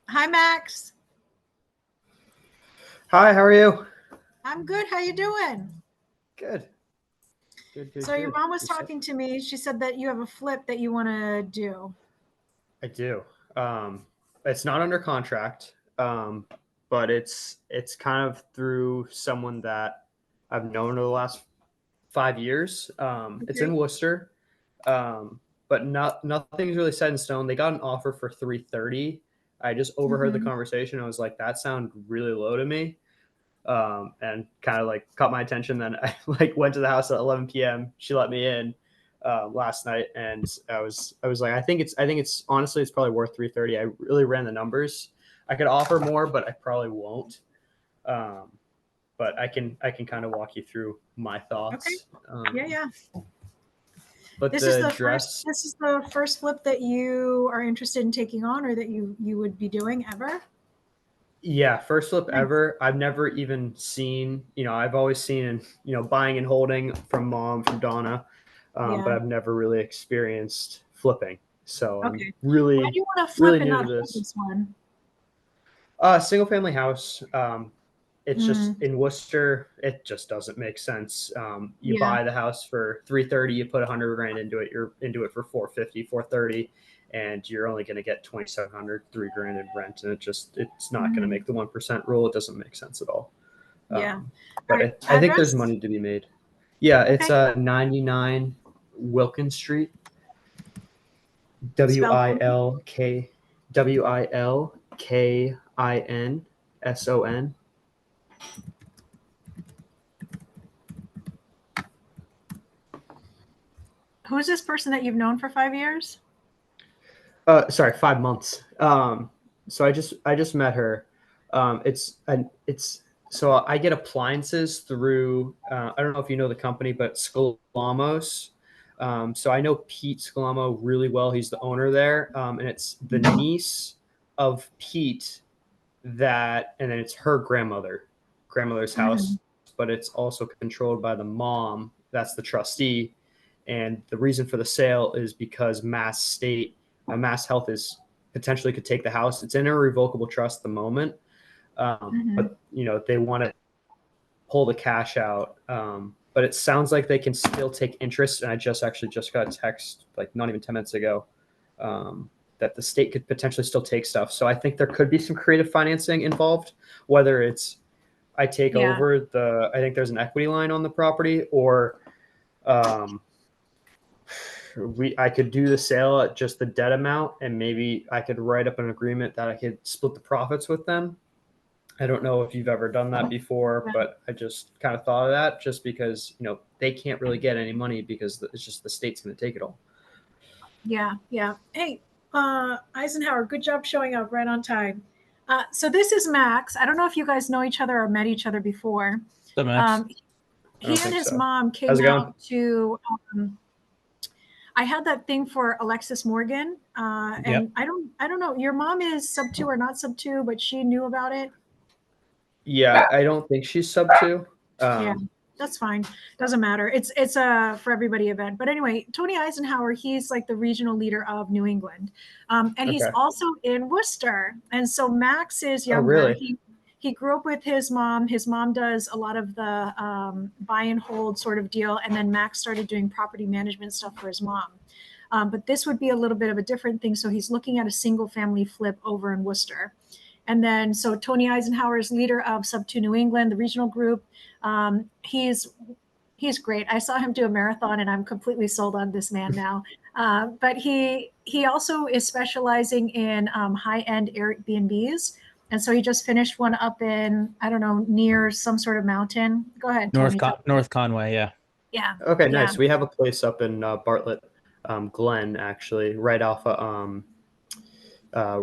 Hi, Max. Hi, how are you? I'm good. How you doing? Good. Good, good, So your good. mom was Yourself? talking to me. She said that you have a flip that you want to do. I do. Um, it's not under contract, but it's kind of through someone that I've known over the last 5 years. It's Okay. in Worcester, but nothing's really set in stone. They got an offer for 330. I just overheard the Mm-hmm. conversation. I was like, that sounded really low to me. And kind of like caught my attention. Then I like went to the house at 11 p.m. She let me in last night, and I was like, I think it's honestly it's probably worth 330. I really ran the numbers. I could offer more, but I probably won't. Um, but I can kind of walk you through my Okay. thoughts. Yeah, yeah. But This is the the first. dress, This is the first flip that you are interested in taking on, or that you would be doing ever. yeah, first flip Nice. ever. I've never even seen, I've always seen, buying and holding from mom, from Donna, but Yeah. I've never really experienced flipping. So I'm Okay. Why do really, you want to really flip and new to not hold this. this one? Single family house. It's just Mm, in Worcester. It just doesn't make sense. You yeah. buy the house for 330. You put 100 grand into it. You're into it for 450, 430, and you're only going to get 2,700, 3 grand in rent, and it's not going to Mm, make the 1% rule. It doesn't make sense at all. yeah. Um, All but right. I think there's Address. money to be made. Yeah, it's Okay. 99 Wilkins Street, W Spell I for me. L K WILKINSON. Who's this person that you've known for 5 years? Sorry, 5 months. So I just met her. It's so I get appliances through. I don't know if you know the company, but Scalamos. So I know Pete Scalamo really well. He's the owner there, and it's the niece of Pete and then it's her grandmother's Mm-hmm. house, but it's also controlled by the mom. That's the trustee, and the reason for the sale is because MassHealth is potentially could take the house. It's in a revocable trust at the moment, Mm-hmm. but they want to pull the cash out. But it sounds like they can still take interest. And I just got a text like not even 10 minutes ago that the state could potentially still take stuff. So I think there could be some creative financing involved, whether it's I take Yeah. over I think there's an equity line on the property, or um, I could do the sale at just the debt amount, and maybe I could write up an agreement that I could split the profits with them. I don't know if you've ever done that before, Yeah. but I just kind of thought of that just because they can't really get any money because it's just the state's going to take it all. Yeah. Yeah. Hey, Eisenhower, good job showing up right on time. So this is Max. I don't know if you guys know each other or met each other before. The Max. Um, I he don't and think his so. mom How's came it going? out to. I had that thing for Alexis Morgan, Yep. and I don't know. Your mom is sub two or not sub two, but she knew about it. Yeah, I don't think she's sub two. Yeah, Um, that's fine. Doesn't matter. It's a for everybody event. But anyway, Tony Eisenhower, he's like the regional leader of New England, and he's okay. also in Worcester. And so Max is Oh, younger. really? He grew up with his mom. His mom does a lot of the buy and hold sort of deal, and then Max started doing property management stuff for his mom. But this would be a little bit of a different thing. So he's looking at a single family flip over in Worcester. And then, so Tony Eisenhower is leader of Sub 2 New England, the regional group. He's great. I saw him do a marathon, and I'm completely sold on this man now. But he also is specializing in high end Airbnbs, and so he just finished one up in, I don't know, near some sort of mountain. Go ahead, Tony. Tell me. North Conway, yeah. Yeah, Okay, yeah. nice. We have a place up in Bartlett, Glen, actually, right off of,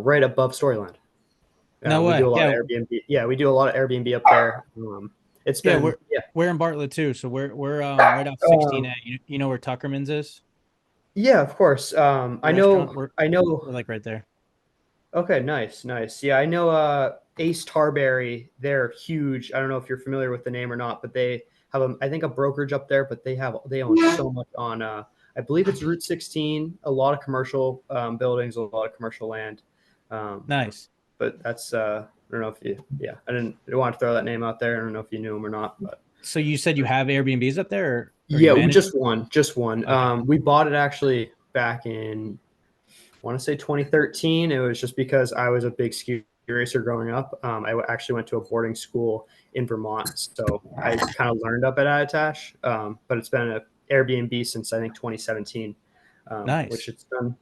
right above Storyland. No We do way. a lot of Yeah, Airbnb. Yeah, we do a lot of Airbnb up there. It's yeah, been, yeah. we're in Bartlett too. So we're right off 16A. Um, You know where Tuckerman's is? yeah, of course. The restaurant? I know. We're like right there. Okay, nice, nice. Yeah, I know Ace Tarberry, they're huge. I don't know if you're familiar with the name or not, but they have I think a brokerage up there, but they own so much on I believe it's Route 16, a lot of commercial buildings, a lot of commercial land. Um, Nice. but that's I don't know if you I didn't want to throw that name out there. I don't know if you knew him or not, but So you said you have Airbnbs up there, or yeah, you manage? just one. Okay. We bought it actually back in, I want to say 2013. It was just because I was a big ski racer growing up. Actually went to a boarding school in Vermont, so I kind of learned up at Attitash. But it's been an Airbnb since I think 2017, Nice. which it's done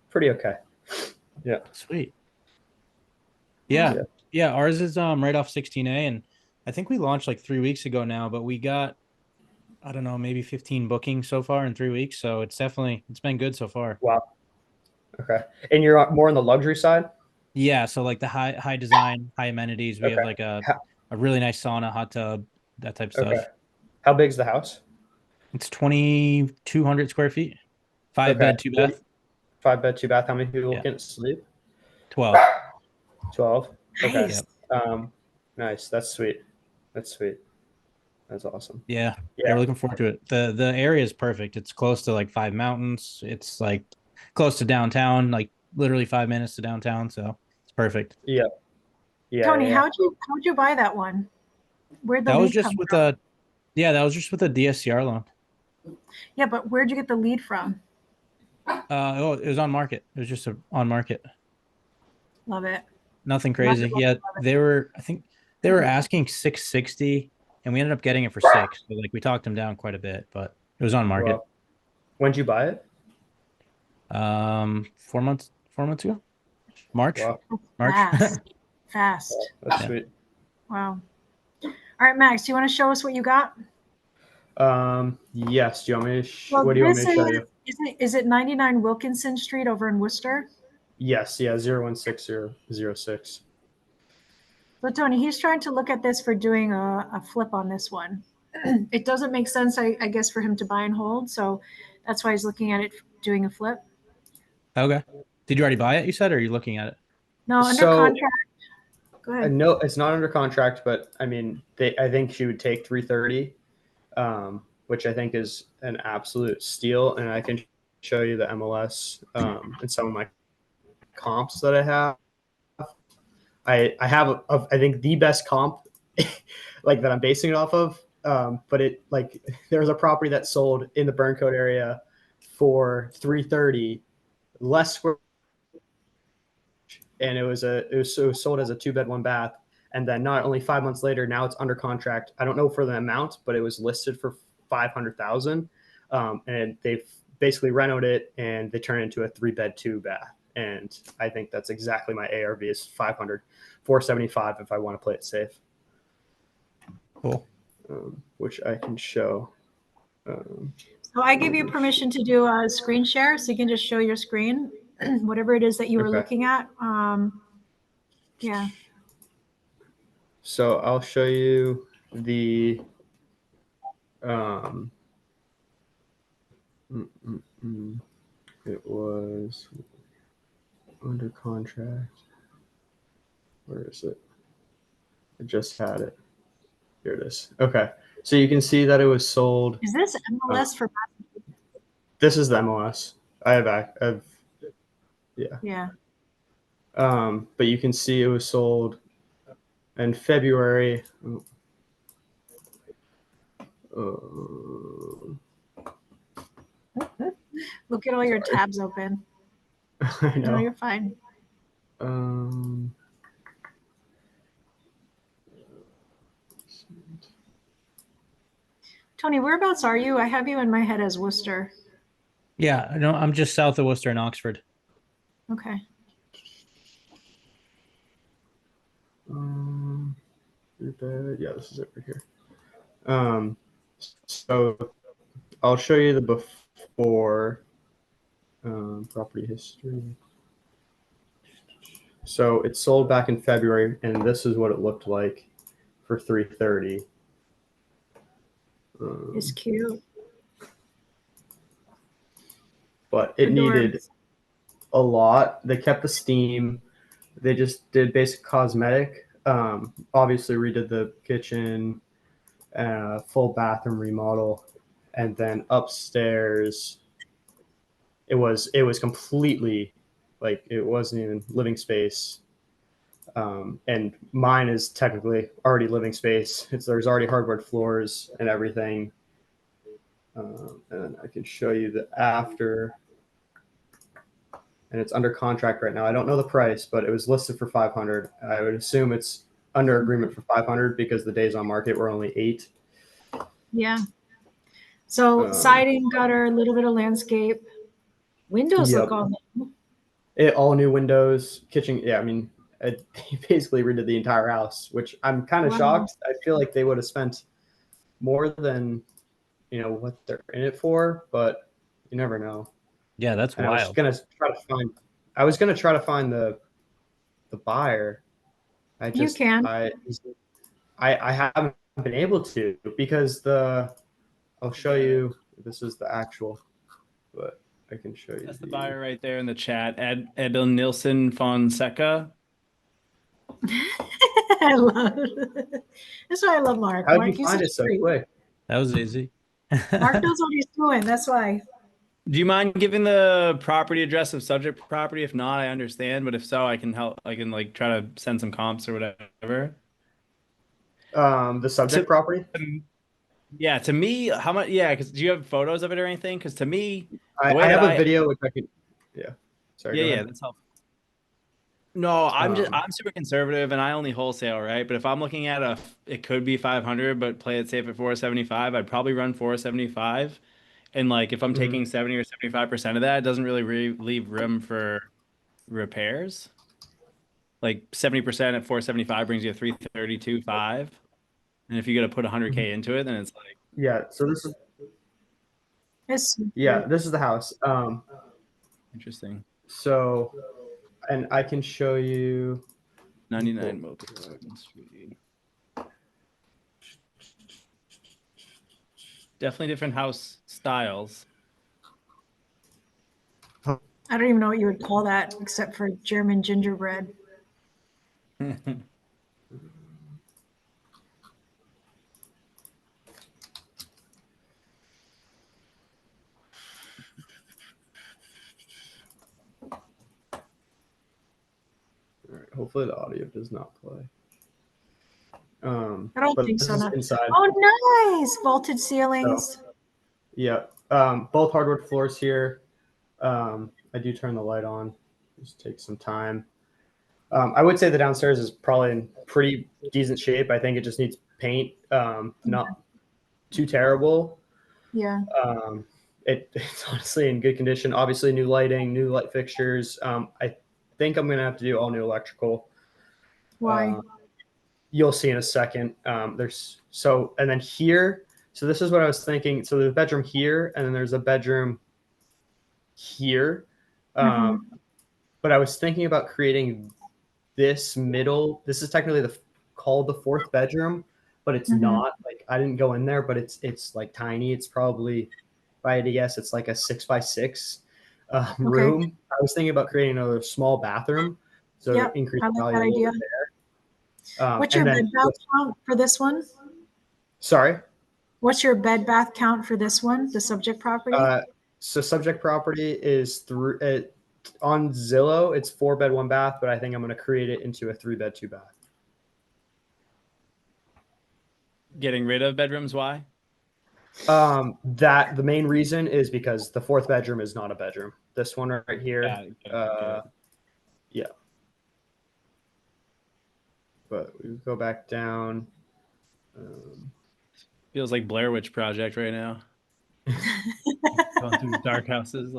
pretty okay. Yeah. Sweet. Yeah. Yeah. Yeah. Ours is right off 16A, and I think we launched like 3 weeks ago now, but we got, I don't know, maybe 15 bookings so far in 3 weeks. So it's been good so far. Wow. Okay. And you're more on the luxury side? Yeah. So like the high design, high amenities. We have Okay. like a really nice sauna, hot tub, that type of Okay. stuff. How big's the house? It's 2,200 square feet, 5 Okay. bed, 2 bath. 5 bed, 2 bath. How many people Yeah. can sleep? 12. 12. Okay. Nice. Nice. That's sweet. That's awesome. Yeah. Yeah. We're looking forward to it. The area is perfect. It's close to like 5 mountains. It's like close to downtown, like literally 5 minutes to downtown. So it's perfect. Yeah. Yeah. Tony, yeah. how'd you buy that one? Where'd the That was lead just come with from? that was just with a DSCR loan. Yeah, but where'd you get the lead from? It was on market. It was just on market. Love it. Nothing Love crazy. it, love Yeah, it, love it. I think they were asking 660, and we ended up getting it for 6. So like we talked them down quite a bit, but it was on market. Well, when'd you buy it? 4 months ago. March. Wow. March. Fast. Fast. That's Yeah. sweet. Wow. All right, Max, do you want to show us what you got? Yes. Do you want me to Well, what do you want me this to show you? is it 99 Wilkinson Street over in Worcester? Yes. Yeah. 016006. So Tony, he's trying to look at this for doing a flip on this one. It doesn't make sense, I guess, for him to buy and hold. So that's why he's looking at it doing a flip. Okay. Did you already buy it? You said, or are you looking at it? No, under So contract. Go ahead. no, it's not under contract, but I mean, I think she would take 330, which I think is an absolute steal. And I can show you the MLS and some of my comps that I have. I have I think the best comp like that I'm basing it off of. But it like there's a property that sold in the Burncoat area for 330 less square, and it was sold as a 2 bed 1 bath, and then not only 5 months later, now it's under contract. I don't know for the amount, but it was listed for 500,000, and they've basically renovated it and they turn it into a 3 bed 2 bath. And I think that's exactly my ARV is 500, 475 if I want to play it safe. Cool. Which I can show. So I give you permission to do a screen share, so you can just show your screen, whatever it is that you were Okay. looking at. Yeah. So I'll show you the it was under contract. Where is it? I just had it. Here it is. Okay. So you can see that it was sold. Is this MLS for? This is the MLS. I've yeah. Yeah. But you can see it was sold in February. Look at all your tabs open. I know. No, you're fine. Tony, whereabouts are you? I have you in my head as Worcester. Yeah, no, I'm just south of Worcester in Oxford. Okay. Yeah, this is it right here. So I'll show you the before property history. So it sold back in February, and this is what it looked like for 330. It's cute. But it needed a lot. They kept the steam. They just did basic cosmetic. Obviously redid the kitchen, full bathroom remodel, and then upstairs it was completely like it wasn't even living space. And mine is technically already living space. There's already hardwood floors and everything. And I can show you the after. And it's under contract right now. I don't know the price, but it was listed for 500. I would assume it's under agreement for 500 because the days on market were only 8. Yeah. So siding, gutter, a little bit of landscape. Windows look all new. All new windows, kitchen. Yeah, I mean, he basically redid the entire house, which I'm kind of shocked. I feel like they would have spent more than what they're in it for, but you never know. Yeah, that's and wild. I was gonna try to find the buyer. I haven't been able to because I'll show you. This is the actual, but I can show you. That's the buyer right there in the chat. Edel Nilsson Fonseca. I love it. That's why I love Mark. How did you find it so quick? That was easy. Mark knows what he's doing. That's why. Do you mind giving the property address of subject property? If not, I understand. But if so, I can help. I can try to send some comps or whatever. The subject property? Yeah, to me, how much? Yeah, because do you have photos of it or anything? Because to me, I have a video which I could. Yeah. Sorry. Yeah, that's helpful. No, I'm super conservative and I only wholesale, right? But if I'm looking at it could be 500, but play it safe at 475, I'd probably run 475. And if I'm taking 70 or 75% of that, it doesn't really leave room for repairs. 70% at 475 brings you a 332.5. And if you got to put 100K into it, then it's yeah. So this is this is the house. Interesting. So, and I can show you 99 Mocha Street. Definitely different house styles. I don't even know what you would call that except for German gingerbread. All right, hopefully the audio does not play. I don't think so. Inside. Oh, nice! Vaulted ceilings. So, yeah. Both hardwood floors here. I do turn the light on. Just take some time. I would say the downstairs is probably in pretty decent shape. I think it just needs paint. Not too terrible. Yeah. It's honestly in good condition. Obviously, new lighting, new light fixtures. I think I'm gonna have to do all new electrical. Why? You'll see in a second. And then here. So this is what I was thinking. So there's a bedroom here, and then there's a bedroom here. But I was thinking about creating this middle. This is technically called the fourth bedroom, but it's not. I didn't go in there, but it's tiny. It's probably, if I had to guess, it's like a 6x6 room. I was thinking about creating another small bathroom, so increase the value a little bit there. What's your bed bath count for this one? Sorry? What's your bed bath count for this one, the subject property? So subject property is on Zillow, it's 4-bed, 1 bath, but I think I'm going to create it into a 3-bed, 2 bath. Getting rid of bedrooms, why? The main reason is because the 4th bedroom is not a bedroom. This one right here. Yeah. But we go back down. Feels like Blair Witch Project right now. Going through dark houses,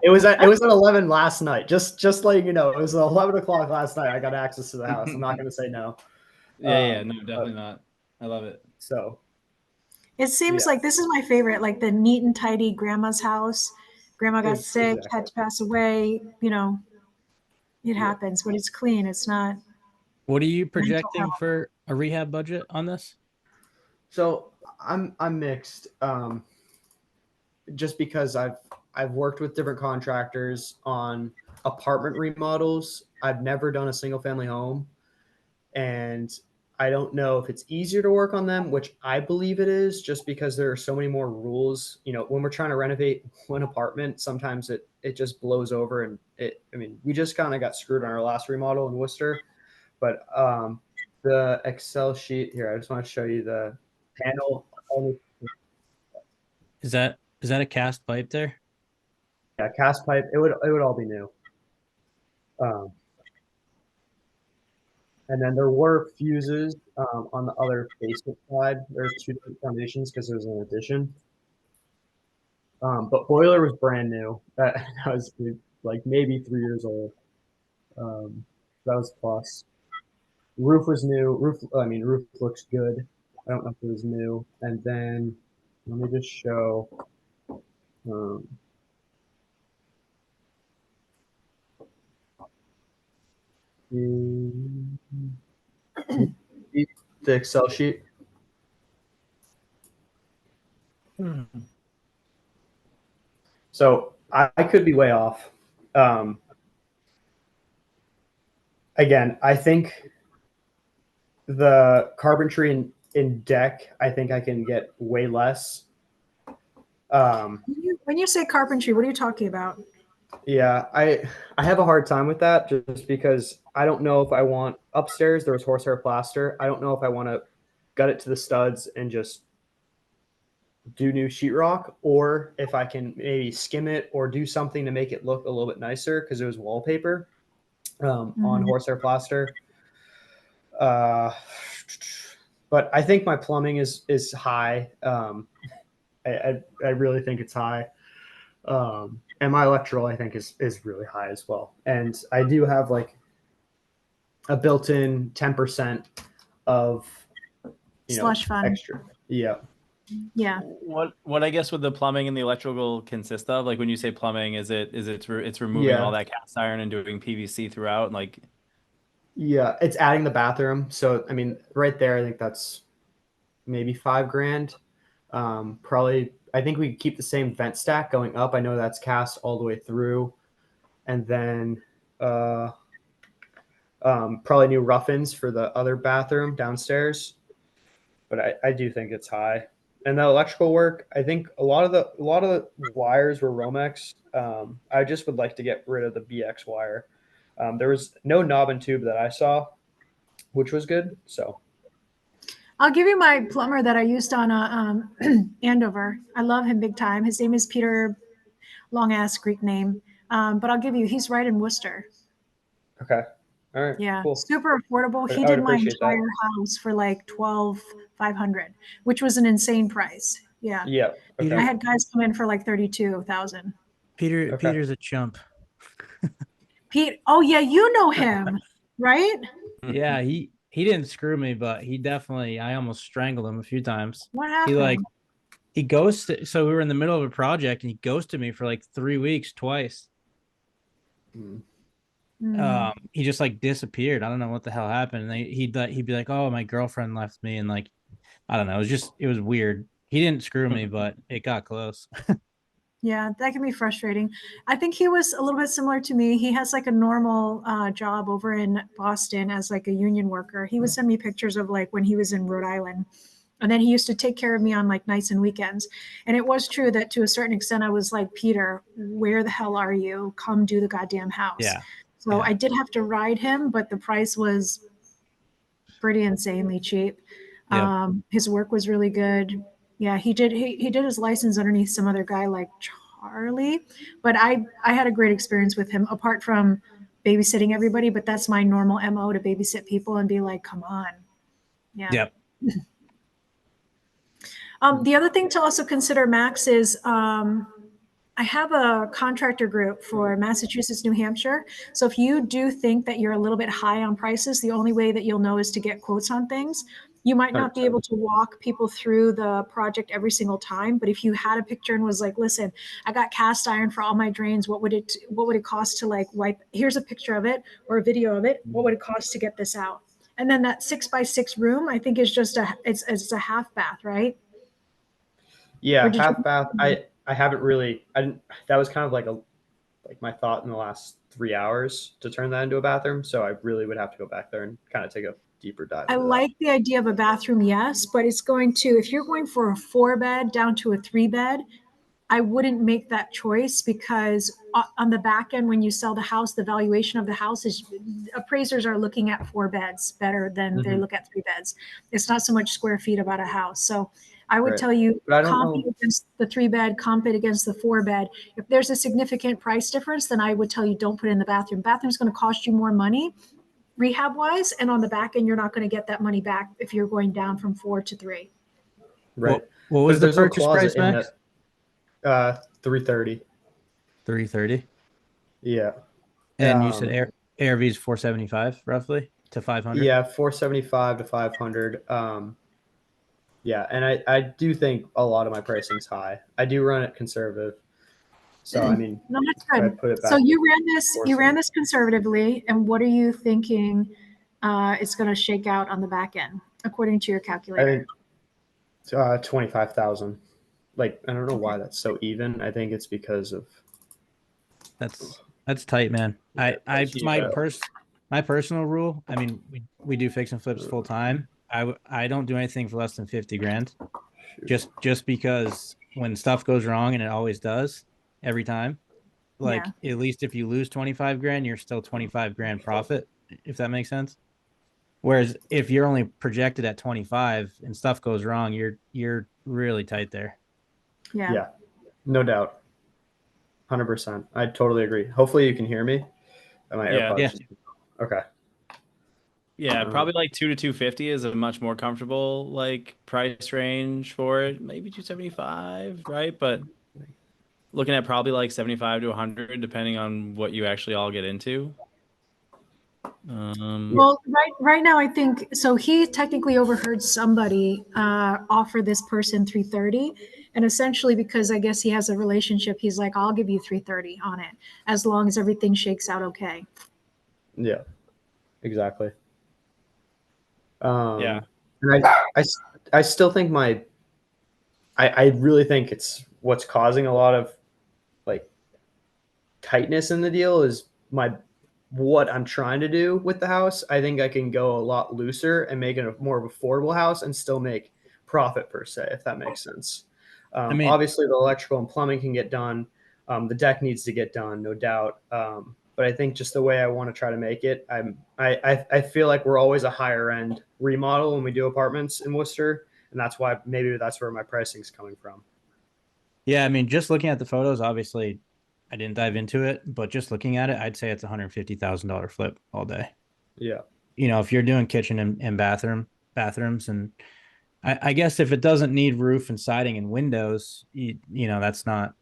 it was at 11 last night. Just letting you know, it was 11 o'clock last night. I got access to the house. I'm not going to say no. No, definitely not. I love it. So it seems like this is my favorite, like the neat and tidy grandma's house. Grandma got sick, had to pass away. It happens, but it's clean. It's not. What are you projecting for a rehab budget on this? So I'm mixed. Just because I've worked with different contractors on apartment remodels. I've never done a single family home, and I don't know if it's easier to work on them, which I believe it is, just because there are so many more rules. You know, when we're trying to renovate one apartment, sometimes it just blows over, and I mean, we just kind of got screwed on our last remodel in Worcester. But the Excel sheet here, I just want to show you the panel. Is that a cast pipe there? Yeah, cast pipe. It would all be new. Um, and then there were fuses on the other basement side. There's two different foundations because there was an addition. But boiler was brand new. That was like maybe 3 years old. That was plus. Roof was new. Roof looks good. I don't know if it was new. And then let me just show. Um, the, the Excel sheet. So I could be way off. Again, I think the carpentry in deck, I think I can get way less. When you say carpentry, what are you talking about? Yeah, I have a hard time with that just because I don't know if I want upstairs. There was horsehair plaster. I don't know if I want to gut it to the studs and just do new sheetrock, or if I can maybe skim it or do something to make it look a little bit nicer because it was wallpaper on horsehair plaster. But I think my plumbing is high. I really think it's high. And my electrical, I think, is really high as well. And I do have like a built-in 10% of Slush fund. extra. Yeah. Yeah. What I guess would the plumbing and the electrical consist of? Like when you say plumbing, it's removing all that cast iron and doing PVC throughout, like. Yeah, it's adding the bathroom. So I mean, right there, I think that's maybe $5,000. Probably, I think we keep the same vent stack going up. I know that's cast all the way through, and then probably new rough-ins for the other bathroom downstairs. But I do think it's high. And the electrical work, I think a lot of the wires were Romex. I just would like to get rid of the BX wire. There was no knob and tube that I saw, which was good. So I'll give you my plumber that I used on Andover. I love him big time. His name is Peter, long ass Greek name. But I'll give you, he's right in Worcester. Okay. All right. Yeah. Cool. Super affordable. He I would did my appreciate entire that. house for like $12,500, which was an insane price. Yeah. Yeah. Okay. I had guys come in for like 32,000. Peter's a chump. Pete. Oh yeah. You know him, right? Yeah, he didn't screw me, but he definitely, I almost strangled him a few times. What happened? He ghosted. So we were in the middle of a project and he ghosted me for like 3 weeks twice. He just like disappeared. I don't know what the hell happened. And he'd be like, "Oh, my girlfriend left me," and like, I don't know. It was weird. He didn't screw me, but it got close. Yeah, that can be frustrating. I think he was a little bit similar to me. He has like a normal job over in Boston as like a union worker. He would send me pictures of like when he was in Rhode Island. And then he used to take care of me on like nights and weekends. And it was true that to a certain extent, I was like, Peter, where the hell are you? Come do the goddamn house. Yeah. So I did have to ride him, but the price was pretty insanely cheap. Yep. His work was really good. Yeah, he did his license underneath some other guy like Charlie, but I had a great experience with him apart from babysitting everybody, but that's my normal MO, to babysit people and be like, come on. Yeah. Yep. The other thing to also consider, Max, is I have a contractor group for Massachusetts, New Hampshire. So if you do think that you're a little bit high on prices, the only way that you'll know is to get quotes on things. You might not be able to walk people through the project every single time, but if you had a picture and was like, listen, I got cast iron for all my drains, what would it cost to like wipe? Here's a picture of it or a video of it. What would it cost to get this out? And then that 6x6 room, I think is just it's a half bath, right? Yeah, half bath. I haven't really. That was kind of like like my thought in the last 3 hours to turn that into a bathroom. So I really would have to go back there and kind of take a deeper dive. I into like the idea of a bathroom, yes, but it's going to, if you're going for a 4-bed down to a 3-bed, I wouldn't make that choice because on the back end, when you sell the house, the valuation of the house is appraisers are looking at 4 beds better than they look at 3 beds. It's not so much square feet about a house. So I would Right. tell you, But I don't comp know. it against the 3-bed, comp it against the 4-bed. If there's a significant price difference, then I would tell you don't put it in the bathroom. Bathroom's going to cost you more money rehab wise, and on the back end, you're not going to get that money back if you're going down from 4 to 3. Right. What was But the there's no purchase closet price, in Max? that. 330. 330. Yeah. And you said ARV's 475 roughly to 500. Yeah, 475 to 500. Yeah, and I do think a lot of my pricing's high. I do run it conservative. So I mean, No, that's if I good. put it back So to you ran this conservatively, and what are you thinking it's going to shake out on the back end according to your I calculator? think 25,000. Like I don't know why that's so even. I think it's because of That's tight, man. Yeah, My personal rule. I mean, we do fix and flips full time. I don't do anything for less than 50 grand. Just because when stuff goes wrong, and it always does every time, like at least if you lose 25 grand, you're still 25 grand profit, if that makes sense. Whereas if you're only projected at 25 and stuff goes wrong, you're really tight there. Yeah, no doubt. 100%. I totally agree. Hopefully you can hear me. My AirPods. Yeah. Okay. Yeah, probably like 2 to 250 is a much more comfortable like price range for it. Maybe 275, right? But looking at probably like 75 to 100, depending on what you actually all get into. Well, right now, I think so. He technically overheard somebody offer this person 330, and essentially because I guess he has a relationship, he's like, "I'll give you 330 on it as long as everything shakes out okay." Yeah, exactly. Yeah. And I still think I really think it's what's causing a lot of like tightness in the deal is what I'm trying to do with the house. I think I can go a lot looser and make it a more affordable house and still make profit per se, if that makes sense. I mean, obviously the electrical and plumbing can get done. The deck needs to get done, no doubt. But I think just the way I want to try to make it, I feel like we're always a higher end remodel when we do apartments in Worcester, and that's why maybe that's where my pricing's coming from. yeah, I mean, just looking at the photos, obviously, I didn't dive into it, but just looking at it, I'd say it's $150,000 flip all day. Yeah. You know, if you're doing kitchen and bathrooms, and I guess if it doesn't need roof and siding and windows, you know, that's not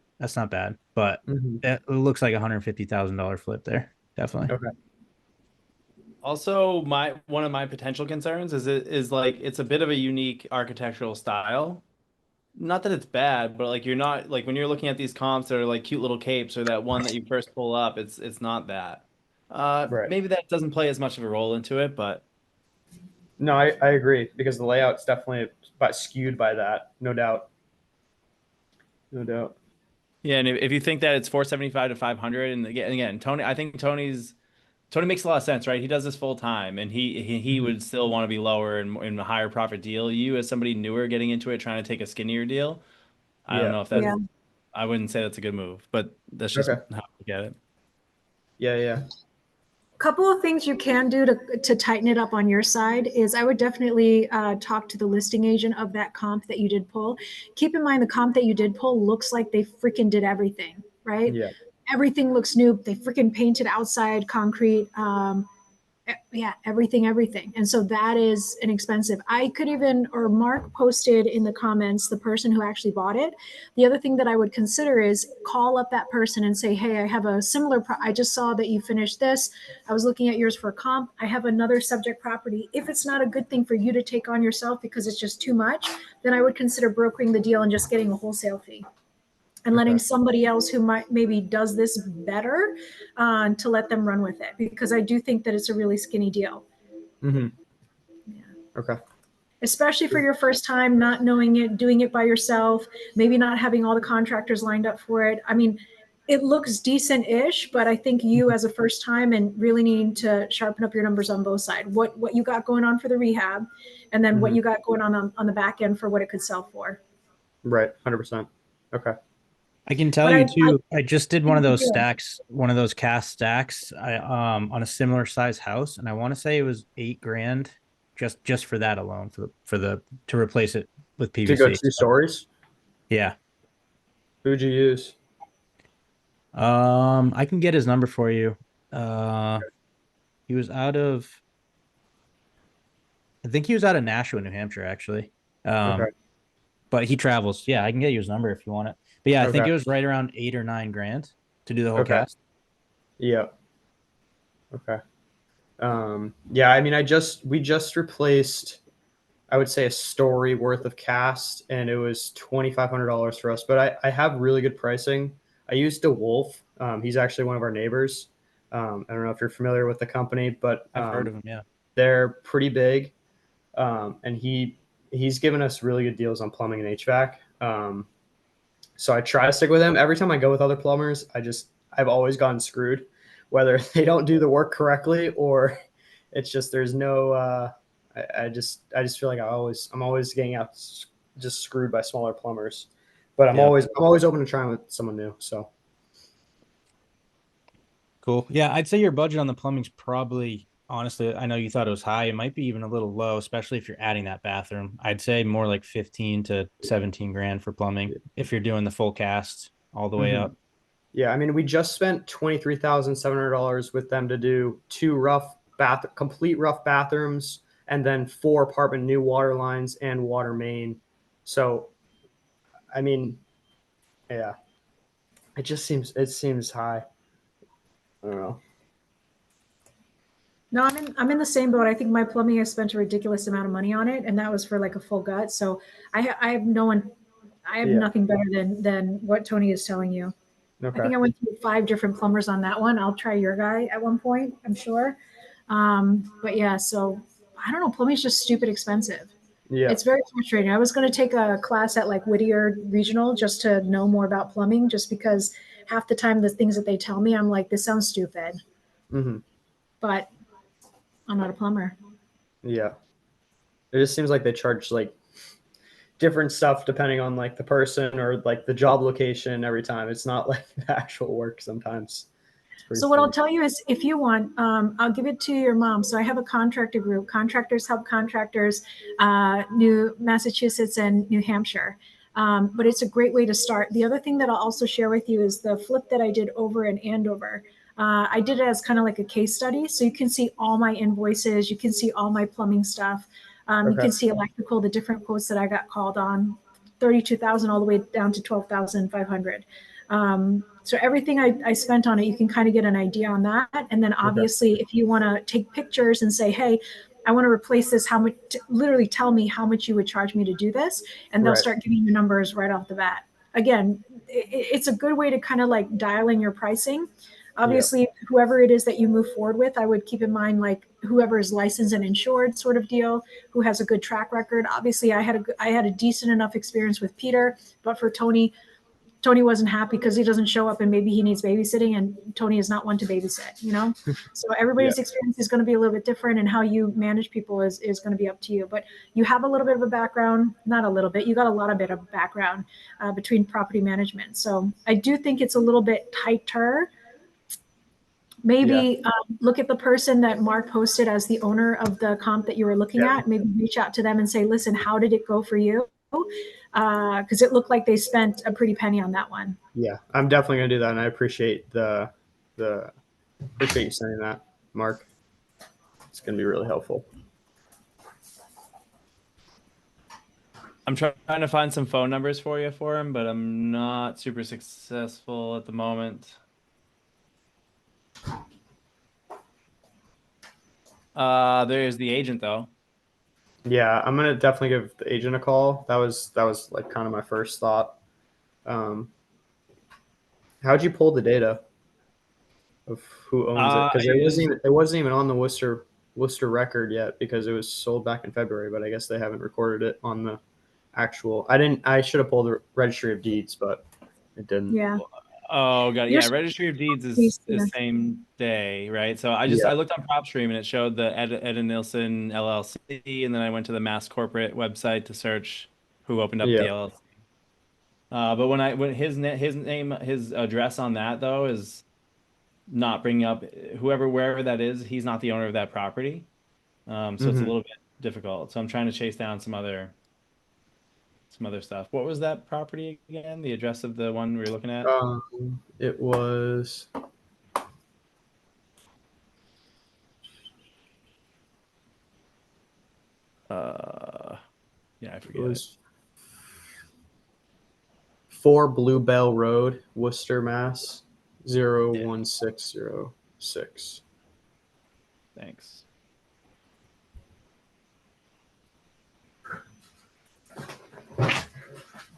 bad, but it looks like $150,000 flip there, definitely. Okay. Also, one of my potential concerns is like it's a bit of a unique architectural style. Not that it's bad, but like you're not like when you're looking at these comps that are like cute little capes or that one that you first pull up, it's not that. Right. Maybe that doesn't play as much of a role into it, but No, I agree because the layout's definitely skewed by that, no doubt. No doubt. yeah. And if you think that it's 475 to 500, and again, I think Tony makes a lot of sense, right? He does this full time, and he would still want to be lower and a higher profit deal. You as somebody newer getting into it, trying to take a skinnier deal, I don't know if that's. Yeah. I wouldn't say that's a good move, but that's just Okay. how I get it. Yeah. Couple of things you can do to tighten it up on your side is I would definitely talk to the listing agent of that comp that you did pull. Keep in mind the comp that you did pull looks like they freaking did everything, right? Yeah. Everything looks new. They freaking painted outside concrete. Yeah, everything. And so that is inexpensive. I could even, or Mark posted in the comments, the person who actually bought it. The other thing that I would consider is call up that person and say, hey, I have a similar, I just saw that you finished this. I was looking at yours for a comp. I have another subject property. If it's not a good thing for you to take on yourself because it's just too much, then I would consider brokering the deal and just getting a wholesale fee. And letting somebody else who might maybe does this better to let them run with it, because I do think that it's a really skinny deal. Mm-hmm. Yeah. Okay. Especially for your first time, not knowing it, doing it by yourself, maybe not having all the contractors lined up for it. I mean, It looks decent-ish, but I think you as a first time and really needing to sharpen up your numbers on both sides. What you got going on for the rehab, and then what you got going on the back end for what it could sell for. Right. 100%. Okay. I can tell But you too. I just did one of those Yeah. stacks, one of those cast stacks. On a similar size house, and I want to say it was $8,000 just for that alone for the to replace it with To go PVC. 2 stories. Yeah. Who'd you use? I can get his number for you. He was out of, I think he was out of Nashua, New Hampshire, actually. Okay. But he travels. Yeah, I can get you his number if you want it. But yeah, I think Okay. it was right around 8 or 9 grand to do the whole Okay. cast. Yeah. Okay. Yeah, I mean, we just replaced, I would say, a story worth of cast, and it was $2,500 for us. But I have really good pricing. I used DeWolf. He's actually one of our neighbors. I don't know if you're familiar with the company, but I've heard of him. Yeah. they're pretty big, and he's given us really good deals on plumbing and HVAC. So I try to stick with him. Every time I go with other plumbers, I've always gotten screwed, whether they don't do the work correctly or it's just there's no. I just feel like I'm always getting out just screwed by smaller plumbers, but I'm always open to trying with someone new. So Cool. Yeah, I'd say your budget on the plumbing's probably, honestly, I know you thought it was high. It might be even a little low, especially if you're adding that bathroom. I'd say more like 15 to 17 grand for plumbing if you're doing the full cast all the way up. Yeah, I mean, we just spent $23,700 with them to do complete rough bathrooms, and then 4 apartment new water lines and water main. So, I mean, yeah, it seems high. I don't know. No, I'm in the same boat. I think my plumbing, I spent a ridiculous amount of money on it, and that was for like a full gut. So I have nothing better than what Tony is telling you. Okay. I think I went through 5 different plumbers on that one. I'll try your guy at one point, I'm sure. But yeah, so I don't know. Plumbing's just stupid expensive. Yeah. It's very frustrating. I was going to take a class at like Whittier Regional just to know more about plumbing, just because half the time the things that they tell me, I'm like, this sounds stupid. Mm-hmm. But I'm not a plumber. Yeah. It just seems like they charge like different stuff depending on like the person or like the job location every time. It's not like the actual work sometimes. So what I'll tell you is, if you want, I'll give it to your mom. So I have a contractor group. Contractors help contractors, New Massachusetts and New Hampshire. But it's a great way to start. The other thing that I'll also share with you is the flip that I did over in Andover. I did it as kind of like a case study. So you can see all my invoices. You can see all my plumbing stuff. You can see electrical, the different quotes that I got called on, 32,000 all the way down to 12,500. So everything I spent on it, you can kind of get an idea on that. And then obviously, if you want to take pictures and say, hey, I want to replace this, how much, literally tell me how much you would charge me to do this. And they'll start giving you numbers right off the bat. Again, it's a good way to kind of like dial in your pricing. Obviously, whoever it is that you move forward with, I would keep in mind like whoever is licensed and insured sort of deal, who has a good track record. Obviously, I had a decent enough experience with Peter, but for Tony wasn't happy because he doesn't show up and maybe he needs babysitting, and Tony is not one to babysit, you know? So everybody's experience is going to be a little bit different, and how you manage people is going to be up to you. But you have a little bit of a background, not a little bit, you got a lot of bit of background between property management. So I do think it's a little bit tighter. Maybe look at the person that Mark posted as the owner of the comp that you were looking at. Maybe reach out to them and say, listen, how did it go for you? Because it looked like they spent a pretty penny on that one. Yeah, I'm definitely gonna do that, and I appreciate appreciate you saying that, Mark. It's gonna be really helpful. I'm trying to find some phone numbers for him, but I'm not super successful at the moment. There's the agent though. Yeah, I'm gonna definitely give the agent a call. That was like kind of my first thought. How'd you pull the data of who owns it? Because it wasn't even on the Worcester record yet, because it was sold back in February, but I guess they haven't recorded it on the actual. I should have pulled the registry of deeds, but it didn't. Yeah. Oh god, You're yeah. Registry of Deeds supposed is to- same day, right? So I Yeah. looked on PropStream and it showed the Ed and Nilsson LLC, and then I went to the Mass Corporate website to search who opened up the Yeah. LLC. But when his address on that though is not bringing up wherever that is, he's not the owner of that property. So it's a little bit difficult. So I'm trying to chase down some other stuff. What was that property again? The address of the one we were looking at? It was. Yeah, I It forget. was 4 Bluebell Road, Worcester, Mass. 01606. Thanks.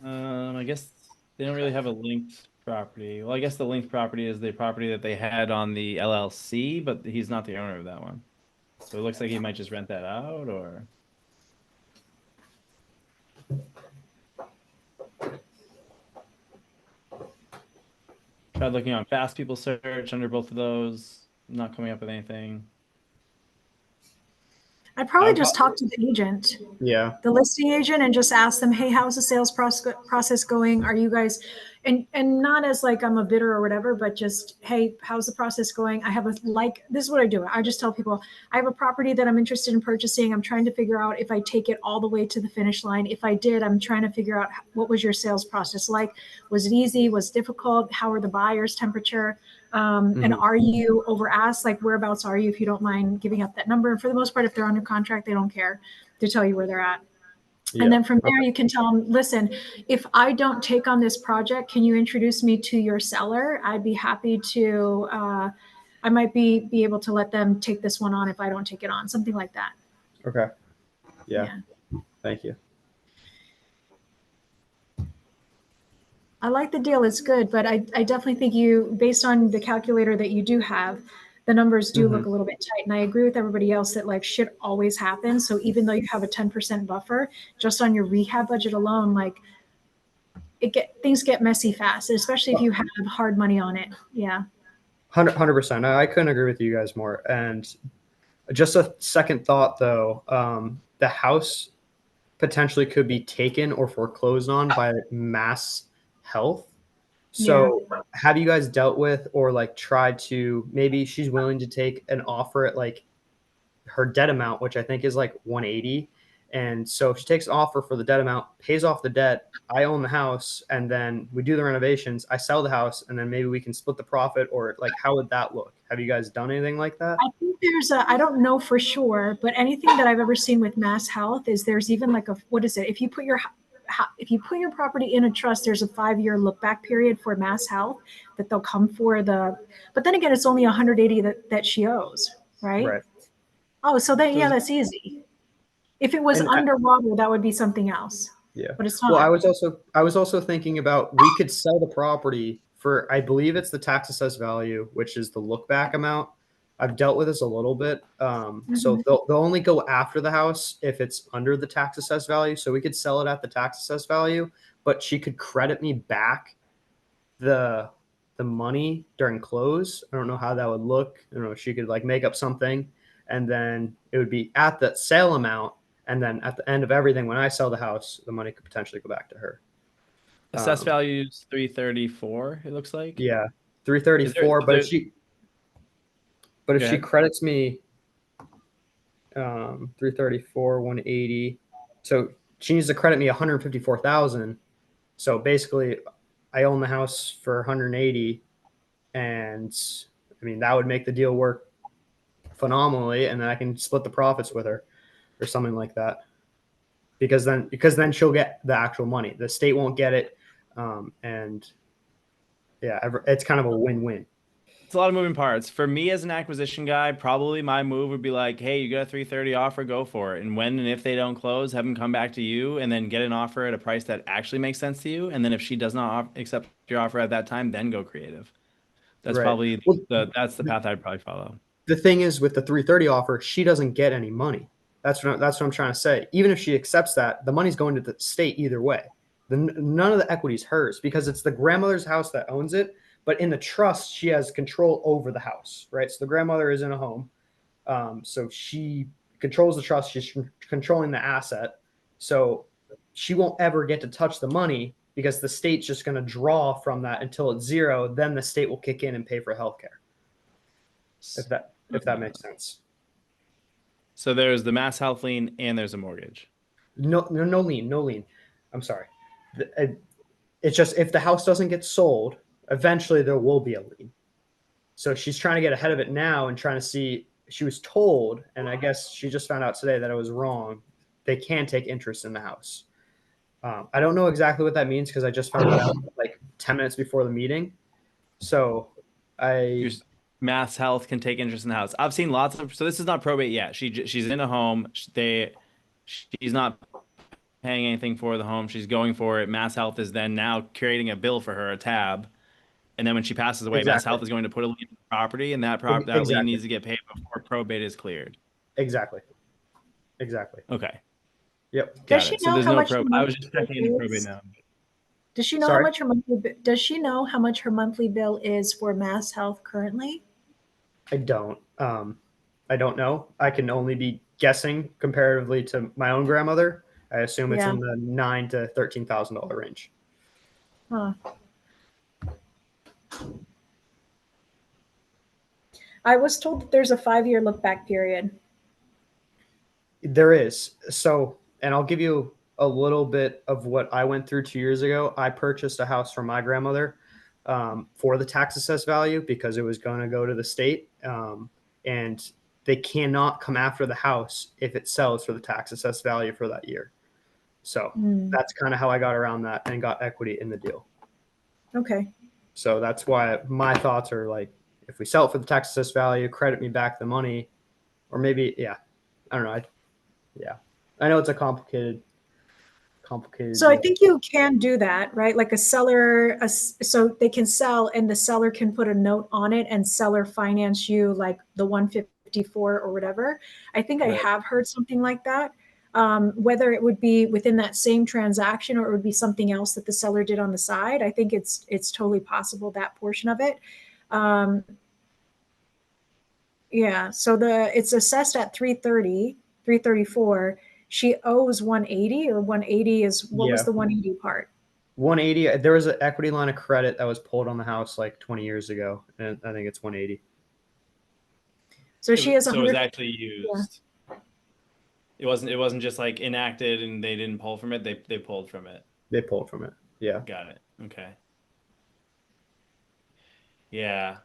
I guess they don't really have a linked property. Well, I guess the linked property is the property that they had on the LLC, but he's not the owner of that one. So it looks like he might just rent that out, or tried looking on Fast People Search under both of those. Not coming up with anything. I'd probably just talk to the agent, Yeah. the listing agent, and just ask them, hey, how's the sales process going? Are you guys, and not as like I'm a bidder or whatever, but just, hey, how's the process going? I have this is what I do. I just tell people, I have a property that I'm interested in purchasing. I'm trying to figure out if I take it all the way to the finish line. If I did, I'm trying to figure out what was your sales process like? Was it easy? Was it difficult? How are the buyers' temperature? And are you over asked? Like, whereabouts are you, if you don't mind giving up that number? And for the most part, if they're under contract, they don't care to tell you where they're at. Yeah. And then from there, you can tell them, listen, if I don't take on this project, can you introduce me to your seller? I'd be happy to, I might be able to let them take this one on if I don't take it on, something like that. Okay. Yeah. Thank you. I like the deal. It's good, but I definitely think based on the calculator that you do have, the numbers do look a little bit tight. And I agree with everybody else that like shit always happens. So even though you have a 10% buffer, just on your rehab budget alone, like things get messy fast, especially if you have hard money on it. Yeah. 100%. I couldn't agree with you guys more. And just a second thought though, the house potentially could be taken or foreclosed on by MassHealth. So have you guys dealt with or like tried to, maybe she's willing to take an offer at like her debt amount, which I think is like 180. And so if she takes an offer for the debt amount, pays off the debt, I own the house, and then we do the renovations, I sell the house, and then maybe we can split the profit, or like, how would that look? Have you guys done anything like that? I think I don't know for sure, but anything that I've ever seen with MassHealth is there's even like what is it? If you put your property in a trust, there's a 5-year look back period for MassHealth that they'll come for but then again, it's only 180 that she owes, right? Right. Oh, so then, that's easy. If it was underwater, that would be something else. Yeah. But it's not. Well, I was also thinking about, we could sell the property for, I believe it's the tax assessed value, which is the look back amount. I've dealt with this a little bit. So they'll only go after the house if it's under the tax assessed value. So we could sell it at the tax assessed value, but she could credit me back the money during close. I don't know how that would look. I don't know. She could like make up something, and then it would be at the sale amount. And then at the end of everything, when I sell the house, the money could potentially go back to her. Assessed value is 334. It looks like. Yeah, 334. But if she credits me 334, 180, so she needs to credit me 154,000. So basically, I own the house for 180, and I mean that would make the deal work phenomenally, and then I can split the profits with her, or something like that. Because then she'll get the actual money. The state won't get it, and yeah, it's kind of a win-win. It's a lot of moving parts. For me as an acquisition guy, probably my move would be like, hey, you got a 330 offer, go for it. And when and if they don't close, have them come back to you and then get an offer at a price that actually makes sense to you. And then if she does not accept your offer at that time, then go creative. That's probably that's the path I'd probably follow. The thing is, with the 330 offer, she doesn't get any money. That's what I'm trying to say. Even if she accepts that, the money's going to the state either way. None of the equity is hers, because it's the grandmother's house that owns it, but in the trust, she has control over the house, right? So the grandmother is in a home. So she controls the trust. She's controlling the asset. So she won't ever get to touch the money because the state's just going to draw from that until it's zero. Then the state will kick in and pay for healthcare. If that makes sense. So there's the MassHealth lien and there's a mortgage. No lien. I'm sorry. It's just if the house doesn't get sold, eventually there will be a lien. So she's trying to get ahead of it now and trying to see. She was told, and I guess she just found out today that it was wrong. They can take interest in the house. I don't know exactly what that means because I just found out like 10 minutes before the meeting. So MassHealth can take interest in the house. I've seen lots of. So this is not probate yet. She's in a home. She's not paying anything for the home. She's going for it. MassHealth is then now creating a bill for her, a tab, and then when she passes away, MassHealth is going to put a lien on the property, and that lien needs to get paid before probate is cleared. Exactly. Okay. Yep. Does she know how much? I was just checking into probate now. Does she know how much her monthly? Does she know how much her monthly bill is for MassHealth currently? I don't know. I can only be guessing comparatively to my own grandmother. I assume it's in the $9,000 to $13,000 range. Huh. I was told that there's a 5-year look back period. There is. So, and I'll give you a little bit of what I went through 2 years ago. I purchased a house for my grandmother for the tax assessed value because it was going to go to the state. And they cannot come after the house if it sells for the tax assessed value for that year. So that's kind of how I got around that and got equity in the deal. Okay. So that's why my thoughts are like, if we sell it for the tax assessed value, credit me back the money, or maybe, I don't know. I know it's a complicated. So I think you can do that, right? Like a seller, so they can sell and the seller can put a note on it and seller finance you like the 154 or whatever. I think I have heard something like that. Whether it would be within that same transaction or it would be something else that the seller did on the side. I think it's totally possible, that portion of it. So it's assessed at 334. She owes 180, or 180 is what was the 180 part? 180. There was an equity line of credit that was pulled on the house like 20 years ago, and I think it's 180. So she has 100. So it was actually used. Yeah. It wasn't just like enacted and they didn't pull from it. They pulled from it. They pulled from it. Yeah. Got it. Okay. Yeah.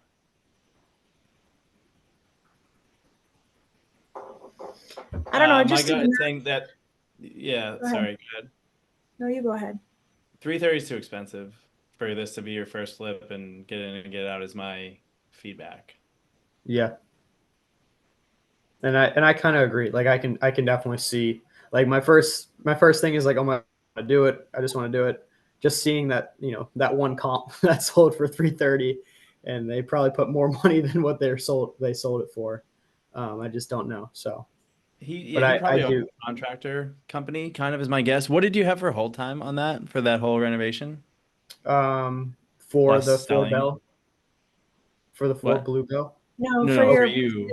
I don't know. My gut is saying that. Yeah. Sorry. Go ahead. No, you go ahead. 330 is too expensive for this to be your first flip, and get in and get out is my feedback. Yeah. And I kind of agree. Like I can definitely see, like my first thing is like, oh my, I want to do it. I just want to do it. Just seeing that, that one comp that sold for 330, and they probably put more money than what they sold it for. I just don't know. So he probably owns a contractor company, kind of is my guess. What did you have for hold time on that for that whole renovation? For Plus the selling. 4 blue bell. No, for you.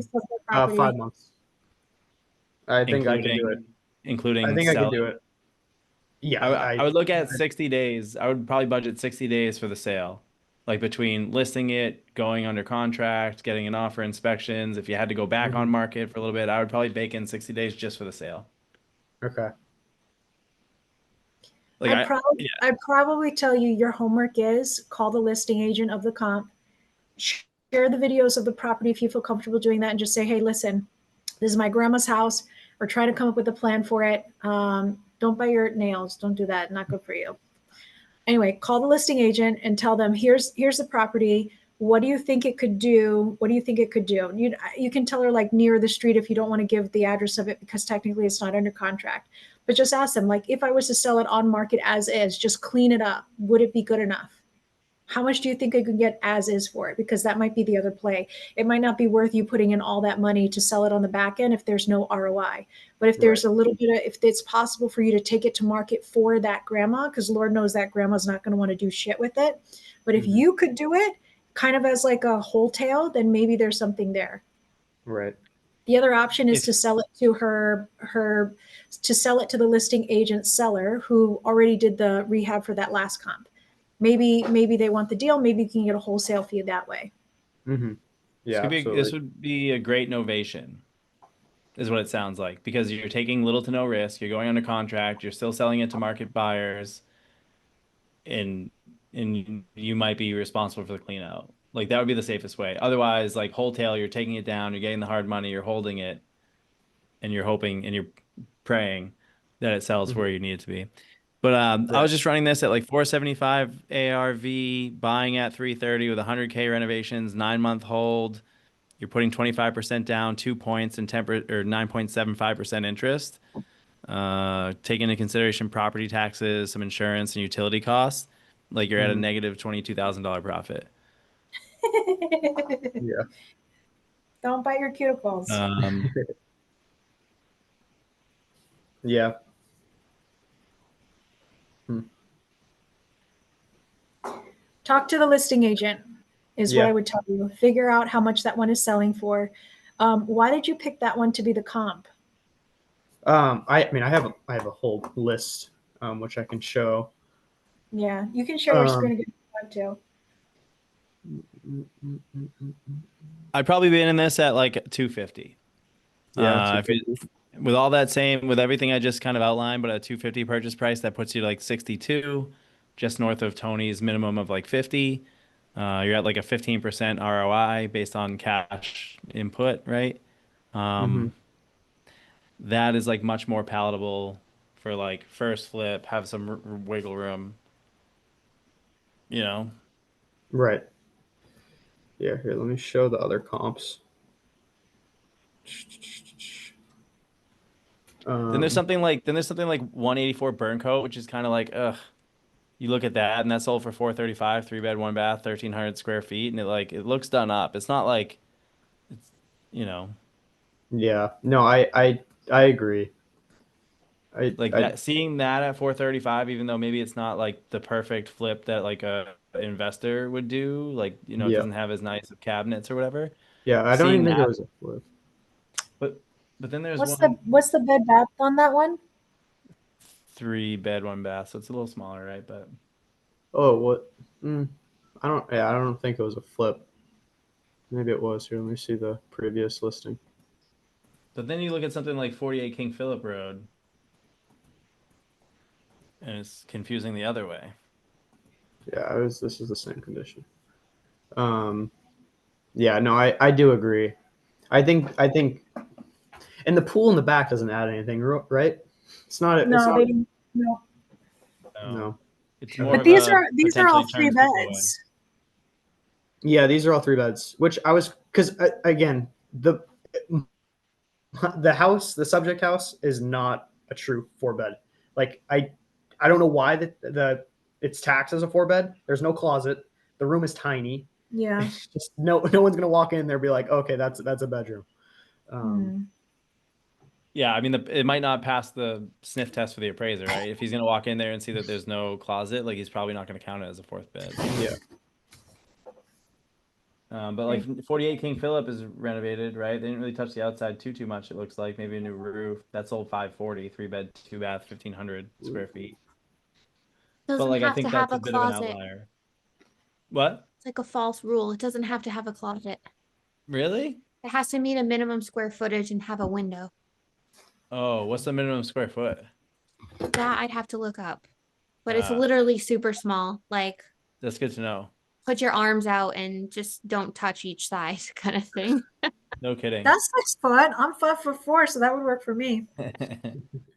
5 months. I think I can do it. Including I think selling. I can do it. Yeah. I would look at 60 days. I would probably budget 60 days for the sale. Like between listing it, going under contract, getting an offer, inspections. If you had to go back on market for a little bit, I would probably bake in 60 days just for the sale. Okay. Like I'd probably tell you your homework is call the listing agent of the comp, share the videos of the property if you feel comfortable doing that, and just say, hey, listen, this is my grandma's house. We're trying to come up with a plan for it. Don't bite your nails. Don't do that. Not good for you. Anyway, call the listing agent and tell them, here's the property. What do you think it could do? What do you think it could do? You can tell her like near the street if you don't want to give the address of it because technically it's not under contract. But just ask them, like, if I was to sell it on market as is, just clean it up, would it be good enough? How much do you think I could get as is for it? Because that might be the other play. It might not be worth you putting in all that money to sell it on the back end if there's no ROI. But if there's a little bit of, if it's possible for you to take it to market for that grandma, because Lord knows that grandma's not going to want to do shit with it. But if you could do it kind of as like a wholesale, then maybe there's something there. Right. The other option is If- to sell it to to sell it to the listing agent seller who already did the rehab for that last comp. Maybe they want the deal. Maybe you can get a wholesale fee that way. Mm-hmm. Yeah, absolutely. This would be a great novation, is what it sounds like, because you're taking little to no risk. You're going under contract. You're still selling it to market buyers, and you might be responsible for the clean out. Like that would be the safest way. Otherwise, like wholesale, you're taking it down. You're getting the hard money. You're holding it, and you're hoping and you're praying that it sells Mhm. where you need it to be. But I was just running this at like 475 ARV, buying at 330 with 100K renovations, 9-month hold. You're putting 25% down, 2 points and 9.75% interest. Take into consideration property taxes, some insurance, and utility costs. Like you're at a negative $22,000 profit. Yeah. Don't bite your cuticles. Yeah. Talk to the listing agent is what Yeah. I would tell you. Figure out how much that one is selling for. Why did you pick that one to be the comp? I mean, I have a whole list, which I can show. Yeah, you can share your screen again if you want to. I'd probably be in this at like 250. Yeah. With all that with everything I just kind of outlined, but a 250 purchase price, that puts you like 62, just north of Tony's minimum of like 50. You're at like a 15% ROI based on cash input, right? That is like much more palatable for like first flip, have some wiggle room, you know? Right. Yeah. Here, let me show the other comps. Then there's something like 184 Burncoat, which is kind of like, ugh. You look at that, and that's sold for 435, 3-bed, 1-bath, 1,300 square feet, and it looks done up. It's not like it's, you know. Yeah. No, I agree. That, seeing that at 435, even though maybe it's not like the perfect flip that like a investor would do, like it doesn't have as nice of cabinets or whatever. Yeah, I don't even think it was a flip. But then there's what's the bed bath on that one? 3-bed, 1-bath, so it's a little smaller, right? But what? I don't think it was a flip. Maybe it was. Here, let me see the previous listing. But then you look at something like 48 King Philip Road, and it's confusing the other way. Yeah, this is the same condition. Yeah, no, I do agree. I think, and the pool in the back doesn't add anything, right? It's not. No, they didn't. No. No. It's more But of these a are all potentially 3 turns people away. beds. Yeah, these are all 3 beds, which I was, because again, the subject house is not a true 4-bed. Like I don't know why it's taxed as a 4-bed. There's no closet. The room is tiny. Yeah. Just no one's gonna walk in there and be like, okay, that's a bedroom. Yeah, I mean, it might not pass the sniff test for the appraiser, right? If he's gonna walk in there and see that there's no closet, like he's probably not gonna count it as a 4th bed. Yeah. But like 48 King Philip is renovated, right? They didn't really touch the outside too much. It looks like maybe a new roof. That sold 540, 3-bed, 2-bath, 1,500 square feet. Doesn't But like I have think to that's have a a bit of an closet. outlier. What? It's like a false rule. It doesn't have to have a closet. Really? It has to meet a minimum square footage and have a window. Oh, what's the minimum square foot? That I'd have to look up. But it's literally super small. Like, That's good to know. put your arms out and just don't touch each side kind of thing. No kidding. That's 6 foot. I'm 5'4", so that would work for me.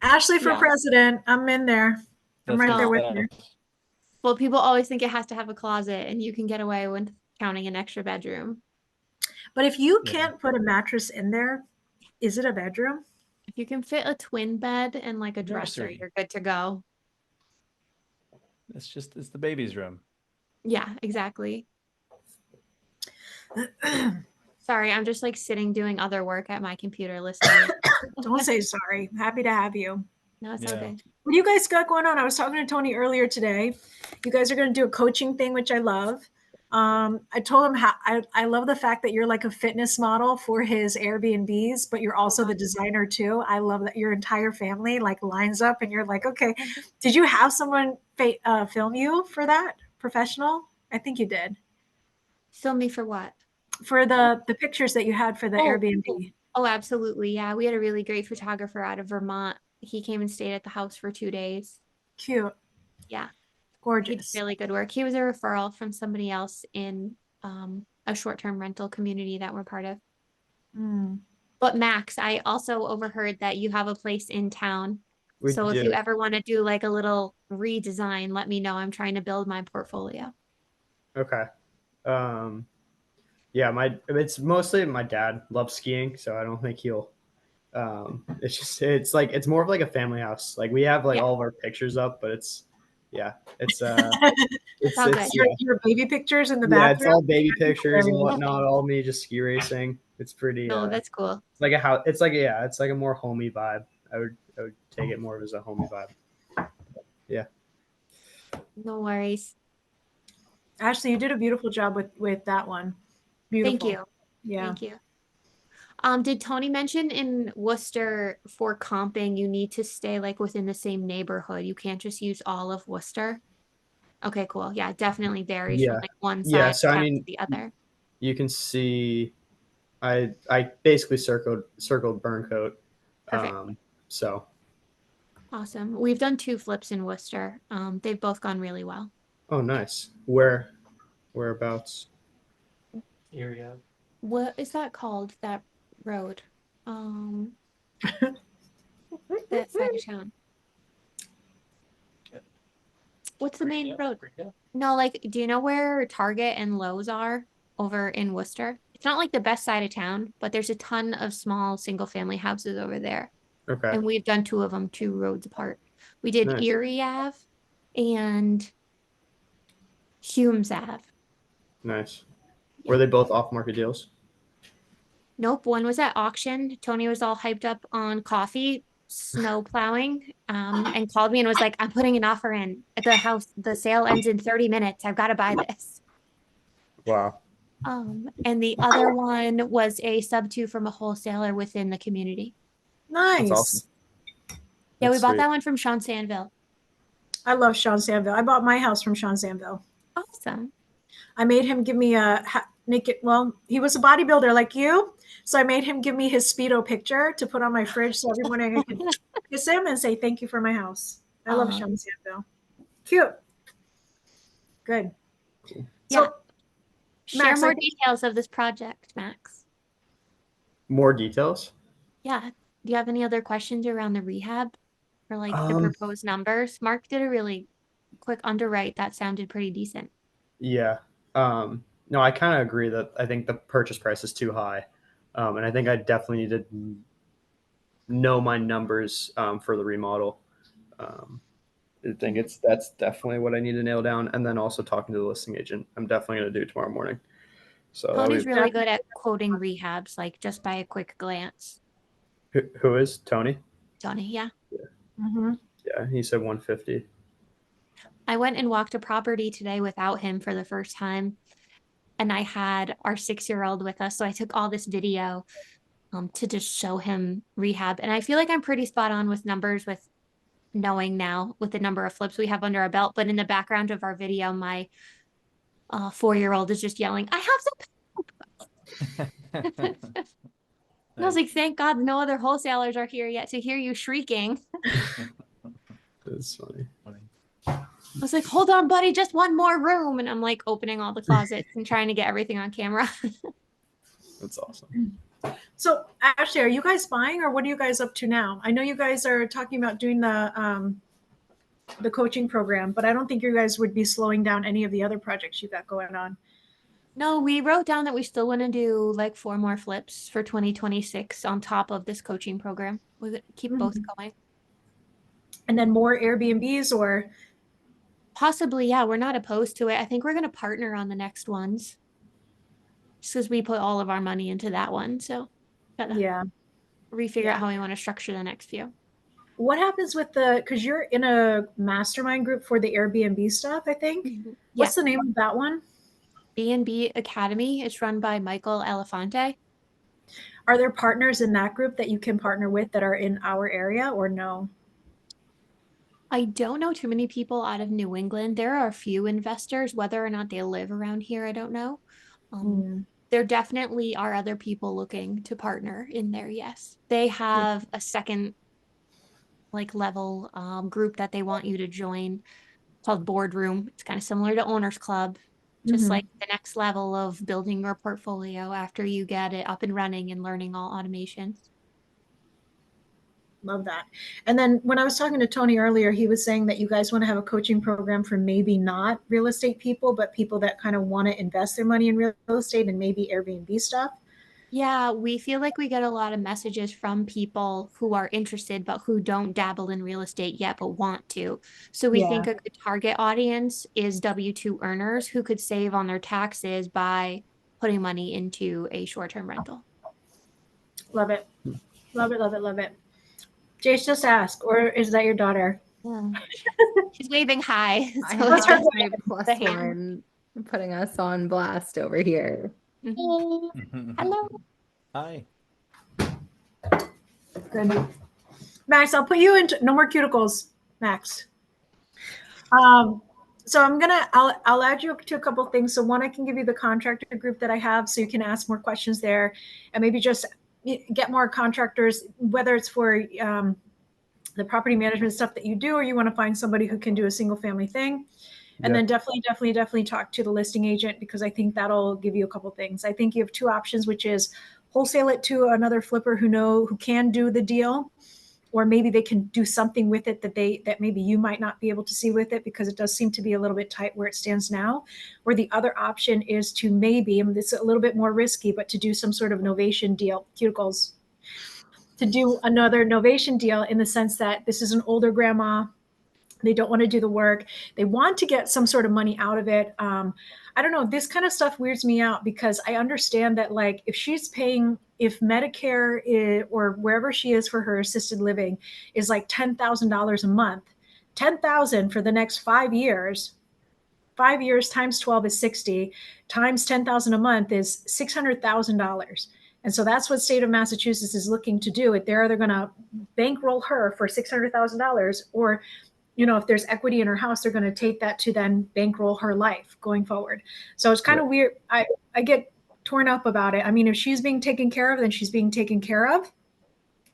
Ashley for president. I'm in there. I'm right there with you. Well, people always think it has to have a closet, and you can get away with counting an extra bedroom. But if you can't put a mattress in there, is it a bedroom? If you can fit a twin bed and like a dresser, Nursery. you're good to go. It's the baby's room. Yeah, exactly. Sorry, I'm just like sitting doing other work at my computer listening. Don't say sorry. Happy to have you. No, it's okay. What do you guys got going on? I was talking to Tony earlier today. You guys are going to do a coaching thing, which I love. I told him how I love the fact that you're like a fitness model for his Airbnbs, but you're also the designer too. I love that your entire family like lines up and you're like, okay, did you have someone film you for that professional? I think you did. Film me for what? For the pictures that you had for the Airbnb. Oh, absolutely. Yeah. We had a really great photographer out of Vermont. He came and stayed at the house for 2 days. Cute. Yeah. He did Gorgeous. really good work. He was a referral from somebody else in a short-term rental community that we're part of. Mm. But Max, I also overheard that you have a place in town. So if you ever want to do like a little redesign, let me know. I'm trying to build my portfolio. Okay. Yeah, it's mostly my dad loves skiing, so I don't think he'll. It's more of like a family house. Like we have like all of our pictures up, but it's your baby pictures in the yeah, bathroom. it's all baby pictures and whatnot. All me just ski racing. It's pretty. No, that's cool. It's like a house. It's like a more homey vibe. I would take it more as a homey vibe. Yeah. No worries. Ashley, you did a beautiful job with that one. Beautiful. Thank you. Yeah. Thank you. Did Tony mention in Worcester for comping, you need to stay like within the same neighborhood? You can't just use all of Worcester? Okay, cool. Yeah, it definitely varies from like one side of so town to the other. You can see I basically circled Burncoat. Perfect. So Awesome. We've done 2 flips in Worcester. They've both gone really well. Oh, nice. Whereabouts? Area. What is that called? That road? That side of town. What's the main road? No, like, do you know where Target and Lowe's are over in Worcester? It's not like the best side of town, but there's a ton of small single family houses over there. Okay. And we've done 2 of them, 2 roads apart. We did Nice. Erie Ave and Humes Ave. Nice. Were they both off market deals? Nope, one was at auction. Tony was all hyped up on coffee, snow plowing, and called me and was like, I'm putting an offer in at the house. The sale ends in 30 minutes. I've got to buy this. Wow. And the other one was a sub-2 from a wholesaler within the community. Nice. That's awesome. Yeah, we That's bought sweet. that one from Sean Sandville. I love Sean Sandville. I bought my house from Sean Sandville. Awesome. I made him give me a naked. Well, he was a bodybuilder like you, so I made him give me his Speedo picture to put on my fridge, so every morning I could kiss him and say thank you for my house. I love Sean Sandville. Cute. Good. Yeah. So, Share Max, more details of this project, Max. More details? Yeah. Do you have any other questions around the rehab or like the proposed numbers? Mark did a really quick underwrite that sounded pretty decent. Yeah. No, I kind of agree that I think the purchase price is too high. And I think I definitely need to know my numbers for the remodel. I think that's definitely what I need to nail down. And then also talking to the listing agent. I'm definitely going to do tomorrow morning. So Tony's really good at quoting rehabs, like just by a quick glance. Who is Tony? Tony, yeah. Mm-hmm. Yeah, he said 150. I went and walked a property today without him for the first time. And I had our 6-year-old with us. So I took all this video to just show him rehab. And I feel like I'm pretty spot on with numbers with knowing now with the number of flips we have under our belt. But in the background of our video, my 4-year-old is just yelling, I have some poop. I was like, thank God no other wholesalers are here yet to hear you shrieking. That's funny. I was like, hold on, buddy, just one more room. And I'm like opening all the closets and trying to get everything on camera. That's awesome. So, Ashley, are you guys buying or what are you guys up to now? I know you guys are talking about doing the coaching program, but I don't think you guys would be slowing down any of the other projects you got going on. No, we wrote down that we still want to do like 4 more flips for 2026 on top of this coaching program. We keep both going. And then more Airbnbs or? Possibly, yeah, we're not opposed to it. I think we're going to partner on the next ones. Just because we put all of our money into that one. So yeah, refigure out how we want to structure the next few. What happens with because you're in a mastermind group for the Airbnb stuff, I think. Mm-hmm. What's the name of that one? B&B Academy. It's run by Michael Elefante. Are there partners in that group that you can partner with that are in our area or no? I don't know too many people out of New England. There are a few investors, whether or not they live around here, I don't know. There definitely are other people looking to partner in there. Yes, they have a second like level group that they want you to join called Boardroom. It's kind of similar to Owners Club, just like the next level of building your portfolio after you get it up and running and learning all automations. Love that. And then when I was talking to Tony earlier, he was saying that you guys want to have a coaching program for maybe not real estate people, but people that kind of want to invest their money in real estate and maybe Airbnb stuff. Yeah, we feel like we get a lot of messages from people who are interested, but who don't dabble in real estate yet, but want to. So we think a good target audience is W-2 earners who could save on their taxes by putting money into a short-term rental. Love it. Love it, love it, love it. Jace, just ask, or is that your daughter? Yeah. She's waving hi. I So What's have her my plus the hand. one putting us on blast over here. Hello. Hi. Good. Max, I'll put you into no more cuticles, Max. So I'll add you to a couple of things. So one, I can give you the contractor group that I have, so you can ask more questions there, and maybe just get more contractors, whether it's for the property management stuff that you do, or you want to find somebody who can do a single family thing. And then definitely talk to the listing agent, because I think that'll give you a couple things. I think you have two options, which is wholesale it to another flipper who can do the deal, or maybe they can do something with it that maybe you might not be able to see with it, because it does seem to be a little bit tight where it stands now. Or the other option is to maybe, and this is a little bit more risky, but to do some sort of novation deal, cuticles, to do another novation deal in the sense that this is an older grandma. They don't want to do the work. They want to get some sort of money out of it. I don't know. This kind of stuff weirds me out, because I understand that, like, if she's paying, if Medicare or wherever she is for her assisted living is like $10,000 a month, 10,000 for the next 5 years. 5 years times 12 is 60, times 10,000 a month is $600,000. And so that's what state of Massachusetts is looking to do. They're either going to bankroll her for $600,000, or if there's equity in her house, they're going to take that to then bankroll her life going forward. So it's kind of weird. I get torn up about it. I mean, if she's being taken care of, then she's being taken care of,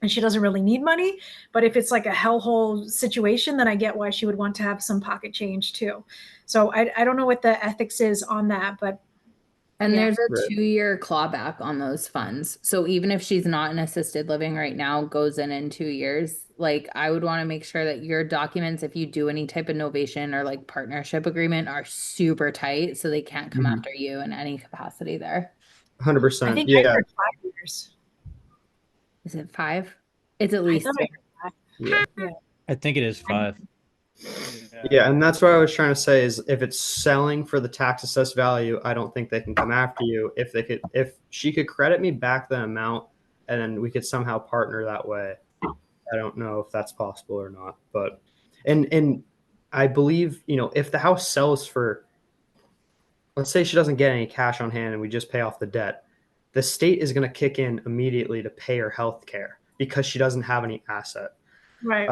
and she doesn't really need money. But if it's like a hellhole situation, then I get why she would want to have some pocket change too. So I don't know what the ethics is on that, but. And there's a 2-year clawback on those funds. So even if she's not in assisted living right now, goes in 2 years, like, I would want to make sure that your documents, if you do any type of novation or like partnership agreement, are super tight, so they can't come after you in any capacity there. 100%. I think I heard 5 years. Is it 5? It's at least. Yeah. I think it is 5. Yeah, and that's what I was trying to say is, if it's selling for the tax assessed value, I don't think they can come after you. If she could credit me back the amount, and then we could somehow partner that way. I don't know if that's possible or not, but and I believe, if the house sells for, let's say she doesn't get any cash on hand and we just pay off the debt, the state is going to kick in immediately to pay her health care because she doesn't have any asset. Right.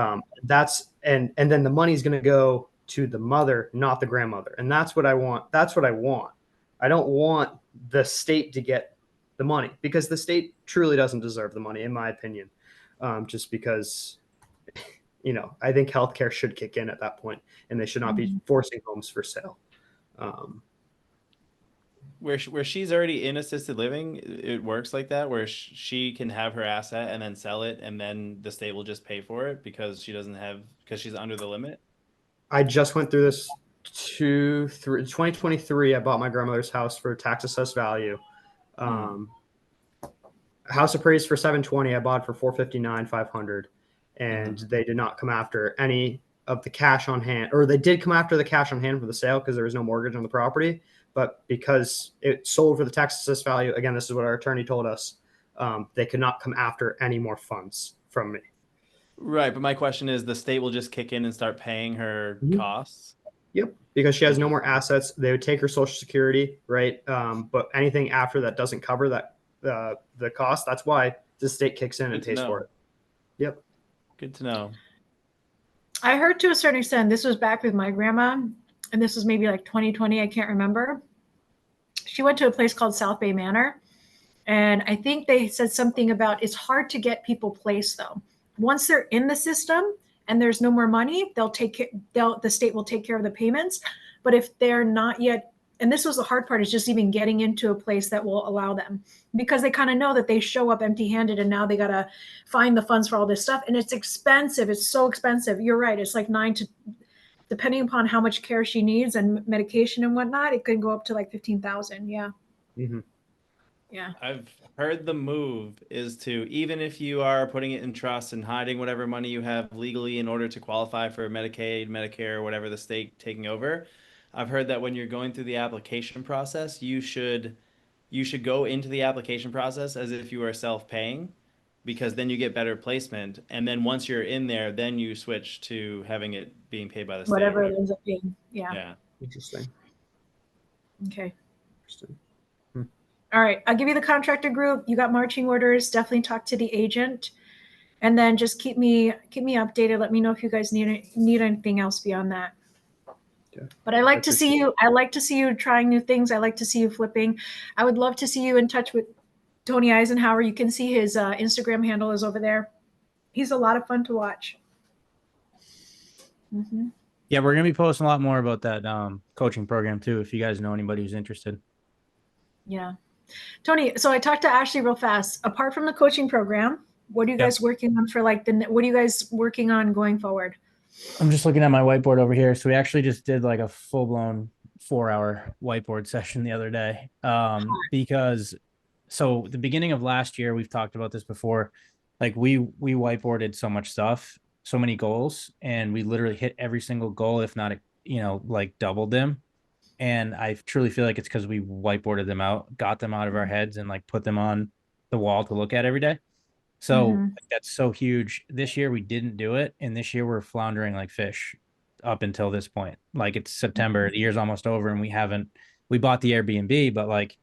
And then the money is going to go to the mother, not the grandmother. And that's what I want. I don't want the state to get the money, because the state truly doesn't deserve the money, in my opinion. Just because, I think healthcare should kick in at that point, and they should not be forcing homes for sale. Where she's already in assisted living, it works like that, where she can have her asset and then sell it, and then the state will just pay for it because she's under the limit. I just went through this 2023. I bought my grandmother's house for tax assessed value. House appraised for $720. I bought for $459, $500, and they did not come after any of the cash on hand, or they did come after the cash on hand for the sale because there was no mortgage on the property. But because it sold for the tax assessed value, again, this is what our attorney told us, they could not come after any more funds from me. Right, but my question is, the state will just kick in and start paying her costs? Yep, because she has no more assets. They would take her Social Security, right? But anything after that doesn't cover that the cost. That's why the state kicks in and pays for it. Yep. Good to know. I heard to a certain extent, this was back with my grandma, and this was maybe like 2020, I can't remember. She went to a place called South Bay Manor, and I think they said something about it's hard to get people placed though. Once they're in the system and there's no more money, the state will take care of the payments. But if they're not yet, and this was the hard part, is just even getting into a place that will allow them, because they kind of know that they show up empty-handed and now they got to find the funds for all this stuff. And it's expensive. It's so expensive. You're right. It's like depending upon how much care she needs and medication and whatnot, it could go up to like 15,000. Yeah. Mm-hmm. Yeah. I've heard the move is to, even if you are putting it in trust and hiding whatever money you have legally in order to qualify for Medicaid, Medicare, whatever the state taking over, I've heard that when you're going through the application process, you should go into the application process as if you are self-paying, because then you get better placement. And then once you're in there, then you switch to having it being paid by the state. Whatever it ends up being. Yeah. Yeah. Interesting. Okay. Interesting. All right. I'll give you the contractor group. You got marching orders. Definitely talk to the agent. And then just keep me updated. Let me know if you guys need anything else beyond that. Okay. But I like to see you. I like to see you trying new things. I like to see you flipping. I would love to see you in touch with Tony Eisenhauer. You can see his Instagram handle is over there. He's a lot of fun to watch. Mm-hmm. Yeah, we're gonna be posting a lot more about that coaching program too. If you guys know anybody who's interested. Yeah, Tony. So I talked to Ashley real fast. Apart from the coaching program, what are you guys working on for what are you guys working on going forward? I'm just looking at my whiteboard over here. So we actually just did like a full-blown 4-hour whiteboard session the other day. Because so the beginning of last year, we've talked about this before, like we whiteboarded so much stuff, so many goals, and we literally hit every single goal, if not, like doubled them. And I truly feel like it's because we whiteboarded them out, got them out of our heads, and like put them on the wall to look at every day. So that's so huge. This year we didn't do it, and this year we're floundering like fish up until this point. Like it's September, the year's almost over, and we bought the Airbnb, but like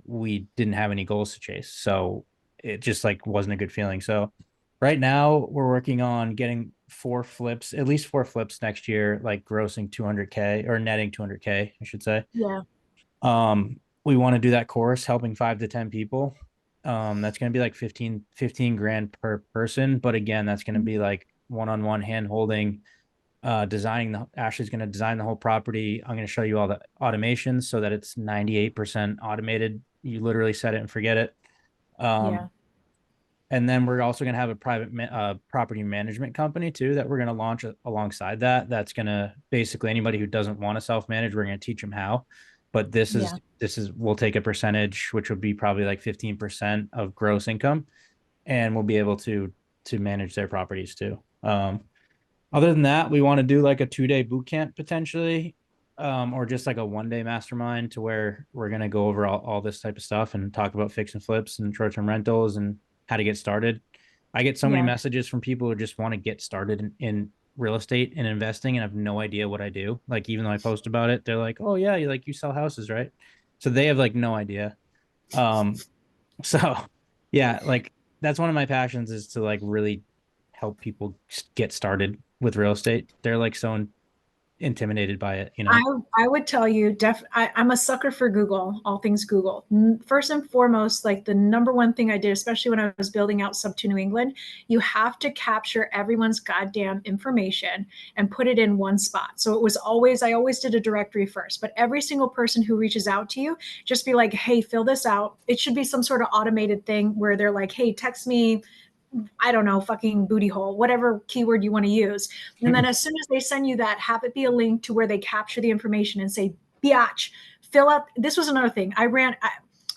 we didn't have any goals to chase. So it just like wasn't a good feeling. So right now we're working on getting at least four flips next year, like grossing 200K or netting 200K, I should say. Yeah. We want to do that course, helping 5 to 10 people. That's going to be like 15 grand per person. But again, that's going to be like one-on-one hand holding, Ashley's going to design the whole property. I'm going to show you all the automations so that it's 98% automated. You literally set it and forget it. And then we're also going to have a private property management company too, that we're going to launch alongside that. That's going to basically anybody who doesn't want to self-manage, we're going to teach them how. But this is we'll take a percentage, which would be probably like 15% of gross income, and we'll be able to manage their properties too. Other than that, we want to do like a 2-day boot camp potentially, or just like a 1-day mastermind to where we're going to go over all this type of stuff and talk about fix and flips and short-term rentals and how to get started. I get so many messages from people who just want to get started in real estate and investing and have no idea what I do. Like, even though I post about it, they're like, oh yeah, you sell houses, right? So they have like no idea. So yeah, like that's one of my passions, is to like really help people get started with real estate. They're like so intimidated by it, I would tell you, I'm a sucker for Google, all things Google. First and foremost, like the number one thing I did, especially when I was building out Sub 2 New England, you have to capture everyone's goddamn information and put it in one spot. So it was I always did a directory first, but every single person who reaches out to you, just be like, hey, fill this out. It should be some sort of automated thing where they're like, hey, text me, I don't know, fucking booty hole, whatever keyword you want to use. And then as soon as they send you that, have it be a link to where they capture the information and say, biatch, fill out. This was another thing.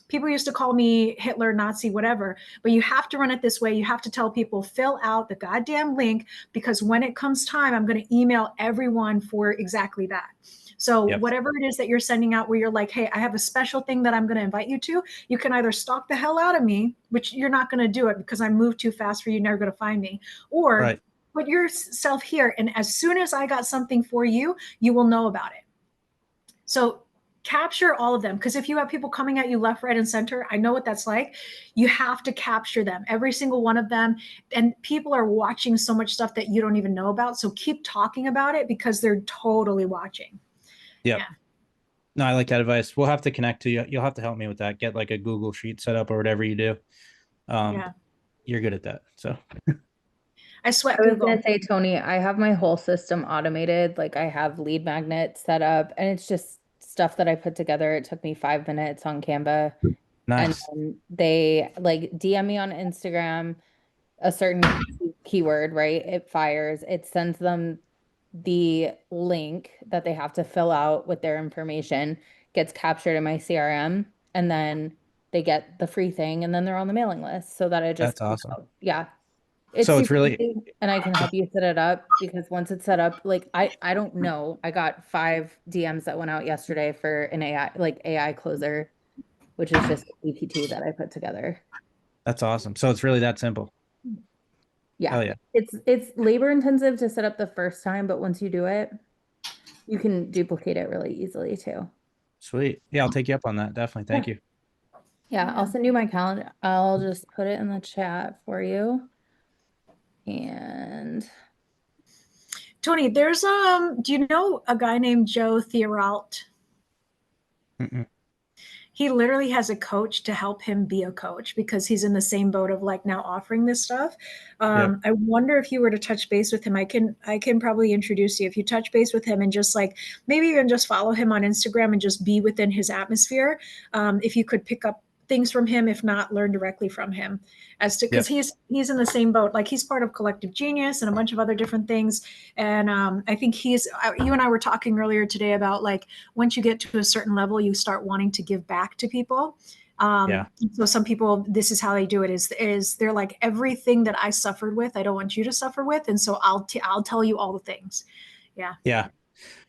People used to call me Hitler, Nazi, whatever, but you have to run it this way. You have to tell people, fill out the goddamn link, because when it comes time, I'm going to email everyone for exactly that. So whatever it is that you're sending out where you're like, hey, I have a special thing that I'm going to invite you to, you can either stalk the hell out of me, which you're not going to do it because I move too fast for you, never going to find me, or put yourself here. And as soon as I got something for you, you will know about it. So capture all of them. Because if you have people coming at you left, right, and center, I know what that's like. You have to capture them, every single one of them. And people are watching so much stuff that you don't even know about. So keep talking about it because they're totally watching. Yep. Yeah. No, I like that advice. We'll have to connect to you. You'll have to help me with that. Get like a Google sheet set up or whatever you do. Yeah. You're good at that. So I sweat I was Google. gonna say, Tony, I have my whole system automated. Like I have lead magnets set up, and it's just stuff that I put together. It took me 5 minutes on Canva. nice. And then they like DM me on Instagram a certain keyword, right? It fires. It sends them the link that they have to fill out with their information, gets captured in my CRM, and then they get the free thing, and then they're on the mailing list so that I just That's awesome. yeah. It's So it's super really easy, and I can help you set it up because once it's set up, like I don't know. I got 5 DMs that went out yesterday for an AI closer, which is just a GPT that I put together. that's awesome. So it's really that simple. Yeah. Hell yeah. It's labor intensive to set up the first time, but once you do it, you can duplicate it really easily too. Sweet. Yeah, I'll take you up on that. Definitely. Thank you. Yeah, I'll send you my calendar. I'll just put it in the chat for you. And Tony, there's do you know a guy named Joe Theorault? Mm-mm. He literally has a coach to help him be a coach because he's in the same boat of like now offering this stuff. Yep. I wonder if you were to touch base with him, I can probably introduce you. If you touch base with him and just like maybe even just follow him on Instagram and just be within his atmosphere. If you could pick up things from him, if not learn directly from him as to, because he's in the same boat. Like he's part of Collective Genius and a bunch of other different things. And I think you and I were talking earlier today about like, once you get to a certain level, you start wanting to give back to people. So some people, this is how they do it is they're like, everything that I suffered with, I don't want you to suffer with. And so I'll tell you all the things. Yeah. Yeah.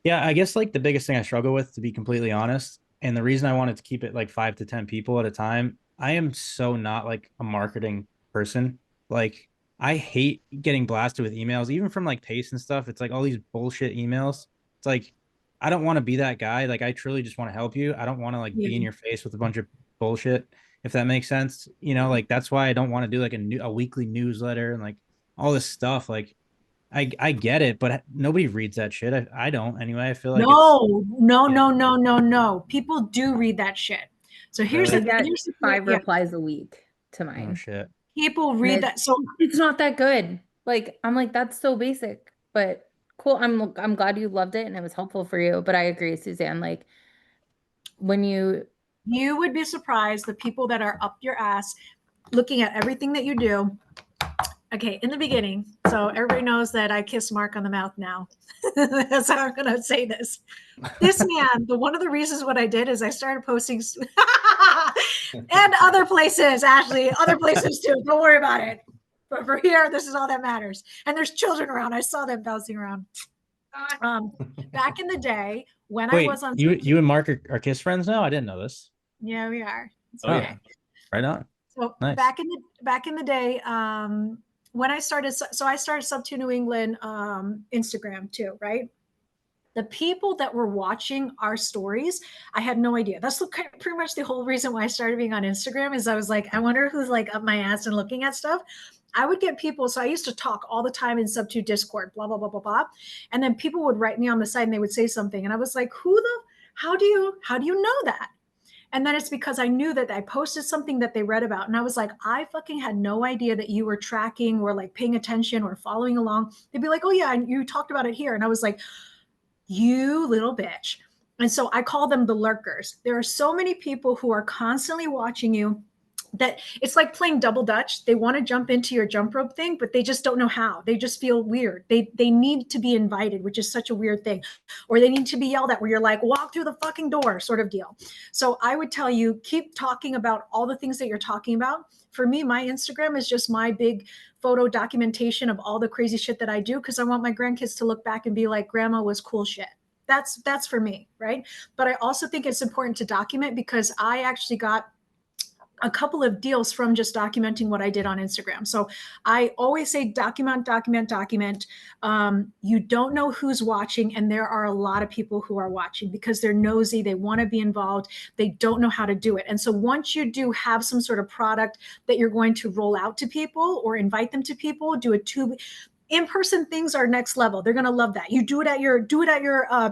Yeah. I guess like the biggest thing I struggle with, to be completely honest, and the reason I wanted to keep it like 5 to 10 people at a time, I am so not like a marketing person. Like I hate getting blasted with emails, even from like Pace and stuff. It's like all these bullshit emails. It's like, I don't want to be that guy. Like I truly just want to help you. I don't want to like be in your face with a bunch of bullshit, if that makes sense. You know, like that's why I don't want to do like a weekly newsletter and like all this stuff. Like I get it, but nobody reads that shit. I don't anyway. I feel like no. People do read that shit. So here's Really? here's 5 replies a week to mine. Oh shit. People read that. So it's not that good. Like I'm like, that's so basic, but cool. I'm glad you loved it and it was helpful for you. But I agree, Suzanne. Like when you would be surprised the people that are up your ass looking at everything that you do. Okay, in the beginning, so everybody knows that I kiss Mark on the mouth now. That's how I'm gonna say this. This man, one of the reasons what I did is I started posting and other places, Ashley, other places too. Don't worry about it. But for here, this is all that matters. And there's children around. I saw them bouncing around. Back in the day when I was on you and Mark are kiss friends now? I didn't know this. Yeah, we are. Oh yeah. Right on. So nice. back in the day, when I started, so I started Sub2 New England Instagram too, right? The people that were watching our stories, I had no idea. That's pretty much the whole reason why I started being on Instagram is I was like, I wonder who's like up my ass and looking at stuff. I would get people. So I used to talk all the time in Sub2 Discord, blah, blah, blah, blah, blah. And then people would write me on the side and they would say something. And I was like, how do you know that? And then it's because I knew that I posted something that they read about. And I was like, I fucking had no idea that you were tracking or like paying attention or following along. They'd be like, oh yeah, you talked about it here. And I was like, you little bitch. And so I call them the lurkers. There are so many people who are constantly watching you that it's like playing double dutch. They want to jump into your jump rope thing, but they just don't know how. They just feel weird. They need to be invited, which is such a weird thing. Or they need to be yelled at where you're like, walk through the fucking door sort of deal. So I would tell you, keep talking about all the things that you're talking about. For me, my Instagram is just my big photo documentation of all the crazy shit that I do because I want my grandkids to look back and be like, grandma was cool shit. That's for me, right? But I also think it's important to document because I actually got a couple of deals from just documenting what I did on Instagram. So I always say document, document, document. You don't know who's watching, and there are a lot of people who are watching because they're nosy, they want to be involved, they don't know how to do it. And so once you do have some sort of product that you're going to roll out to people or invite them to people, do a in-person things are next level. They're gonna love that. You do it at your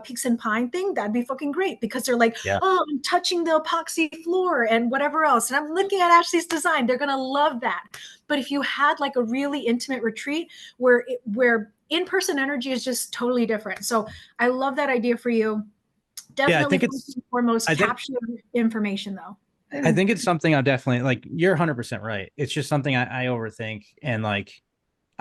Peaks and Pine thing. That'd be fucking great because they're like, oh, I'm touching the epoxy floor and whatever else, and I'm looking at Ashley's design. They're gonna love that. But if you had like a really intimate retreat where in-person energy is just totally different. So I love that idea for you. Definitely, I think it's foremost capture information though. I think it's something I'm definitely like. You're 100% right. It's just something I overthink, and like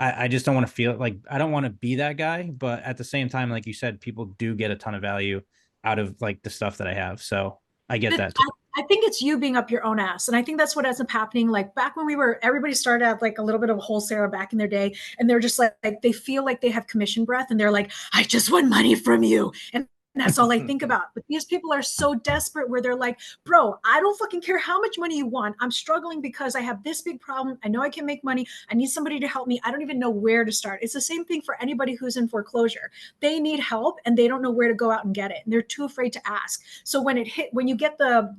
I just don't want to feel it. Like I don't want to be that guy, but at the same time, like you said, people do get a ton of value out of like the stuff that I have. So I get that too. I think it's you being up your own ass. And I think that's what ends up happening. Like back when everybody started out like a little bit of a wholesaler back in their day. And they're just like they feel like they have commission breath and they're like, I just want money from you. And that's all I think about. But these people are so desperate where they're like, bro, I don't fucking care how much money you want. I'm struggling because I have this big problem. I know I can make money. I need somebody to help me. I don't even know where to start. It's the same thing for anybody who's in foreclosure. They need help and they don't know where to go out and get it. And they're too afraid to ask. So when you get the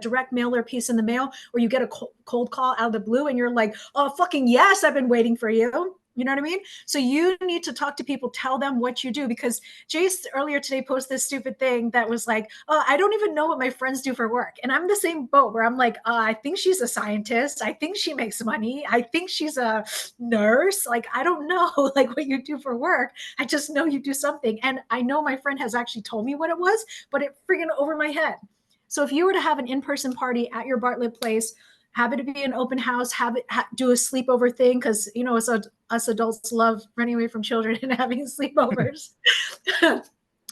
direct mailer piece in the mail, or you get a cold call out of the blue and you're like, oh, fucking yes, I've been waiting for you. You know what I mean? So you need to talk to people, tell them what you do, because Jace earlier today posted this stupid thing that was like, I don't even know what my friends do for work. And I'm the same boat where I'm like, I think she's a scientist. I think she makes money. I think she's a nurse. Like, I don't know like what you do for work. I just know you do something. And I know my friend has actually told me what it was, but it friggin' over my head. So if you were to have an in-person party at your Bartlett place, have it be an open house, do a sleepover thing, because you know us adults love running away from children and having sleepovers.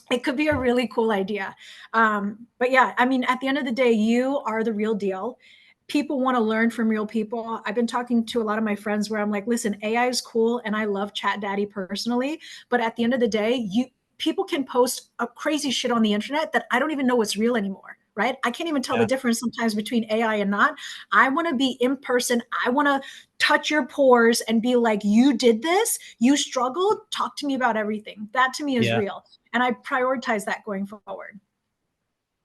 It could be a really cool idea. But yeah, I mean, at the end of the day, you are the real deal. People want to learn from real people. I've been talking to a lot of my friends where I'm like, listen, AI is cool, and I love Chat Daddy personally, but at the end of the day, people can post a crazy shit on the internet that I don't even know what's real anymore. Right? I can't even tell the difference sometimes between AI and not. I want to be in person. I want to touch your pores and be like, you did this, you struggled, talk to me about everything. That to me is real. And I prioritize that going forward.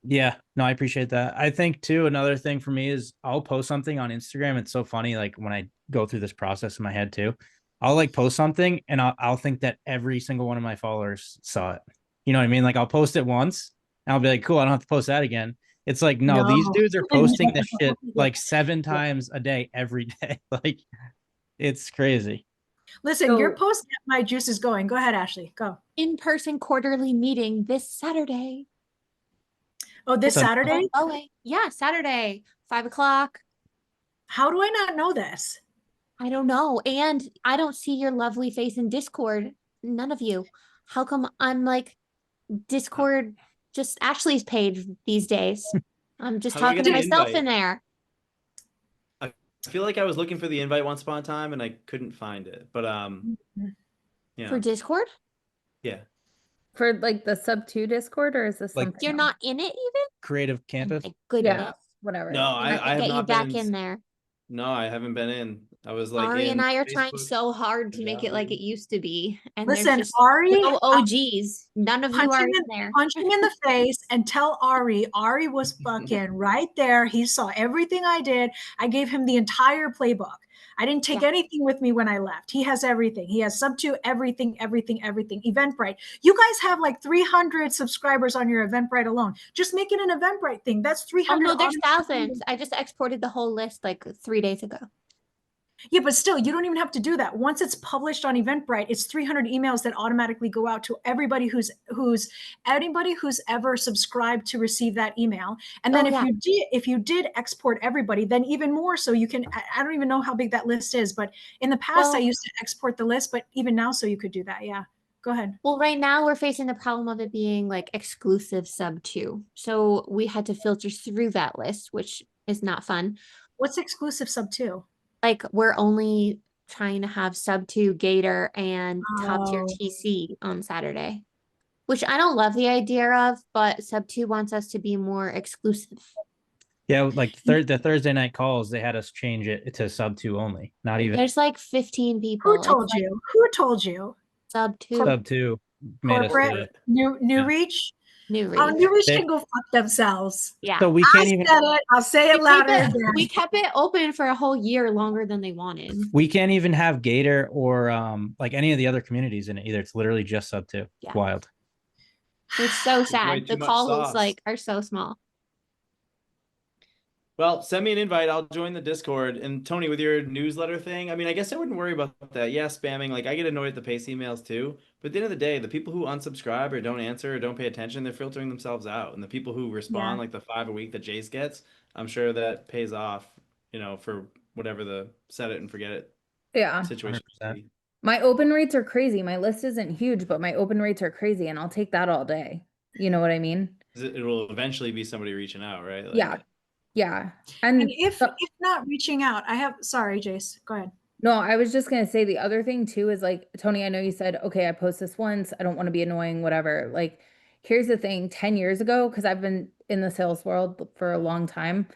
Yeah, no, I appreciate that. I think too, another thing for me is I'll post something on Instagram. It's so funny. Like when I go through this process in my head too, I'll like post something and I'll think that every single one of my followers saw it. You know what I mean? Like I'll post it once. I'll be like, cool, I don't have to post that again. It's like, no. These dudes are posting this shit like 7 times a day, every day. Like, it's crazy. Listen, your post, my juice is going. Go ahead, Ashley, go. In-person quarterly meeting this Saturday. Oh, this Saturday? Oh, yeah, Saturday, 5 o'clock. How do I not know this? I don't know. And I don't see your lovely face in Discord. None of you. How come I'm like Discord... just Ashley's page these days. I'm just talking to myself in there. I feel like I was looking for the invite once upon a time and I couldn't find it. But For Discord? Yeah. For like the sub 2 Discord, or is this like something you're else? not in it even? Creative Campus? Oh my goodness. Yeah, whatever. No, I have get not you back been in there. No, I haven't been in. I was like, Ari and I are trying Facebook. so hard to make it like it used to be. And listen, there's just Ari, no OGs. None of you are in there. Punch him in the face and tell Ari. Ari was fucking right there. He saw everything I did. I gave him the entire playbook. I didn't take anything with me when I left. He has everything. He has sub 2, everything. Eventbrite. You guys have like 300 subscribers on your Eventbrite alone. Just make it an Eventbrite thing. That's 300. Oh no, there's thousands. I just exported the whole list like 3 days ago. Yeah, but still, you don't even have to do that. Once it's published on Eventbrite, it's 300 emails that automatically go out to everybody who's ever subscribed to receive that email. And then if you did export everybody, then even more. So you can. I don't even know how big that list is, but in the past I used to export the list, but even now, so you could do that. Yeah, go ahead. Well, right now we're facing the problem of it being like exclusive sub 2, so we had to filter through that list, which is not fun. What's exclusive sub 2? Like we're only trying to have sub 2 Gator and top tier TC on Saturday, which I don't love the idea of, but sub 2 wants us to be more exclusive. Yeah, like the Thursday night calls, they had us change it to sub 2 only. Not even There's like 15 Who people. It's told like you? Who told you? sub 2, sub 2 made us do Corporate, it. New Yeah. Reach. New Oh, Reach. New Reach They- can go fuck themselves. Yeah. So we I can't even said it. I'll say it louder again. We kept it open for a whole year longer than they wanted. have Gator or like any of the other communities in it either. It's literally just sub 2. Yeah. Wild. It's so way sad. too The much calls sauce. like are so small. Well, send me an invite. I'll join the Discord. And Tony, with your newsletter thing, I mean, I guess I wouldn't worry about that. Yeah, spamming. Like, I get annoyed at the pace emails too. But at the end of the day, the people who unsubscribe or don't answer or don't pay attention, they're filtering themselves out. And the people who respond, Yeah. like the 5 a week that Jace gets, I'm sure that pays off, for whatever the set it and forget it Yeah. situation. 100%. My open rates are crazy. My list isn't huge, but my open rates are crazy, and I'll take that all day. You know what I mean? It will eventually be somebody reaching out, right? Like, Yeah. Yeah. And And if not reaching out, sorry, Jace, go ahead. no, I was just gonna say the other thing too is like, Tony, I know you said, okay, I post this once, I don't want to be annoying, whatever. Like, here's the thing, 10 years ago, because I've been in the sales world for a long time.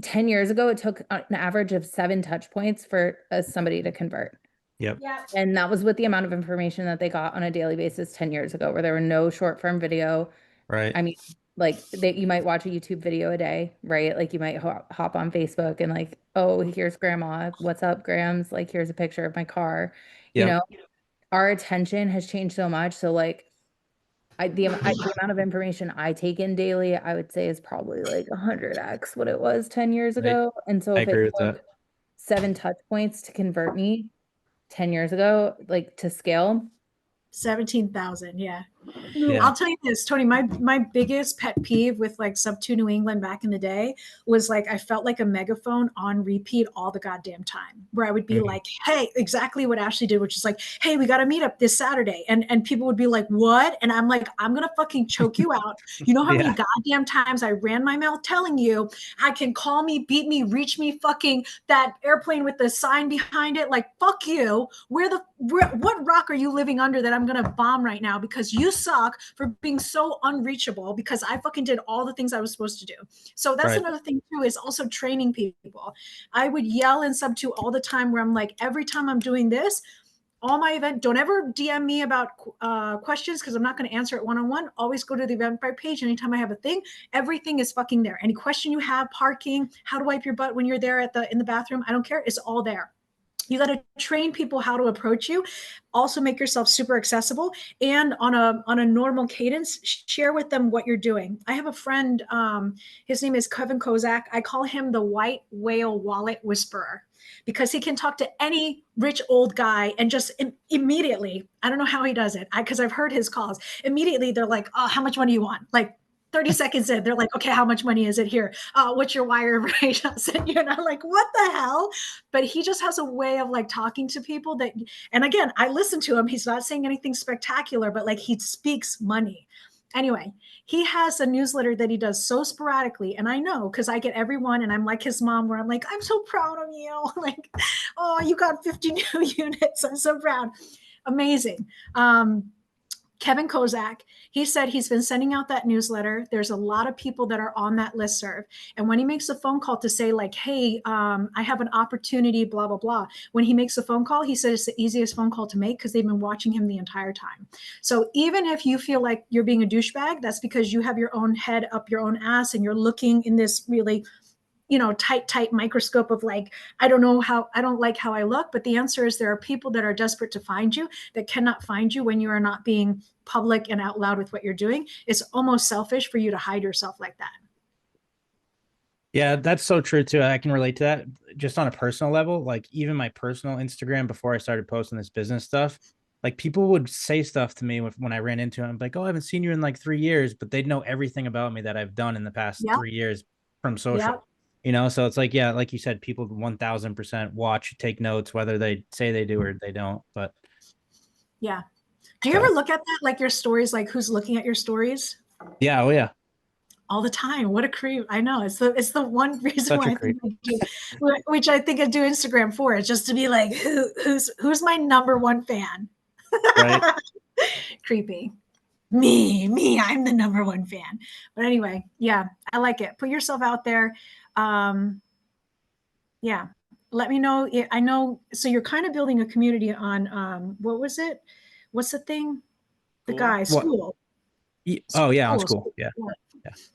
10 years ago, it took an average of 7 touch points for somebody to convert. Yep. Yeah. And that was with the amount of information that they got on a daily basis 10 years ago, where there were no short form video. Right. I mean, like you might watch a YouTube video a day, right? Like you might hop on Facebook and like, oh, here's grandma. What's up, Grams? Like, here's a picture of my car. You Yep. know, our attention has changed so much. So like the amount of information I take in daily, I would say is probably like 100x what it was 10 years ago. And so I if agree it with that. took 7 touch points to convert me 10 years ago, like to scale, 17,000. Yeah. Yeah. I'll tell you this, Tony, my biggest pet peeve with like sub 2 New England back in the day was like, I felt like a megaphone on repeat all the goddamn time, where I would be like, hey, exactly what Ashley did, which is like, hey, we got to meet up this Saturday. And people would be like, what? And I'm like, I'm going to fucking choke you out. You know how many goddamn times I ran my mouth telling you I can call me, beat me, reach me, fucking that airplane with the sign behind it. Like, fuck you. What rock are you living under that I'm going to bomb right now? Because you suck for being so unreachable, because I fucking did all the things I was supposed to do. So that's another thing too, is also training people. I would yell in sub 2 all the time, where I'm like, every time I'm doing this, all my event, don't ever DM me about questions, because I'm not going to answer it one-on-one. Always go to the Eventbrite page. Anytime I have a thing, everything is fucking there. Any question you have, parking, how to wipe your butt when you're there in the bathroom, I don't care. It's all there. You got to train people how to approach you. Also make yourself super accessible, and on a normal cadence, share with them what you're doing. I have a friend, his name is Kevin Kozak. I call him the white whale wallet whisperer, because he can talk to any rich old guy and just immediately, I don't know how he does it, because I've heard his calls. Immediately they're like, oh, how much money you want? Like 30 seconds in, they're like, okay, how much money is it here? What's your wire information? I'll send you. And I'm like, what the hell? But he just has a way of like talking to people that, and again, I listen to him. He's not saying anything spectacular, but like he speaks money. Anyway, he has a newsletter that he does so sporadically. And I know, because I get everyone, and I'm like his mom, where I'm like, I'm so proud of you. Like, oh, you got 50 new units. I'm so proud. Amazing. Kevin Kozak, he said he's been sending out that newsletter. There's a lot of people that are on that listserv. And when he makes a phone call to say like, hey, I have an opportunity, blah, blah, blah. When he makes a phone call, he said it's the easiest phone call to make, because they've been watching him the entire time. So even if you feel like you're being a douchebag, that's because you have your own head up your own ass, and you're looking in this really tight microscope of like, I don't like how I look. But the answer is, there are people that are desperate to find you that cannot find you when you are not being public and out loud with what you're doing. It's almost selfish for you to hide yourself like that. Yeah, that's so true too. I can relate to that just on a personal level. Like even my personal Instagram, before I started posting this business stuff, like people would say stuff to me when I ran into them, like, oh, I haven't seen you in like 3 years, but they'd know everything about me that I've done in the past 3 years from social. So it's like, yeah, like you said, people 1000% watch, take notes, whether they say they do or they don't. But yeah. Do you ever look at that, like your stories, like who's looking at your stories? Yeah. Oh yeah. All the time. What a creep. I know. It's the one reason why I think I do, which I think I do Instagram for, is just to be like, who's my number one fan? Right. Creepy. Me, I'm the number one fan. But anyway, yeah, I like it. Put yourself out there. Yeah, let me know. I know. So you're kind of building a community on, what was it? What's the thing? The Cool. guy, What? school. Oh yeah, on School. school. Yeah.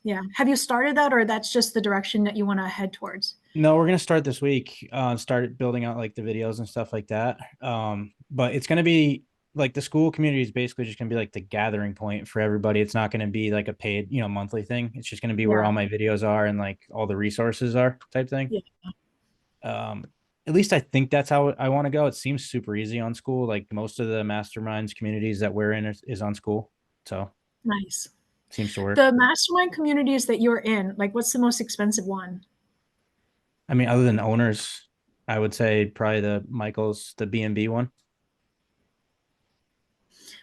Yeah. Have you started that, or that's just the direction that you want to head towards? No, we're gonna start this week. Start building out like the videos and stuff like that. But it's gonna be like the school community is basically just gonna be like the gathering point for everybody. It's not gonna be like a paid, monthly thing. It's just gonna be where Yeah. all my videos are and like all the resources are type thing. Yeah. At least I think that's how I want to go. It seems super easy on school. Like most of the masterminds communities that we're in is on school. So Nice. seems to work. The mastermind communities that you're in, like, what's the most expensive one? I mean, other than owners, I would say probably the Michael's, the B&B one.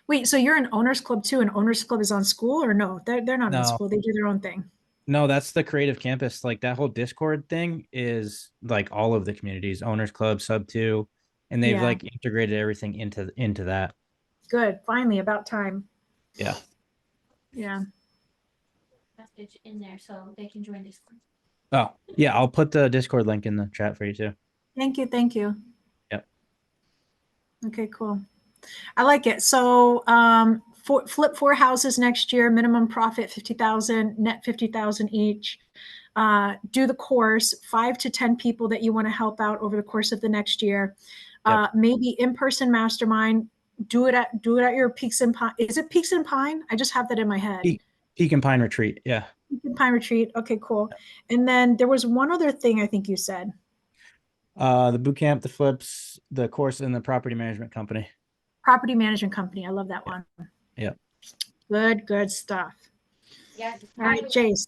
Wait, so you're an owners club too, and owners club is on school, or no? They're not on No. school. They do their own thing. No, that's the creative campus. Like that whole Discord thing is like all of the communities, owners club, sub two, and they've Yeah. like integrated everything into that. Good. Finally, about time. Yeah. Yeah. Message in there so they can join Discord. Oh, yeah. I'll put the Discord link in the chat for you too. Thank you. Thank you. Yep. Okay, cool. I like it. So, flip 4 houses next year, minimum profit 50,000, net 50,000 each. Do the course, 5 to 10 people that you want to help out over the course of the next year. Yep. Maybe in-person mastermind. Do it at your Peaks and Pine. Is it Peaks and Pine? I just have that in my head. Peak and Pine Retreat. Yeah. Peak and Pine Retreat. Okay, cool. And then there was one other thing I think you said. The boot camp, the flips, the course, and the property management company. Property management company. I love that one. Yeah. Good stuff. Yeah. All right, Jace.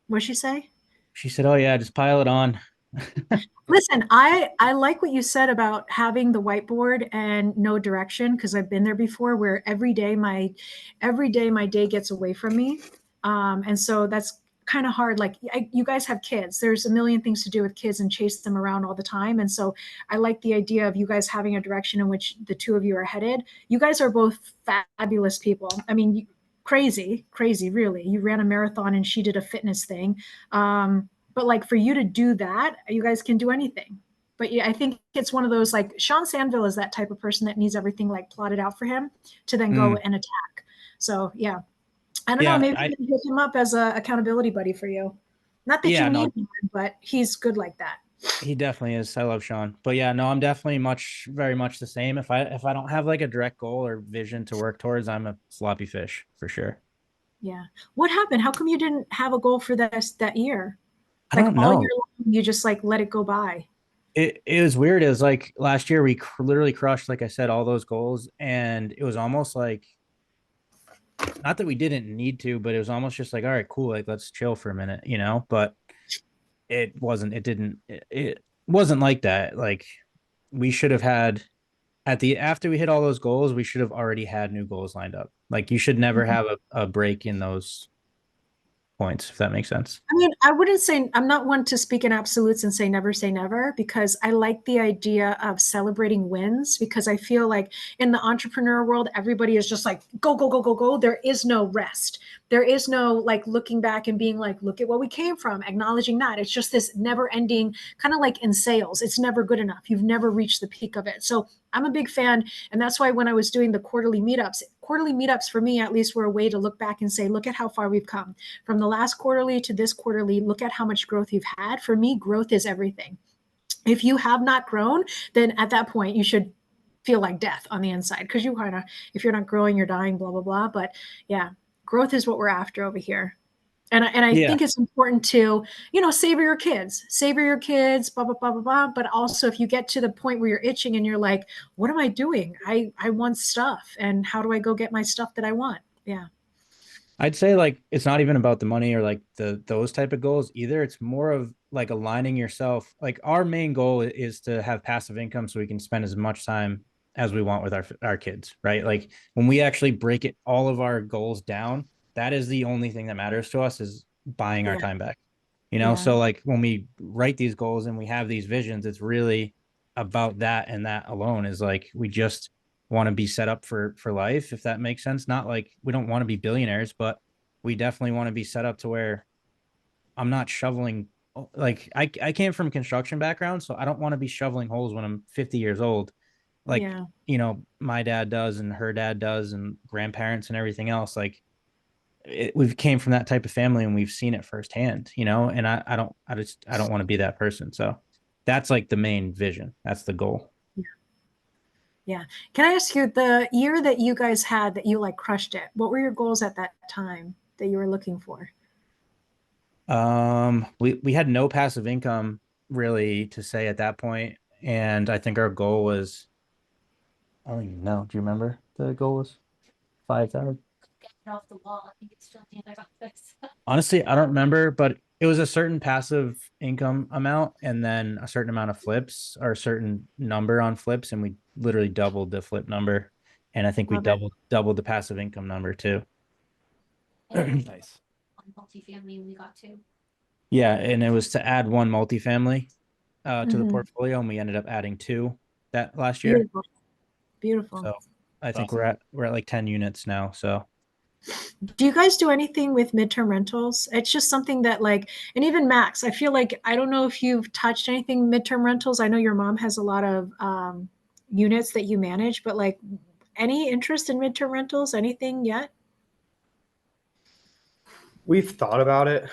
What'd she say? She said, "Oh yeah, just pile it on." Listen, I like what you said about having the whiteboard and no direction, because I've been there before, where every day my day gets away from me, and so that's kind of hard. Like, you guys have kids. There's a million things to do with kids and chase them around all the time, and so I like the idea of you guys having a direction in which the two of you are headed. You guys are both fabulous people. I mean, crazy, really. You ran a marathon and she did a fitness thing. But like, for you to do that, you guys can do anything. But yeah, I think it's one of those, like, Sean Sandville is that type of person that needs everything like plotted out for him to then go and attack. So yeah, I don't know. Maybe we can hit him up as a accountability buddy for you. Not that you need him, but he's good like that. He definitely is. I love Sean. But yeah, no, I'm definitely very much the same. If I don't have like a direct goal or vision to work towards, I'm a sloppy fish for sure. Yeah. What happened? How come you didn't have a goal for that year? I don't know. All year long, you just like let it go by. It was weird. It was like last year we literally crushed, like I said, all those goals, and it was almost like, not that we didn't need to, but it was almost just like, all right, cool, like let's chill for a minute, But it wasn't like that. Like, we should have had after we hit all those goals, we should have already had new goals lined up. Like, you should never have a break in those points, if that makes sense. I mean, I wouldn't say, I'm not one to speak in absolutes and say never, because I like the idea of celebrating wins, because I feel like in the entrepreneur world, everybody is just like, go, go, go, go, go. There is no rest. There is no like looking back and being like, look at what we came from, acknowledging that. It's just this never ending, kind of like in sales. It's never good enough. You've never reached the peak of it. So I'm a big fan. And that's why when I was doing the quarterly meetups for me, at least, were a way to look back and say, look at how far we've come from the last quarterly to this quarterly. Look at how much growth you've had. For me, growth is everything. If you have not grown, then at that point you should feel like death on the inside, because you kind of, if you're not growing, you're dying, blah, blah, blah. But yeah, growth is what we're after over here. And I think it's important to, savor your kids, blah, blah, blah, blah, blah. But also, if you get to the point where you're itching and you're like, what am I doing? I want stuff. And how do I go get my stuff that I want? Yeah. I'd say like, it's not even about the money or like those type of goals either. It's more of like aligning yourself. Like, our main goal is to have passive income so we can spend as much time as we want with our kids, right? Like, when we actually break all of our goals down, that is the only thing that matters to us, is buying our time back, So like, when we write these goals and we have these visions, it's really about that, and that alone is like, we just want to be set up for life, if that makes sense. Not like we don't want to be billionaires, but we definitely want to be set up to where I'm not shoveling. Like I came from construction background, so I don't want to be shoveling holes when I'm 50 years old. Like, Yeah. My dad does and her dad does and grandparents and everything else. Like we've came from that type of family and we've seen it firsthand, and I don't want to be that person. So that's like the main vision. That's the goal. Yeah. Can I ask you, the year that you guys had that you like crushed it, what were your goals at that time that you were looking for? We had no passive income really to say at that point, and I think our goal was, I don't even know. Do you remember the goal was 5,000? Off the wall. I think it's still in the office. Honestly, I don't remember, but it was a certain passive income amount and then a certain amount of flips or a certain number on flips, and we literally doubled the flip number, and I think we Love it. doubled the passive income number too. Nice. On multifamily, we got to. Yeah, and it was to add one multifamily to the Mhm. portfolio, and we ended up adding 2 that last year. Beautiful. Beautiful. So I think Awesome. we're at like 10 units now. So Do you guys do anything with midterm rentals? It's just something that and even Max, I feel like, I don't know if you've touched anything midterm rentals. I know your mom has a lot of units that you manage, but any interest in midterm rentals, anything yet? We've thought about it.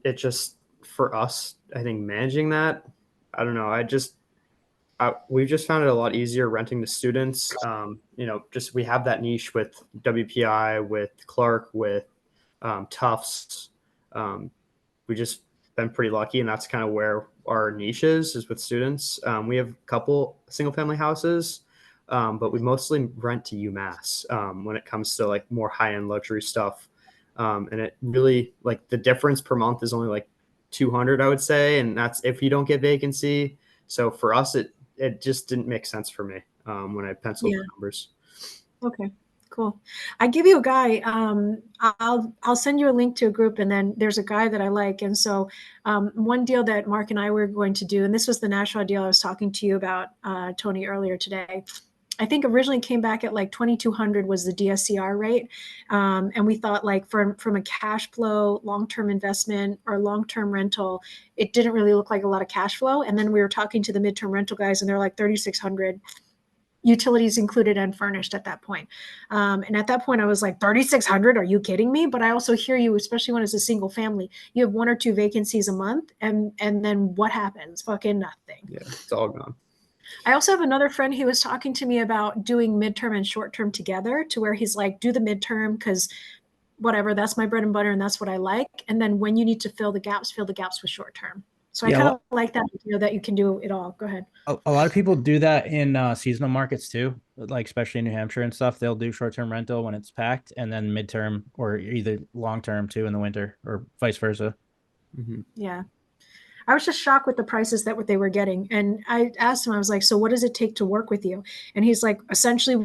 It just, for us, I think managing that, I don't know. We've just found it a lot easier renting to students. Just we have that niche with WPI, with Clark, with Tufts. We just been pretty lucky, and that's kind of where our niche is with students. We have a couple single family houses, but we mostly rent to UMass when it comes to like more high end luxury stuff. And it really, like, the difference per month is only like 200, I would say, and that's if you don't get vacancy. So for us, it just didn't make sense for me when I penciled the numbers. Okay, cool. I give you a guy. I'll send you a link to a group, and then there's a guy that I like. And so one deal that Mark and I were going to do, and this was the national deal I was talking to you about, Tony, earlier today. I think originally came back at like 2,200 was the DSCR rate. And we thought from a cash flow, long-term investment or long-term rental, it didn't really look like a lot of cash flow. And then we were talking to the midterm rental guys and they're like 3,600, utilities included and furnished at that point. And at that point I was like, 3,600, are you kidding me? But I also hear you, especially when it's a single family, you have 1 or 2 vacancies a month. And then what happens? Fucking nothing. Yeah, it's all gone. I also have another friend who was talking to me about doing midterm and short term together, to where he's like, do the midterm because whatever, that's my bread and butter and that's what I like. And then when you need to fill the gaps with short term. So I kind of like that idea that you can do it all. Go ahead. a lot of people do that in seasonal markets too, like especially in New Hampshire and stuff. They'll do short-term rental when it's packed, and then midterm or either long-term too in the winter, or vice versa. Mm-hmm. Yeah. I was just shocked with the prices that what they were getting. And I asked him, I was like, so what does it take to work with you? And he's like, essentially,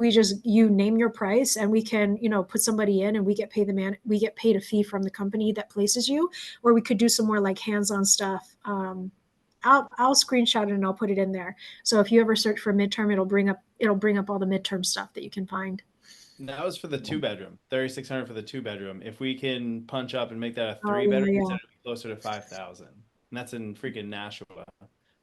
you name your price and we can, put somebody in and we get paid a fee from the company that places you, or we could do some more like hands-on stuff. I'll screenshot it and I'll put it in there. So if you ever search for midterm, it'll bring up all the midterm stuff that you can find. That was for the 2-bedroom, 3,600 for the 2-bedroom. If we can punch up and make that a 3-bedroom, it'll be closer to 5,000. And that's in freaking Nashua.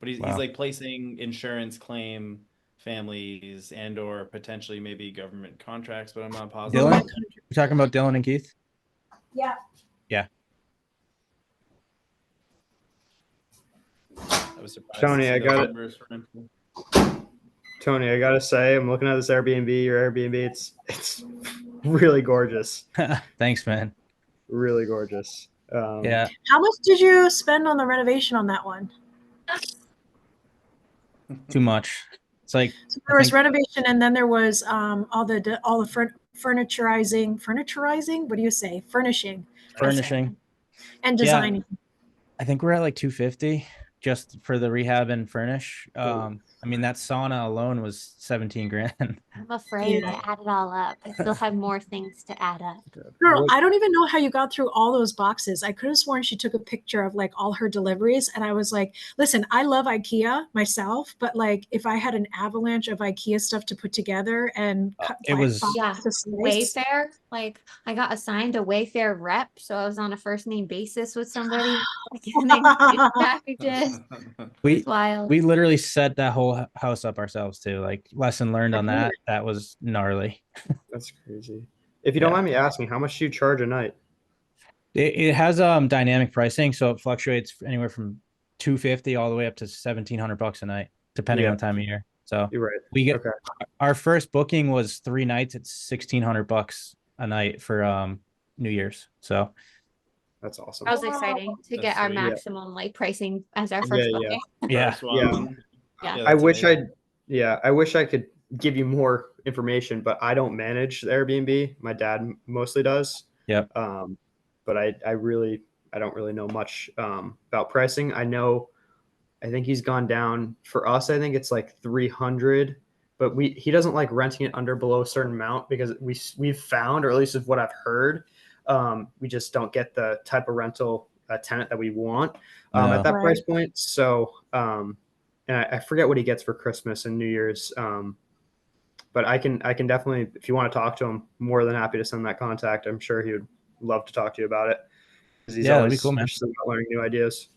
But he's like placing insurance claim families and or potentially maybe government contracts, but I'm not positive. Dylan, you're talking about Dylan and Keith? Yeah. Yeah. I was surprised. Tony, I got it. Tony, I gotta say, I'm looking at this Airbnb. Your Airbnb, it's really gorgeous. Thanks, man. Really gorgeous. Yeah. How much did you spend on the renovation on that one? Too much. It's like, so there was renovation, and then there was all the furniturizing. What do you say? Furnishing. And designing. Yeah, I think we're at like 250 just for the rehab and furnish. I mean, that sauna alone was 17 grand. I'm afraid Yeah. to add it all up. I still have more things to add up. Girl, I don't even know how you got through all those boxes. I could have sworn she took a picture of like all her deliveries. And I was like, listen, I love IKEA myself, but like if I had an avalanche of IKEA stuff to put together and cut It was- Yeah, to slice, Wayfair, like I got assigned a Wayfair rep, so I was on a first name basis with somebody. Like, and they did packages. We It's wild. we literally set that whole house up ourselves too. Like lesson learned on that. That was gnarly. That's crazy. If you don't Yeah. mind me asking, how much do you charge a night? It has dynamic pricing, so it fluctuates anywhere from 250 all the way up to $1,700 a night, depending Yeah. on the time of year. So You're right. we get Okay. our first booking was 3 nights at $1,600 a night for New Year's. So That's awesome. That was exciting to That's get our sweet. maximum like pricing as our first Yeah, booking. yeah. First one. Yeah. I that's wish amazing. I wish I could give you more information, but I don't manage the Airbnb. My dad mostly does. Yep. But I don't really know much about pricing. I think he's gone down for us. I think it's like 300, but he doesn't like renting it below a certain amount because we've found, or at least is what I've heard, we just don't get the type of rental tenant that we want at that Right. price point. So, and I forget what he gets for Christmas and New Year's. But I can definitely, if you want to talk to him, more than happy to send that contact. I'm sure he would love to talk to you about it. 'Cause he's Yeah, that'd be always cool, man. interested in learning new ideas.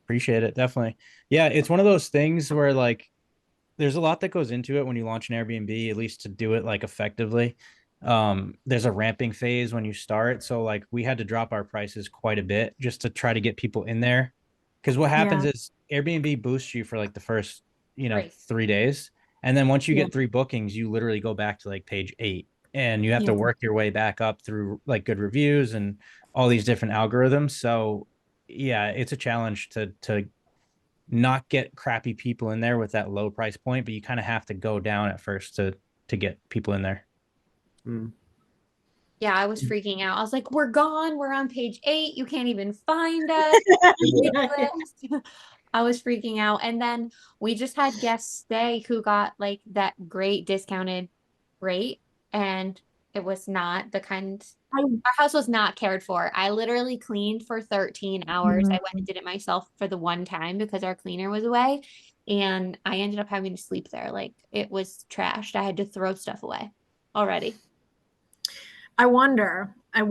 Appreciate it. Definitely. Yeah. It's one of those things where like there's a lot that goes into it when you launch an Airbnb, at least to do it like effectively. There's a ramping phase when you start. So like we had to drop our prices quite a bit just to try to get people in there. Because what happens is Airbnb boosts you for like the first, Right. 3 days. And then once you Yeah. get 3 bookings, you literally go back to like page 8 and you have to Yeah. work your way back up through like good reviews and all these different algorithms. So yeah, it's a challenge to not get crappy people in there with that low price point, but you kind of have to go down at first to get people in there. Mm. Yeah, I was freaking out. I was like, we're gone. We're on page 8. You can't even find us. I was freaking out. And then we just had guests stay who got like that great discounted rate. And it was not the kind, our house was not cared for. I literally cleaned for 13 hours. I went and did it myself for the one time because our cleaner was away. And I ended up having to sleep there. Like it was trashed. I had to throw stuff away already. I wonder, and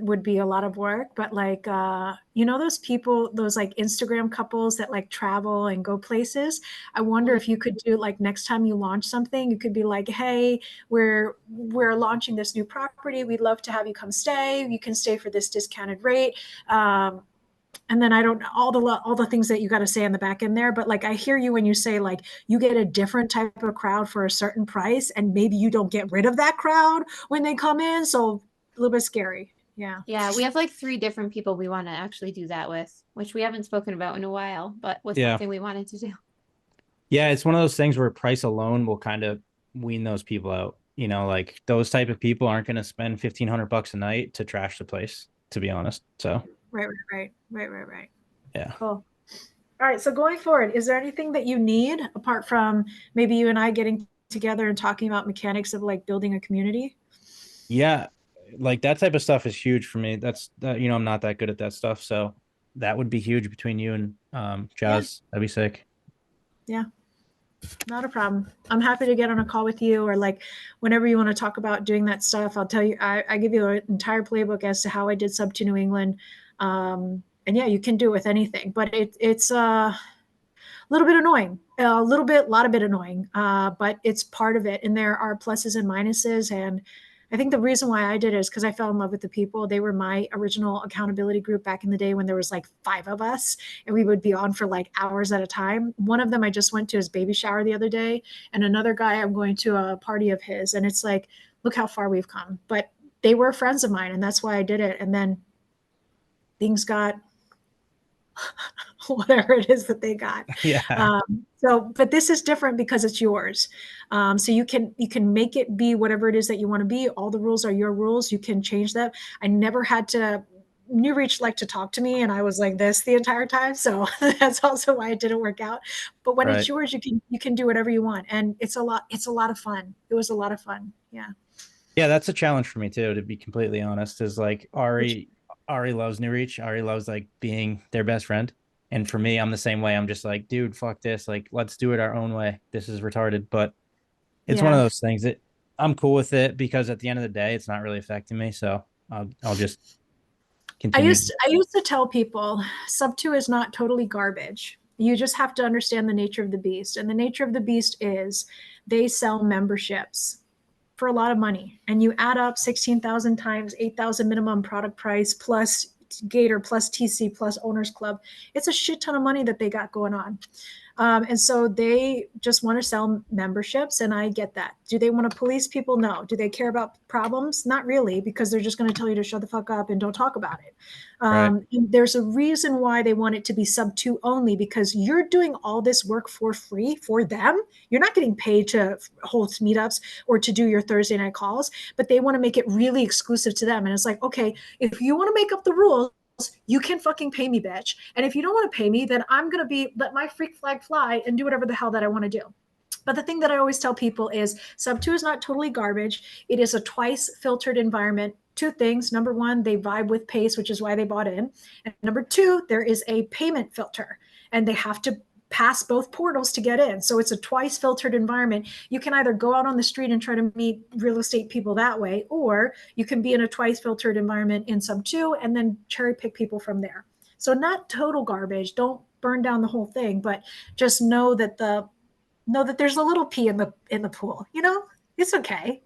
would be a lot of work, but like, those people, those like Instagram couples that like travel and go places. I wonder if you could do like next time you launch something, you could be like, hey, we're launching this new property. We'd love to have you come stay. You can stay for this discounted rate. And then I don't know all the things that you got to say on the back end there, but like I hear you when you say like you get a different type of crowd for a certain price, and maybe you don't get rid of that crowd when they come in. So a little bit scary. Yeah. Yeah, we have like 3 different people we want to actually do that with, which we haven't spoken about in a while, but was something we wanted to do. Yeah, it's one of those things where price alone will kind of wean those people out. Like those type of people aren't going to spend $1,500 a night to trash the place, to be honest. So Right. yeah. Cool. All right. So going forward, is there anything that you need apart from maybe you and I getting together and talking about mechanics of like building a community? Yeah, like that type of stuff is huge for me. That's I'm not that good at that stuff. So that would be huge between you and Jazz. That'd be sick. Yeah. Not a problem. I'm happy to get on a call with you, or like whenever you want to talk about doing that stuff. I'll tell you, I give you an entire playbook as to how I did sub to New England. And yeah, you can do it with anything, but it's a little bit annoying, a lot of bit annoying, but it's part of it. And there are pluses and minuses. And I think the reason why I did it is because I fell in love with the people. They were my original accountability group back in the day when there was like 5 of us and we would be on for like hours at a time. One of them I just went to his baby shower the other day, and another guy I'm going to a party of his. And it's like, look how far we've come. But they were friends of mine, and that's why I did it. And then things got whatever it is that they got. Yeah. But this is different because it's yours. So you can make it be whatever it is that you want to be. All the rules are your rules. You can change them. I never had to New Reach liked to talk to me, and I was like this the entire time. So that's also why it didn't work out. But when it's yours, you can do whatever you want, and it's a lot of fun. It was a lot of fun. Yeah. Yeah, that's a challenge for me too, to be completely honest. Is like Ari loves New Reach. Ari loves like being their best friend. And for me, I'm the same way. I'm just like, dude, fuck this. Like, let's do it our own way. This is retarded. But it's one of those things that I'm cool with it, because at the end of the day, it's not really affecting me. So I'll just continue. I used to tell people sub 2 is not totally garbage. You just have to understand the nature of the beast. And the nature of the beast is they sell memberships for a lot of money. And you add up 16,000 times 8,000 minimum product price plus Gator plus TC plus Owners Club. It's a shit ton of money that they got going on. And so they just want to sell memberships, and I get that. Do they want to police people? No. Do they care about problems? Not really, because they're just going to tell you to shut the fuck up and don't talk about it. And there's a reason why they want it to be sub 2 only, because you're doing all this work for free for them. You're not getting paid to hold meetups or to do your Thursday night calls, but they want to make it really exclusive to them. And it's like, okay, if you want to make up the rules, you can fucking pay me, bitch. And if you don't want to pay me, then I'm going to let my freak flag fly and do whatever the hell that I want to do. But the thing that I always tell people is sub 2 is not totally garbage. It is a twice filtered environment. Two things. Number one, they vibe with pace, which is why they bought in. And number two, there is a payment filter, and they have to pass both portals to get in. So it's a twice filtered environment. You can either go out on the street and try to meet real estate people that way, or you can be in a twice filtered environment in sub 2 and then cherry pick people from there. So not total garbage. Don't burn down the whole thing, but just know that there's a little pee in the pool. It's okay.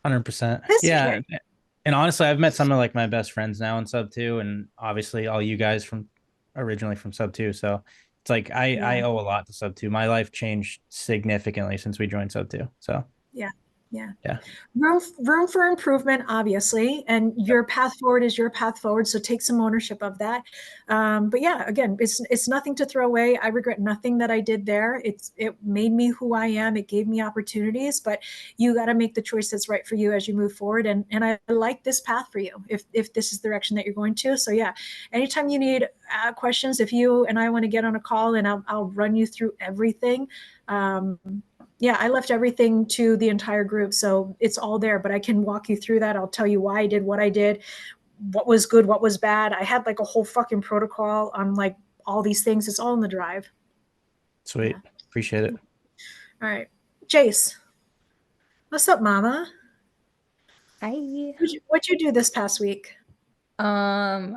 100%. Yeah. Okay. And honestly, I've met some of like my best friends now in sub 2, and obviously all you guys originally from sub 2. So it's like I owe a lot to sub 2. My life changed significantly since we joined sub 2. So yeah. Room for improvement, obviously, and your path forward is your path forward. So take some ownership of that. But yeah, again, it's nothing to throw away. I regret nothing that I did there. It made me who I am. It gave me opportunities, but you got to make the choice that's right for you as you move forward. And I like this path for you if this is the direction that you're going to. So yeah, anytime you need questions, if you and I want to get on a call, and I'll run you through everything. Yeah, I left everything to the entire group, so it's all there, but I can walk you through that. I'll tell you why I did what I did, what was good, what was bad. I had like a whole fucking protocol on like all these things. It's all in the drive. Sweet. Yeah. Appreciate it. All right. Jace. What's up, mama? Hi. What'd you do this past week? Finally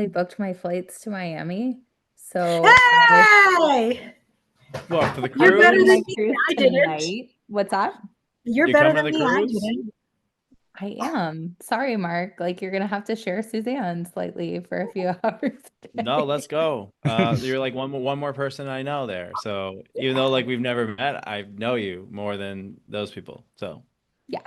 booked my flights to Miami. So hey! What, for the cruise? You're better than me. I didn't. What's that? You're better than me. I didn't. I am. Sorry, Mark. Like, you're gonna have to share Suzanne slightly for a few hours. No, let's go. You're like one more person I know there. So even though like we've never met, I know you more than those people. So yeah.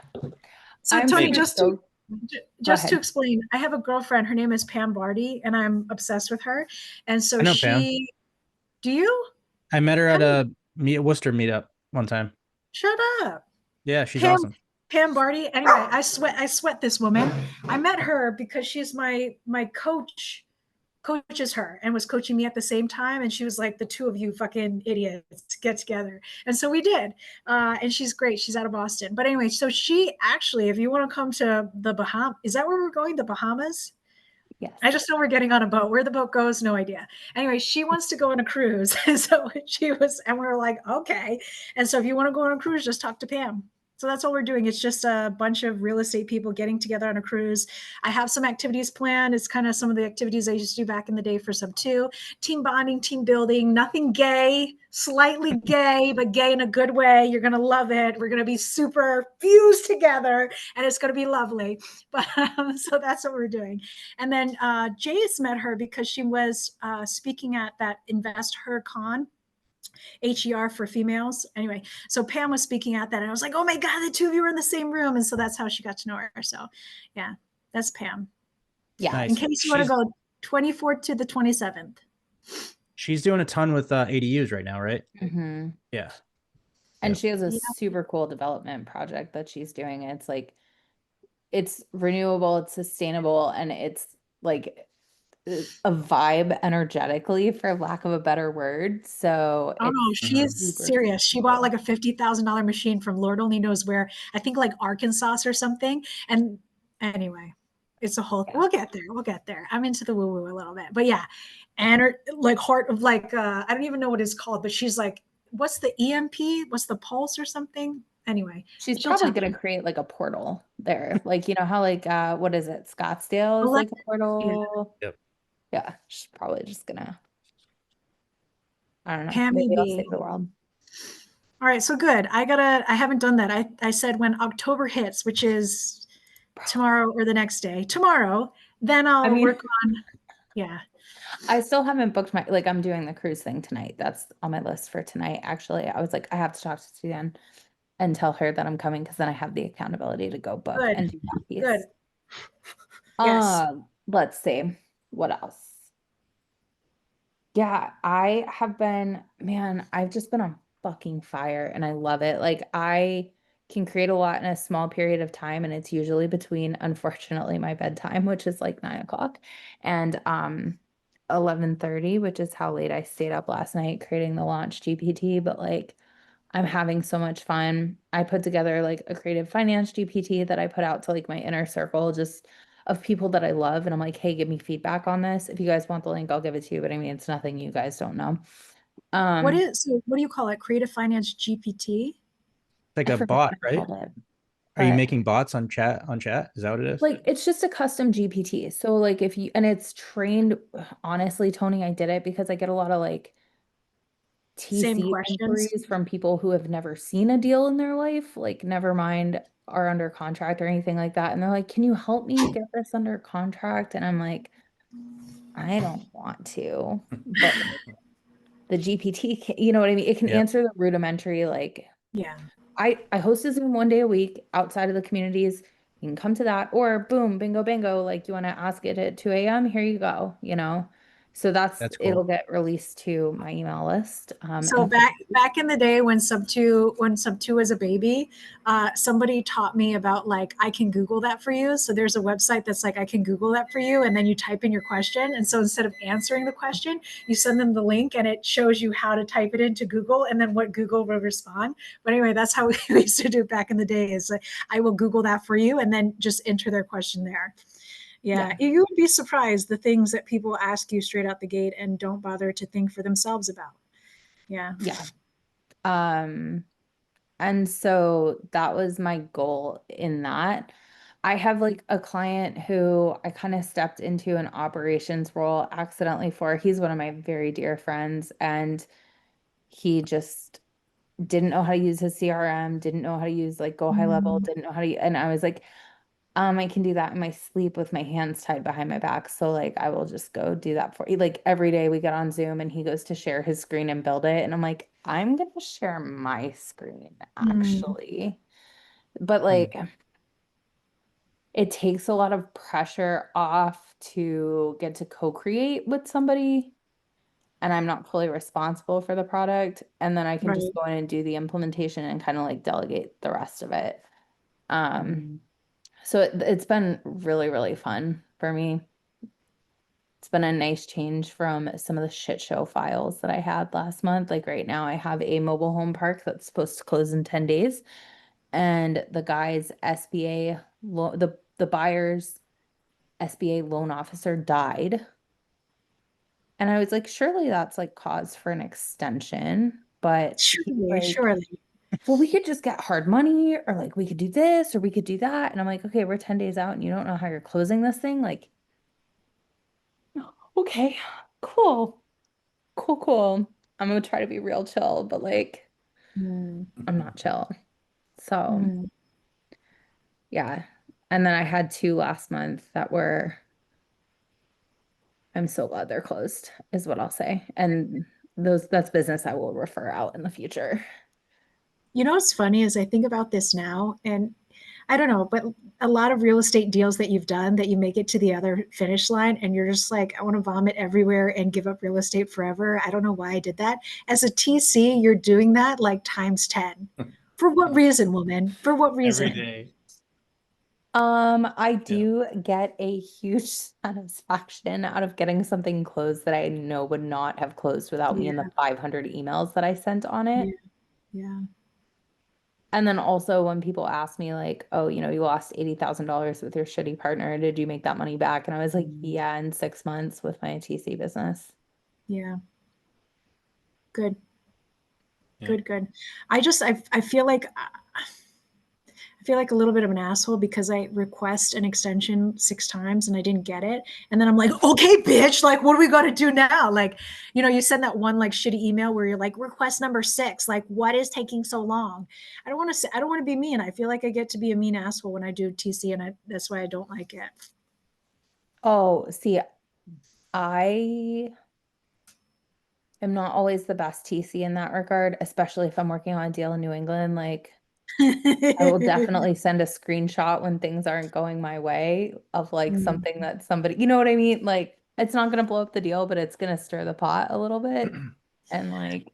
So Tony, just to explain, I have a girlfriend. Her name is Pam Barty, and I'm obsessed with her. And so Pam. Do you? I met her at a Worcester meetup one time. Shut up. Yeah, she's awesome. Pam Barty. Anyway, I sweat this woman. I met her because she's my coach, coaches her, and was coaching me at the same time. And she was like, the two of you fucking idiots get together. And so we did. And she's great. She's out of Boston. But anyway, so she actually, if you want to come to the Bahamas, is that where we're going? The Bahamas? Yes. I just know we're getting on a boat. Where the boat goes, no idea. Anyway, she wants to go on a cruise. And so and we were like, okay. And so if you want to go on a cruise, just talk to Pam. So that's all we're doing. It's just a bunch of real estate people getting together on a cruise. I have some activities planned. It's kind of some of the activities I used to do back in the day for sub 2. Team bonding, team building, nothing gay, slightly gay, but gay in a good way. You're going to love it. We're going to be super fused together, and it's going to be lovely. But so that's what we're doing. And then Jace met her because she was speaking at that Invest Her Con. HER for females. Anyway, so Pam was speaking at that, and I was like, oh my God, the two of you are in the same room. And so that's how she got to know her. So yeah, that's Pam. Yeah. Nice. In case you want to go 24th to the 27th. She's doing a ton with ADUs right now, right? Mm-hmm. Yeah. And she has a super cool development project that she's doing. It's like, it's renewable, it's sustainable, and it's like a vibe energetically, for lack of a better word. So Oh no, it's she's super serious. She bought cool. like a $50,000 machine from Lord only knows where. I think like Arkansas or something. And anyway, it's a whole. Yeah. We'll get there. We'll get there. I'm into the woo woo a little bit, but yeah, and her like heart of like I don't even know what it's called, but she's like, what's the EMP? What's the pulse or something? Anyway, She's she'll probably tell gonna you. create like a portal there. Like, you know how like what is it? Scottsdale is like a Yeah. portal. Yep. Yeah, she's probably just gonna, I don't know, Pammy maybe I'll B. save the world. All right, so good. I haven't done that. I said when October hits, which is tomorrow or the next day, tomorrow, then I I'll mean, work on, yeah. I still haven't booked my, like, I'm doing the cruise thing tonight. That's on my list for tonight. Actually, I was like, I have to talk to Suzanne and tell her that I'm coming, because then I have the accountability to go book Good, and do that piece. good. Yes. Let's see what else. Yeah, I have been, man, I've just been on fucking fire and I love it. Like, I can create a lot in a small period of time, and it's usually between, unfortunately, my bedtime, which is like 9 o'clock, and 11:30, which is how late I stayed up last night creating the launch GPT. But like, I'm having so much fun. I put together like a creative finance GPT that I put out to like my inner circle, just of people that I love. And I'm like, hey, give me feedback on this. If you guys want the link, I'll give it to you. But I mean, it's nothing you guys don't know. What do you call it? Creative Finance GPT? Like I a forget bot, what I right? called it. Are you But making bots on chat? On chat? Is that what it is? like, it's just a custom GPT. So like, if you, and it's trained, honestly, Tony, I did it because I get a lot of like Same TC questions. inquiries from people who have never seen a deal in their life, like never mind are under contract or anything like that. And they're like, can you help me get this under contract? And I'm like, I don't want to, but the GPT, you know what I mean? It can Yep. answer the rudimentary, like, Yeah. I host a Zoom one day a week outside of the communities. You can come to that, or boom, bingo, bingo. Like, you want to ask it at 2 a.m. Here you go, you know? So That's it'll cool. get released to my email list. So back in the day when Sub 2 was a baby, somebody taught me about like I can Google that for you. So there's a website that's like I can Google that for you, and then you type in your question. And so instead of answering the question, you send them the link, and it shows you how to type it into Google, and then what Google will respond. But anyway, that's how we used to do it back in the day. Is like, I will Google that for you, and then just enter their question there. Yeah, you would be surprised the things that people ask you straight out the gate and don't bother to think for themselves about. Yeah. Yeah. And so that was my goal in that. I have like a client who I kind of stepped into an operations role accidentally for. He's one of my very dear friends, and he just didn't know how to use his CRM, didn't know how to use like Go High Level, Mm. didn't know how to, and I was like, I can do that in my sleep with my hands tied behind my back. So like, I will just go do that for you. Like, every day we get on Zoom and he goes to share his screen and build it. And I'm like, I'm going to share my screen Mm. actually. But like, it takes a lot of pressure off to get to co-create with somebody, and I'm not fully responsible for the product. And then I can just Right. go in and do the implementation and kind of like delegate the rest of it. So it's been really, really fun for me. It's been a nice change from some of the shit show files that I had last month. Like, right now, I have a mobile home park that's supposed to close in 10 days. And the guy's SBA, the buyer's SBA loan officer died. And I was like, surely that's like cause for an extension. But he's Surely, like, surely. well, we could just get hard money, or like we could do this, or we could do that. And I'm like, okay, we're 10 days out and you don't know how you're closing this thing. Like, okay, cool, cool, cool. I'm gonna try to be real chill, but like, Mm. I'm not chill. So Mm. yeah. And then I had two last month that were, I'm so glad they're closed, is what I'll say. And that's business I will refer out in the future. You know what's funny is I think about this now, and I don't know, but a lot of real estate deals that you've done that you make it to the other finish line, and you're just like, I want to vomit everywhere and give up real estate forever. I don't know why I did that. As a TC, you're doing that like times 10. For what reason, woman? For what Every reason? day. I do get a huge satisfaction out of getting something closed that I know would not have closed without me and the 500 emails that I sent on it. Yeah. And then also when people ask me like, oh, you know, you lost $80,000 with your shitty partner, did you make that money back? And I was like, yeah, in 6 months with my TC business. Yeah. Good. Yeah. Good. I feel like a little bit of an asshole because I request an extension 6 times and I didn't get it. And then I'm like, okay, bitch, like, what do we got to do now? Like, you know, you send that one like shitty email where you're like, request number 6, like, what is taking so long? I don't want to be mean. I feel like I get to be a mean asshole when I do TC, and that's why I don't like it. Oh, see, I am not always the best TC in that regard, especially if I'm working on a deal in New England. Like, I will definitely send a screenshot when things aren't going my way of like something that somebody, you know what I mean? Like, it's not going to blow up the deal, but it's going to stir the pot a little bit. And like,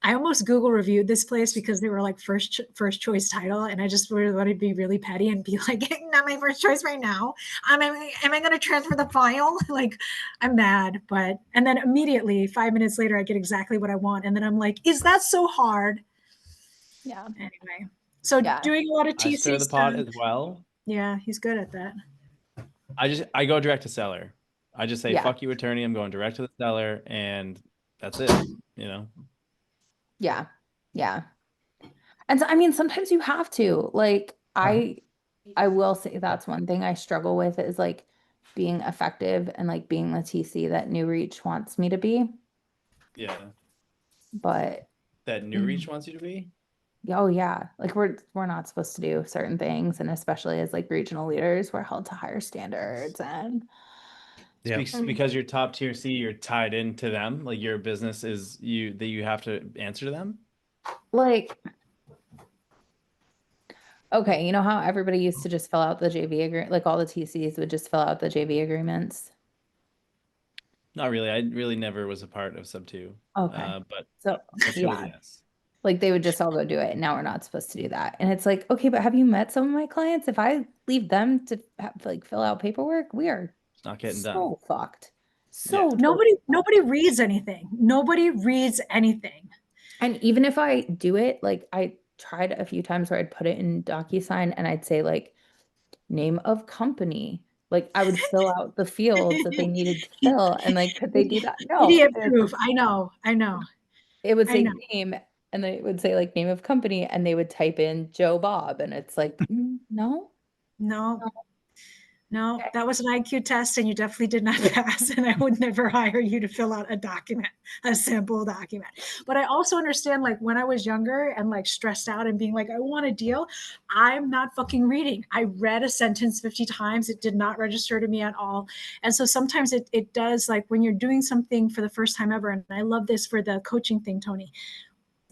I almost Google reviewed this place because they were like first choice title, and I just really wanted to be really petty and be like, not my first choice right now. Am I going to transfer the file? Like, I'm mad, and then immediately 5 minutes later, I get exactly what I want, and then I'm like, is that so hard? yeah. Anyway, so doing a lot of TC I stir the pot as well. Yeah, he's good at that. I go direct to seller. I just say, fuck you, attorney. I'm going direct to the seller, and that's it. You know. Yeah. Yeah. And so, I mean, sometimes you have to, like, I will say that's one thing I struggle with is like being effective and like being the TC that New Reach wants me to be. Yeah. But that New Reach wants you to be? oh yeah. Like we're not supposed to do certain things. And especially as like regional leaders, we're held to higher standards and because you're top tier C, you're tied into them. Like your business is that you have to answer to them. Like, okay, you know how everybody used to just fill out the JV agreement, like all the TCs would just fill out the JV agreements? Not really. I really never was a part of sub 2. Okay. But So yeah. yes. Like they would just all go do it. And now we're not supposed to do that. And it's like, okay, but have you met some of my clients? If I leave them to like fill out paperwork, we are it's not getting so done. fucked. So nobody reads anything. Nobody reads anything. And even if I do it, like I tried a few times where I'd put it in DocuSign and I'd say like name of company. Like I would fill out the fields that they needed to fill. And like, could they do that? No. Idiot proof. I know. It would say name and then it would say like name of company and they would type in Joe Bob and it's like, no. No, that was an IQ test and you definitely did not pass, and I would never hire you to fill out a sample document. But I also understand, like, when I was younger and like stressed out and being like, I want a deal, I'm not fucking reading. I read a sentence 50 times. It did not register to me at all. And so sometimes it does, like when you're doing something for the first time ever, and I love this for the coaching thing, Tony.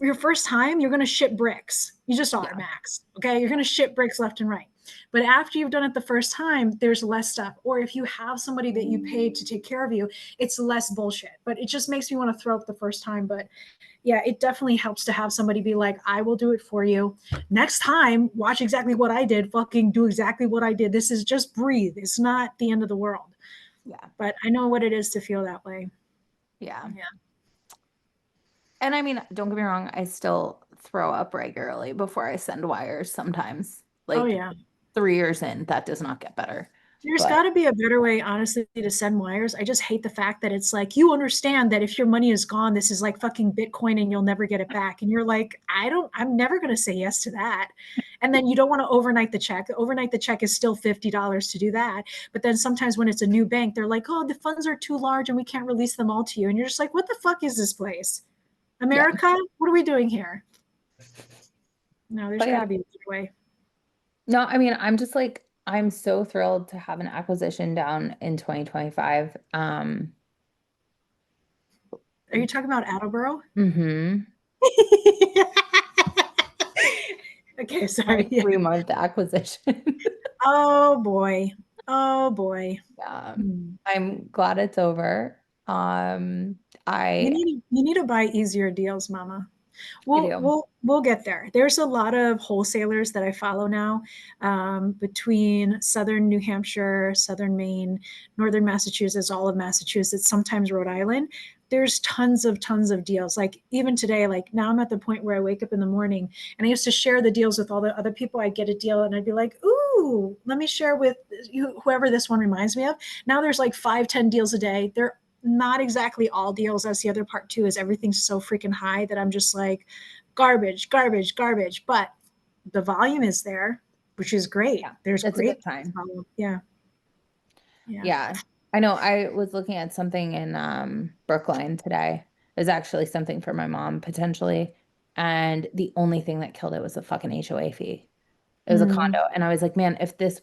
Your first time, you're going to ship bricks. You just are, Max. Okay. You're going to ship bricks left and right. But after you've done it the first time, there's less stuff. Or if you have somebody that you paid to take care of you, it's less bullshit. But it just makes me want to throw up the first time. But yeah, it definitely helps to have somebody be like, I will do it for you. Next time, watch exactly what I did. Fucking do exactly what I did. This is just breathe. It's not the end of the world. Yeah. But I know what it is to feel that way. Yeah. And I mean, don't get me wrong, I still throw up regularly before I send wires sometimes. Like 3 years in, that does not get better. There's got to be a better way, honestly, to send wires. I just hate the fact that it's like, you understand that if your money is gone, this is like fucking Bitcoin and you'll never get it back. And you're like, I'm never going to say yes to that. And then you don't want to overnight the check. Overnight the check is still $50 to do that. But then sometimes when it's a new bank, they're like, oh, the funds are too large and we can't release them all to you. And you're just like, what the fuck is this place? America? What are we doing here? No, there's got to be a better way. No, I mean, I'm just like, I'm so thrilled to have an acquisition down in 2025. Are you talking about Attleboro? Mm-hmm. Okay, sorry. 3-month acquisition. Oh boy. Yeah. I'm glad it's over. You need to buy easier deals, Mama. do. We'll get there. There's a lot of wholesalers that I follow now, between southern New Hampshire, southern Maine, northern Massachusetts, all of Massachusetts, sometimes Rhode Island. There's tons of deals. Like even today, like now I'm at the point where I wake up in the morning and I used to share the deals with all the other people. I'd get a deal and I'd be like, ooh, let me share with you whoever this one reminds me of. Now there's like 5-10 deals a day. They're not exactly all deals. That's the other part too, is everything's so freaking high that I'm just like garbage. But the volume is there, which is great. Yeah, There's that's great a good time. volume. Yeah. Yeah. I know I was looking at something in Brookline today. It was actually something for my mom potentially. And the only thing that killed it was the fucking HOA fee. It was a condo. And I was like, man, if this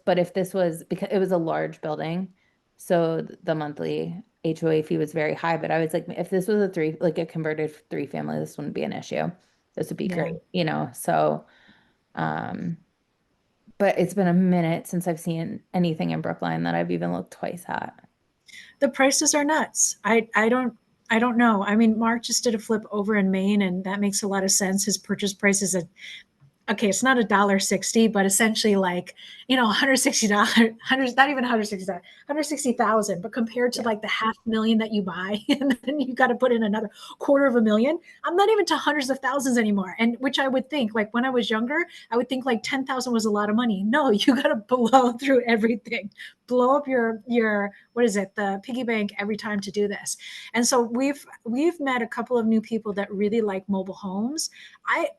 was, because it was a large building, so the monthly HOA fee was very high. But I was like, if this was a converted 3-family, this wouldn't be an issue. This would be great, so but it's been a minute since I've seen anything in Brookline that I've even looked twice at. The prices are nuts. I don't know. I mean, Mark just did a flip over in Maine, and that makes a lot of sense. His purchase price is okay, it's not $1.60, but essentially like, $160, not even $160, 160,000. But compared to like the $500,000 that you buy, and then you got to put in another $250,000. I'm not even to hundreds of thousands anymore. And which I would think, like when I was younger, I would think like 10,000 was a lot of money. No, you got to blow through everything, blow up your what is it, the piggy bank every time to do this. And so we've met a couple of new people that really like mobile homes.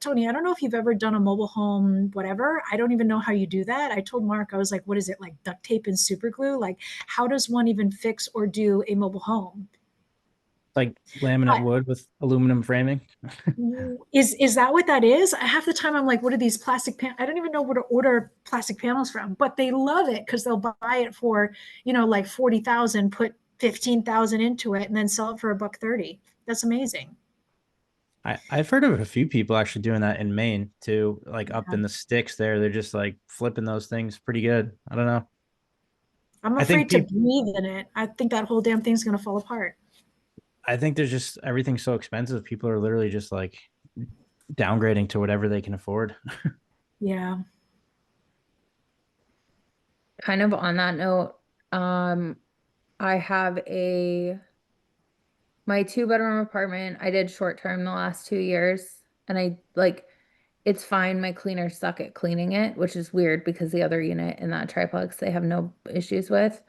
Tony, I don't know if you've ever done a mobile home, whatever. I don't even know how you do that. I told Mark, I was like, what is it, like duct tape and super glue? Like, how does one even fix or do a mobile home? Like laminate wood with aluminum framing. Is that what that is? Half the time I'm like, what are these plastic I don't even know where to order plastic panels from, but they love it because they'll buy it for, like 40,000, put 15,000 into it and then sell it for $130. That's amazing. I've heard of a few people actually doing that in Maine too, like up in the sticks there. They're just like flipping those things pretty good. I don't know. I'm afraid to breathe in it. I think that whole damn thing's going to fall apart. I think there's just everything's so expensive. People are literally just like downgrading to whatever they can afford. Yeah. Kind of on that note, I have my 2-bedroom apartment. I did short term the last 2 years, and it's fine. My cleaners suck at cleaning it, which is weird because the other unit in that triplex they have no issues with.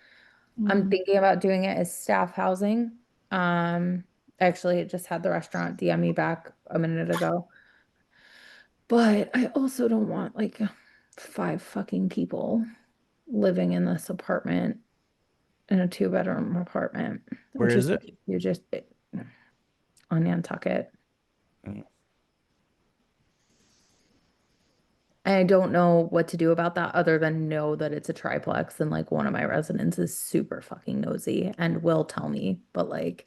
I'm thinking about doing it as staff housing. Actually, it just had the restaurant DM me back a minute ago. But I also don't want like 5 fucking people living in this apartment, in a 2-bedroom apartment. Where is it? You just on Nantucket. I don't know what to do about that other than know that it's a triplex, and like one of my residents is super fucking nosy and will tell me, but like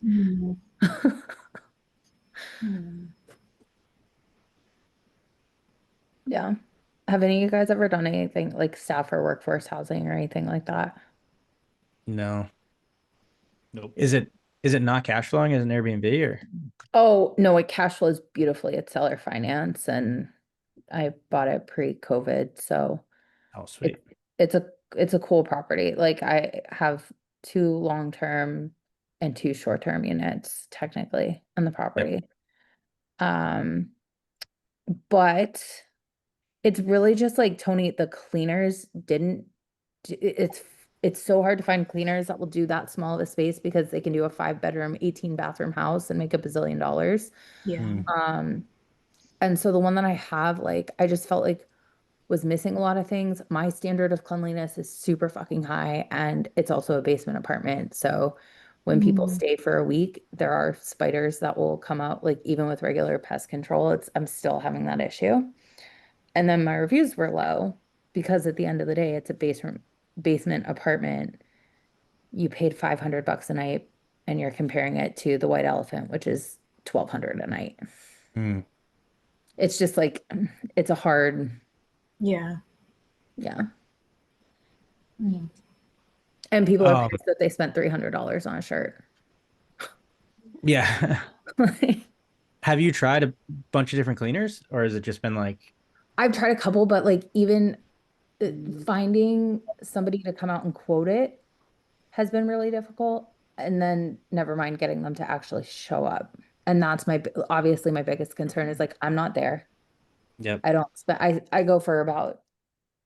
yeah. Have any of you guys ever done anything like staff or workforce housing or anything like that? No. Nope. Is it not cash flowing as an Airbnb or? Oh, no, it cash flows beautifully. It's seller finance, and I bought it pre-COVID, so Oh, sweet. it's a cool property. Like I have 2 long-term and 2 short-term units technically on the property. But it's really just like Tony, the cleaners didn't it's so hard to find cleaners that will do that small of a space because they can do a 5-bedroom, 18-bathroom house and make $1 billion. Yeah. And so the one that I have, like, I just felt like was missing a lot of things. My standard of cleanliness is super fucking high, and it's also a basement apartment. So when people stay for a week, there are spiders that will come out, like even with regular pest control, I'm still having that issue. And then my reviews were low because at the end of the day, it's a basement apartment. You paid $500 a night, and you're comparing it to the White Elephant, which is $1,200 a night. It's just like, it's a hard. Yeah. And people are pissed that they spent $300 on a shirt. Yeah. Have you tried a bunch of different cleaners, or has it just been like, I've tried a couple, but like even finding somebody to come out and quote it has been really difficult. And then never mind getting them to actually show up. And that's obviously my biggest concern is like, I'm not there. yep, I don't spend, I go for about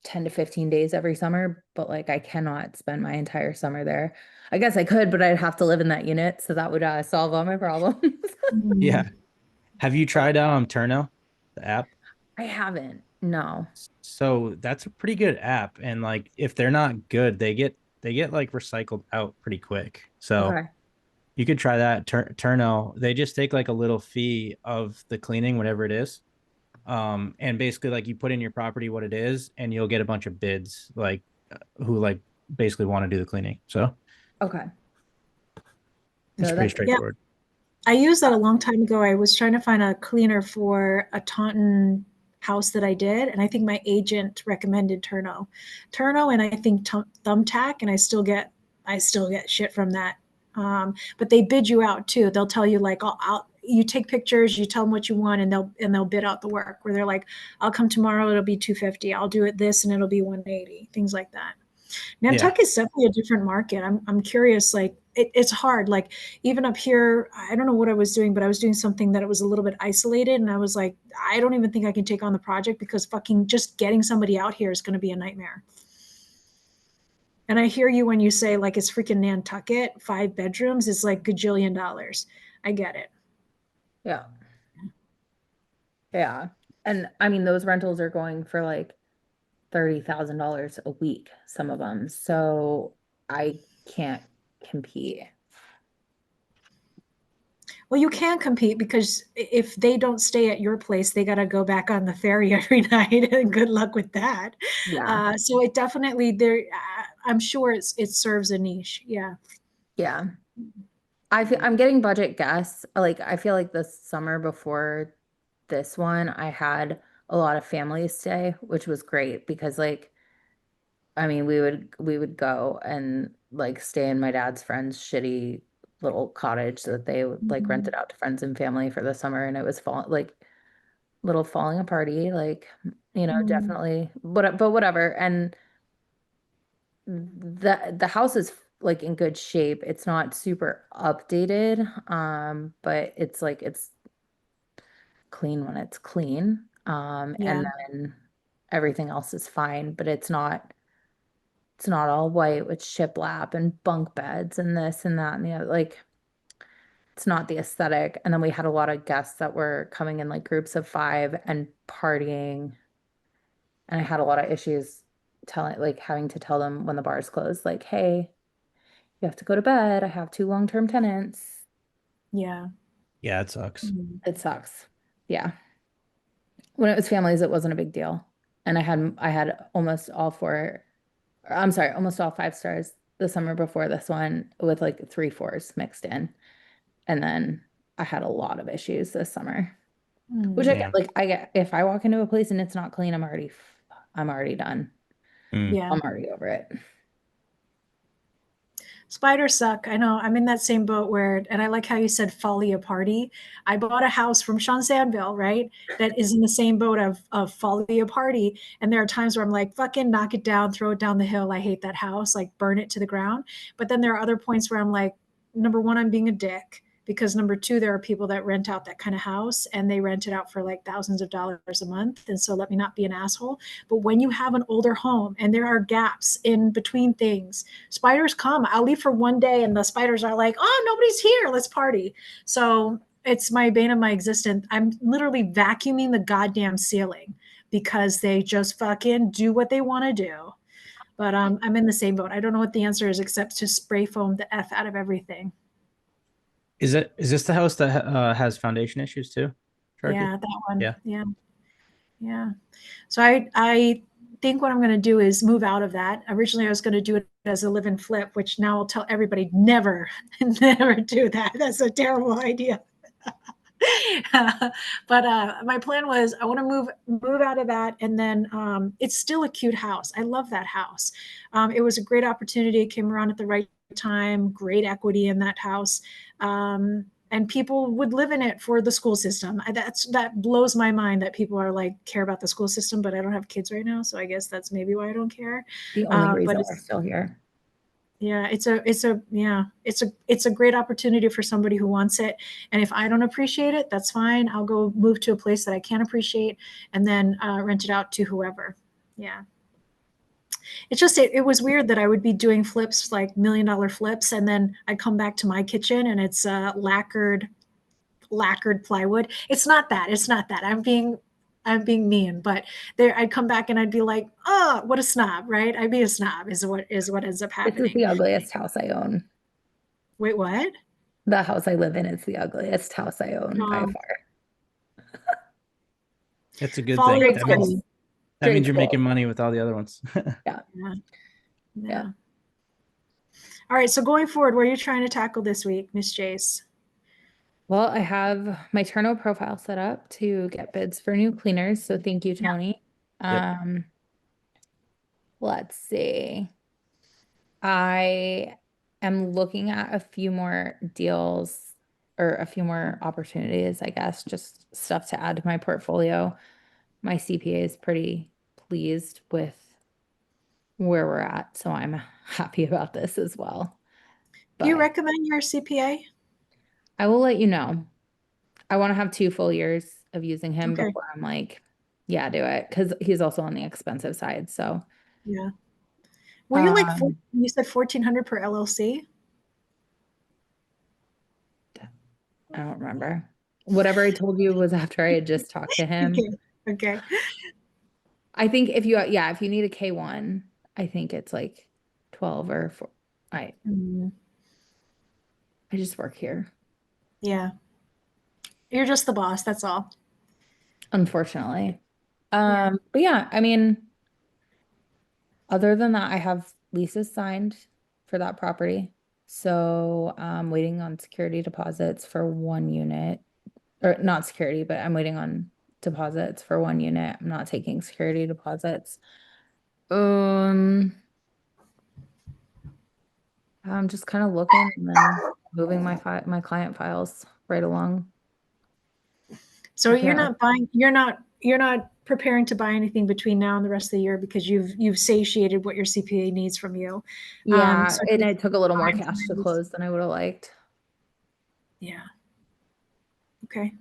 10 to 15 days every summer, but like I cannot spend my entire summer there. I guess I could, but I'd have to live in that unit. So that would solve all my problems. yeah. Have you tried Turno, the app? I haven't. No. So that's a pretty good app, and like if they're not good, they get like recycled out pretty quick. So Okay. you could try that. Turno, they just take like a little fee of the cleaning, whatever it is. And basically like you put in your property what it is, and you'll get a bunch of bids like who like basically want to do the cleaning. So Okay. it's No, pretty that's Yeah, straightforward. I used that a long time ago. I was trying to find a cleaner for a Taunton house that I did, and I think my agent recommended Turno, and I think Thumbtack, and I still get shit from that. But they bid you out too. They'll tell you like, you take pictures, you tell them what you want, and they'll bid out the work. Where they're like, I'll come tomorrow, it'll be 250. I'll do it this, and it'll be 180. Things like that. Yeah. Nantucket is definitely a different market. I'm curious. Like it's hard. Like even up here, I don't know what I was doing, but I was doing something that it was a little bit isolated, and I was like, I don't even think I can take on the project because fucking just getting somebody out here is going to be a nightmare. And I hear you when you say like it's freaking Nantucket, 5 bedrooms is like gajillion dollars. I get it. yeah. Yeah. And I mean, those rentals are going for like $30,000 a week, some of them. So I can't compete. Well, you can compete because if they don't stay at your place, they got to go back on the ferry every night, and good luck with that. Yeah. So it definitely there. I'm sure it serves a niche. Yeah. Yeah. I'm getting budget guests. Like I feel like the summer before this one, I had a lot of families stay, which was great because like I mean, we would go and like stay in my dad's friend's shitty little cottage that they would like Mhm. rented out to friends and family for the summer, and it was like little falling aparty, like Mm. definitely, but whatever. And the house is like in good shape. It's not super updated, but it's like it's clean when it's clean, Yeah. and then everything else is fine, but it's not all white with shiplap and bunk beds and this and that and the other. Like, it's not the aesthetic. And then we had a lot of guests that were coming in like groups of 5 and partying. And I had a lot of issues like having to tell them when the bars closed, like, hey, you have to go to bed. I have 2 long-term tenants. Yeah. Yeah, it sucks. Mm. It sucks. Yeah. When it was families, it wasn't a big deal. And I had almost all 4, I'm sorry, almost all 5 stars the summer before this one with like 3 4s mixed in. And then I had a lot of issues this summer, which I Mm. get, Damn. like, I get if I walk into a place and it's not clean, I'm already done. Mm. Yeah. I'm already over it. Spiders suck. I know. I'm in that same boat and I like how you said folly party. I bought a house from Sean Sandville, right? That is in the same boat of folly party. And there are times where I'm like, fucking knock it down, throw it down the hill. I hate that house, like burn it to the ground. But then there are other points where I'm like, number one, I'm being a dick. Because number two, there are people that rent out that kind of house and they rent it out for like thousands of dollars a month. And so let me not be an asshole. But when you have an older home and there are gaps in between things, spiders come. I'll leave for one day and the spiders are like, oh, nobody's here. Let's party. So it's my bane of my existence. I'm literally vacuuming the goddamn ceiling because they just fucking do what they want to do. But I'm in the same boat. I don't know what the answer is except to spray foam the F out of everything. Is this the house that has foundation issues too? Sharky? Yeah, that one. Yeah. Yeah. Yeah. So I think what I'm going to do is move out of that. Originally, I was going to do it as a live and flip, which now I'll tell everybody never, never do that. That's a terrible idea. But my plan was I want to move out of that, and then it's still a cute house. I love that house. It was a great opportunity. It came around at the right time. Great equity in that house. and people would live in it for the school system. That blows my mind that people are like care about the school system, but I don't have kids right now, so I guess that's maybe why I don't care. The only But reason we're still here. yeah, it's a great opportunity for somebody who wants it. And if I don't appreciate it, that's fine. I'll go move to a place that I can appreciate and then rent it out to whoever. Yeah. It's just, it was weird that I would be doing flips, like $1 million flips, and then I come back to my kitchen and it's lacquered plywood. It's not that. I'm being mean, but there I'd come back and I'd be like, oh, what a snob, right? I'd be a snob is what ends up This is happening. the ugliest house I own. Wait, what? The house I live in is the ugliest house I own by Oh. far. That's a good Follow thing. your That goals. means, that means you're Great making goal. money with all the other ones. Yeah. All right. So going forward, what are you trying to tackle this week, Miss Jace? Well, I have my Turno profile set up to get bids for new cleaners. So thank you, Tony. Yep. Let's see. I am looking at a few more deals or a few more opportunities, I guess, just stuff to add to my portfolio. My CPA is pretty pleased with where we're at, so I'm happy about this as well. Do you But recommend your CPA? I will let you know. I want to have 2 full years of using him Okay. before I'm like, yeah, do it. Because he's also on the expensive side. So Yeah. Were you like, Um, you said 1,400 per LLC? I don't remember. Whatever I told you was after I had just talked to him. Okay. I think if you need a K1, I think it's like 12 or 4. I just work here, Yeah. You're just the boss. That's all. unfortunately. Yeah. But yeah, I mean, other than that, I have leases signed for that property. So I'm waiting on security deposits for 1 unit. Or not security, but I'm waiting on deposits for 1 unit. I'm not taking security deposits. I'm just kind of looking and then moving my client files right along. So I you're can't- not buying, you're not preparing to buy anything between now and the rest of the year because you've satiated what your CPA needs from you. Yeah, So and it took a little more buying cash to things. close than I would have liked. Yeah. Okay.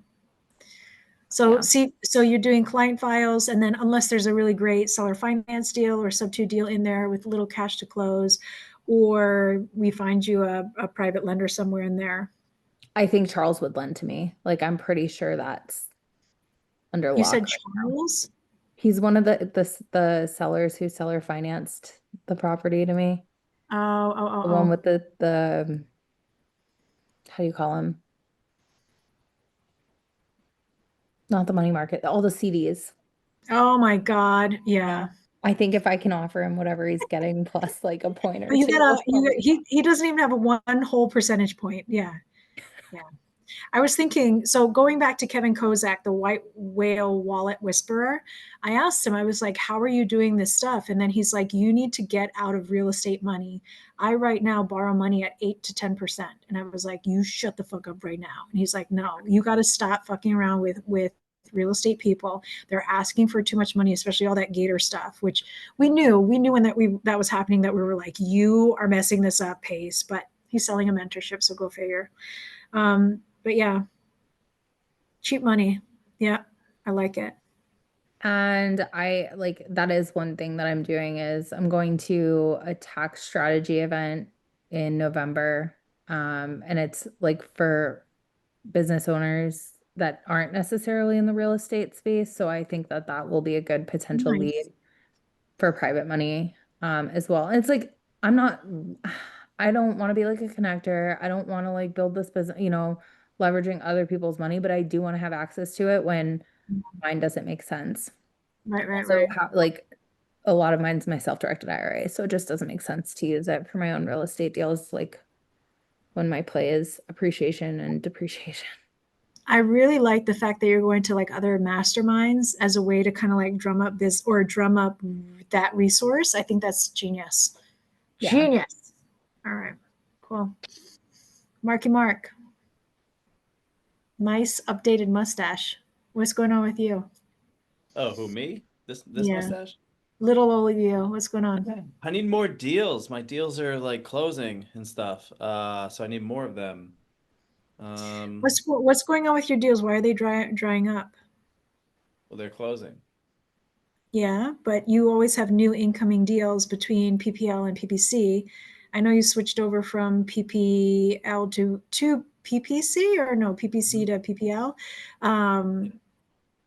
So Yeah. so you're doing client files, and then unless there's a really great seller finance deal or sub-2 deal in there with little cash to close, or we find you a private lender somewhere in there. I think Charles would lend to me. Like, I'm pretty sure that's under You lock. said right now. Charles? He's one of the sellers who seller financed the property to me. The one Oh. with the how do you call him? Not the money market, all the CDs. Oh my God. Yeah. I think if I can offer him whatever he's getting plus like a point or But you two. gotta, he doesn't even have a 1 whole percentage point. Yeah. Yeah. I was thinking, so going back to Kevin Kozak, the white whale wallet whisperer, I asked him, I was like, how are you doing this stuff? And then he's like, you need to get out of real estate money. I right now borrow money at 8 to 10%. And I was like, you shut the fuck up right now. And he's like, no, you got to stop fucking around with real estate people. They're asking for too much money, especially all that Gator stuff, which we knew when that was happening, that we were like, you are messing this up, Pace. But he's selling a mentorship, so go figure. But yeah, cheap money. Yeah, I like it. And I like that is one thing that I'm doing is I'm going to a tax strategy event in November. And it's like for business owners that aren't necessarily in the real estate space. So I think that will be a good potential Nice. lead for private money as well. And it's like I don't want to be like a connector. I don't want to like build this business, leveraging other people's money, but I do want to have access to it when mine doesn't make sense. Right. So like a lot of mine's my self-directed IRA, so it just doesn't make sense to use it for my own real estate deals, like when my play is appreciation and depreciation. I really like the fact that you're going to like other masterminds as a way to kind of like drum up that resource. I think that's genius. Yeah. Genius. All right, cool. Marky Mark. Nice updated mustache. What's going on with you? Oh, who, me? This Yeah. mustache? Little old you. What's going on? I need more deals. My deals are like closing and stuff. So I need more of them. What's going on with your deals? Why are they drying up? Well, they're closing. Yeah, but you always have new incoming deals between PPL and PPC. I know you switched over from PPL to PPC, or no, PPC to PPL.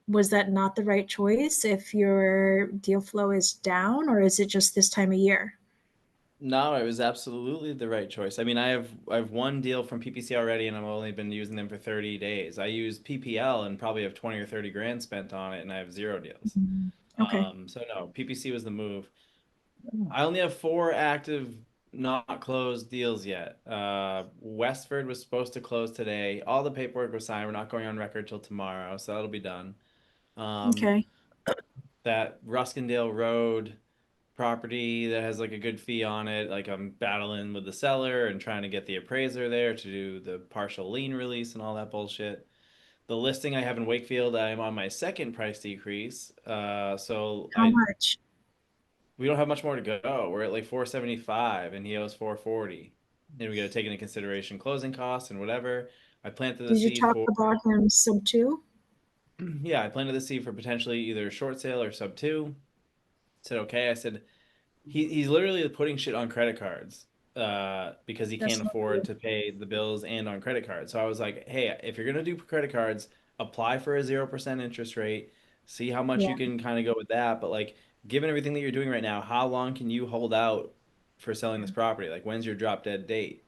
Was that not the right choice if your deal flow is down, or is it just this time of year? No, it was absolutely the right choice. I mean, I have one deal from PPC already, and I've only been using them for 30 days. I use PPL and probably have 20 or 30 grand spent on it, and I have 0 deals. Okay. So no, PPC was the move. I only have 4 active, not closed deals yet. Westford was supposed to close today. All the paperwork was signed. We're not going on record till tomorrow, so that'll be done. Okay. That Ruskindale Road property that has like a good fee on it, like I'm battling with the seller and trying to get the appraiser there to do the partial lien release and all that bullshit. The listing I have in Wakefield, I'm on my second price decrease. How much? We don't have much more to go. We're at like 475 and he owes 440. And we got to take into consideration closing costs and whatever. I planted the Did you seed talk for about him sub 2? yeah, I planted the seed for potentially either short sale or sub 2. Said okay. I said he's literally putting shit on credit cards because he That's can't not afford good. to pay the bills and on credit cards. So I was like, hey, if you're gonna do credit cards, apply for a 0% interest rate, see how much Yeah. you can kind of go with that. But like, given everything that you're doing right now, how long can you hold out for selling this property? Like, when's your drop dead date?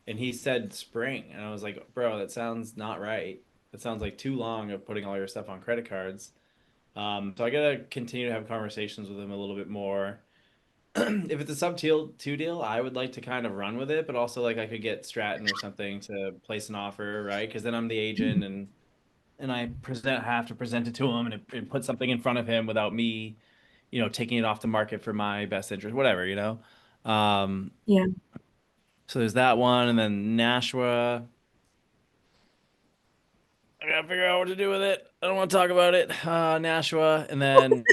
And he said spring, and I was like, bro, that sounds not right. That sounds like too long of putting all your stuff on credit cards. So I gotta continue to have conversations with him a little bit more. If it's a sub two deal, I would like to kind of run with it, but also like I could get Stratton or something to place an offer, right? Because then I'm the agent and I have to present it to him and put something in front of him without me, taking it off the market for my best interest, whatever. Um, Yeah. so there's that one, and then Nashua. I gotta figure out what to do with it. I don't want to talk about it. Nashua, and then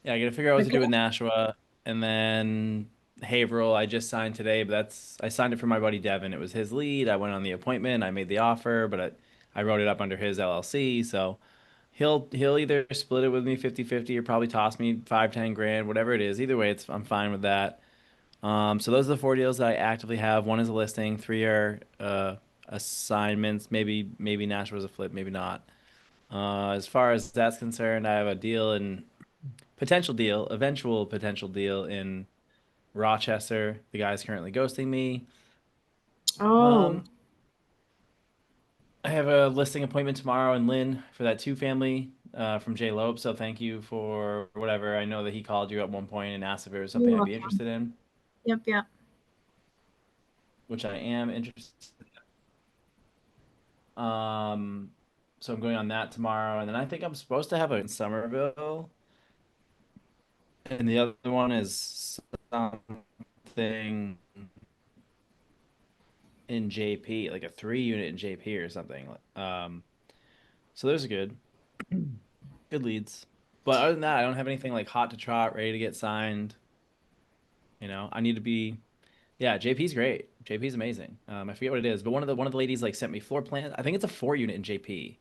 yeah, I gotta figure out what to do with Nashua, and then Haverhill. I just signed today, but I signed it for my buddy Devin. It was his lead. I went on the appointment. I made the offer, but I wrote it up under his LLC. So he'll either split it with me 50-50 or probably toss me 5-10 grand, whatever it is. Either way, I'm fine with that. So those are the 4 deals that I actively have. 1 is a listing. 3 are assignments. Maybe Nashua's a flip, maybe not. As far as that's concerned, I have a deal in eventual potential deal in Rochester. The guy's currently ghosting me. Oh, I have a listing appointment tomorrow in Lynn for that 2-family from Jay Loeb. So thank you for whatever. I know that he called you at one point and asked if there was something you're I'd be welcome. interested in, Yep. which I am interested in. So I'm going on that tomorrow. And then I think I'm supposed to have a in Somerville. And the other one is something in JP, like a 3-unit in JP or something. So those are good leads. But other than that, I don't have anything like hot to trot, ready to get signed. I need to be. Yeah, JP's great. JP's amazing. I forget what it is, but one of the ladies like sent me floor plan. I think it's a 4-unit in JP,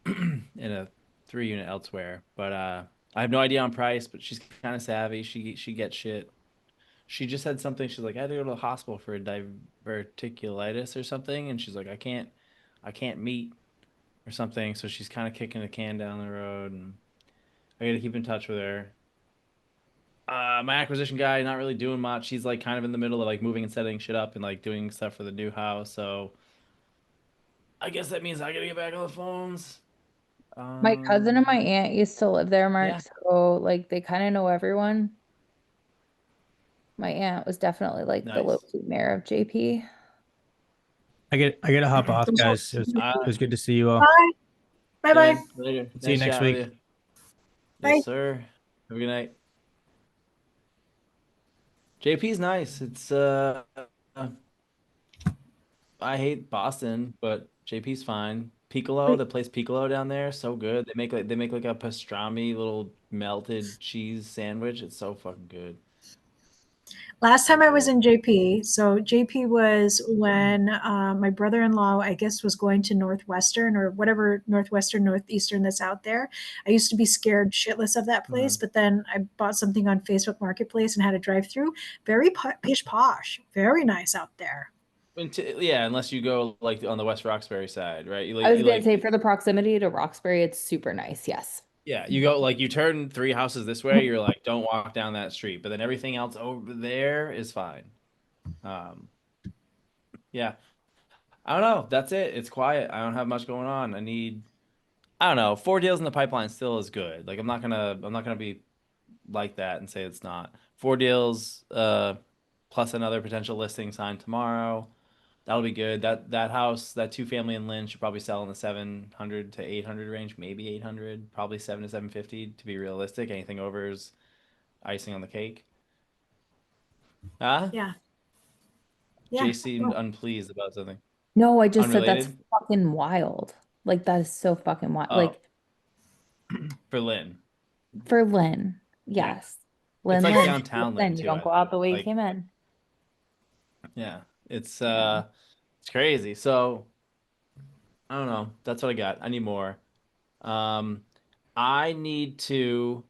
in a 3-unit elsewhere. But I have no idea on price. But she's kind of savvy. She gets shit. She just said something. She's like, I had to go to the hospital for a diverticulitis or something, and she's like, I can't meet or something. So she's kind of kicking the can down the road, and I got to keep in touch with her. My acquisition guy not really doing much. He's like kind of in the middle of like moving and setting shit up and like doing stuff for the new house. So I guess that means I gotta get back on the phones. My cousin and my aunt used to live there, Mark, Yeah. so like they kind of know everyone. My aunt was definitely like the Nice. low-key mayor of JP. I get to hop off, guys. It was good to see you all. Bye. Bye. Later. See you Nice next chatting week. with you. Bye. Yes, sir. Have a good night. JP's nice. It's I hate Boston, but JP's fine. Piccolo, the place Piccolo down there, so good. They make like a pastrami little melted cheese sandwich. It's so fucking good. Last So time I was good. in JP, so JP was when my brother-in-law, I guess, was going to Northwestern or whatever Northwestern, Northeastern that's out there. I used to be scared shitless of that place, but then I bought something on Facebook Marketplace and had a drive-through. Very pish posh, very nice out there. Yeah, unless you go like on the West Roxbury side, right? I was You gonna like say for the proximity to Roxbury, it's super nice. Yes. yeah, you go like you turn 3 houses this way, you're like, don't walk down that street. But then everything else over there is fine. Um, yeah. I don't know. That's it. It's quiet. I don't have much going on. I don't know. 4 deals in the pipeline still is good. Like I'm not gonna be like that and say it's not. 4 deals, plus another potential listing signed tomorrow. That'll be good. That house, that 2 family in Lynn should probably sell in the 700 to 800 range, maybe 800, probably 7 to 750 to be realistic. Anything over is icing on the cake. Huh? Yeah, yeah. Jay seemed unpleased about something. No, I just said that's Unrelated? fucking wild. Like that is so fucking wild. Oh, Like for Lynn. for Lynn, Yeah. yes. It's Lynn, like Lynn, downtown Lynn Lynn, you too, don't I go out think. the way you Like, came in. yeah. It's Yeah. it's crazy. So I don't know. That's what I got. I need more. Um, I need to.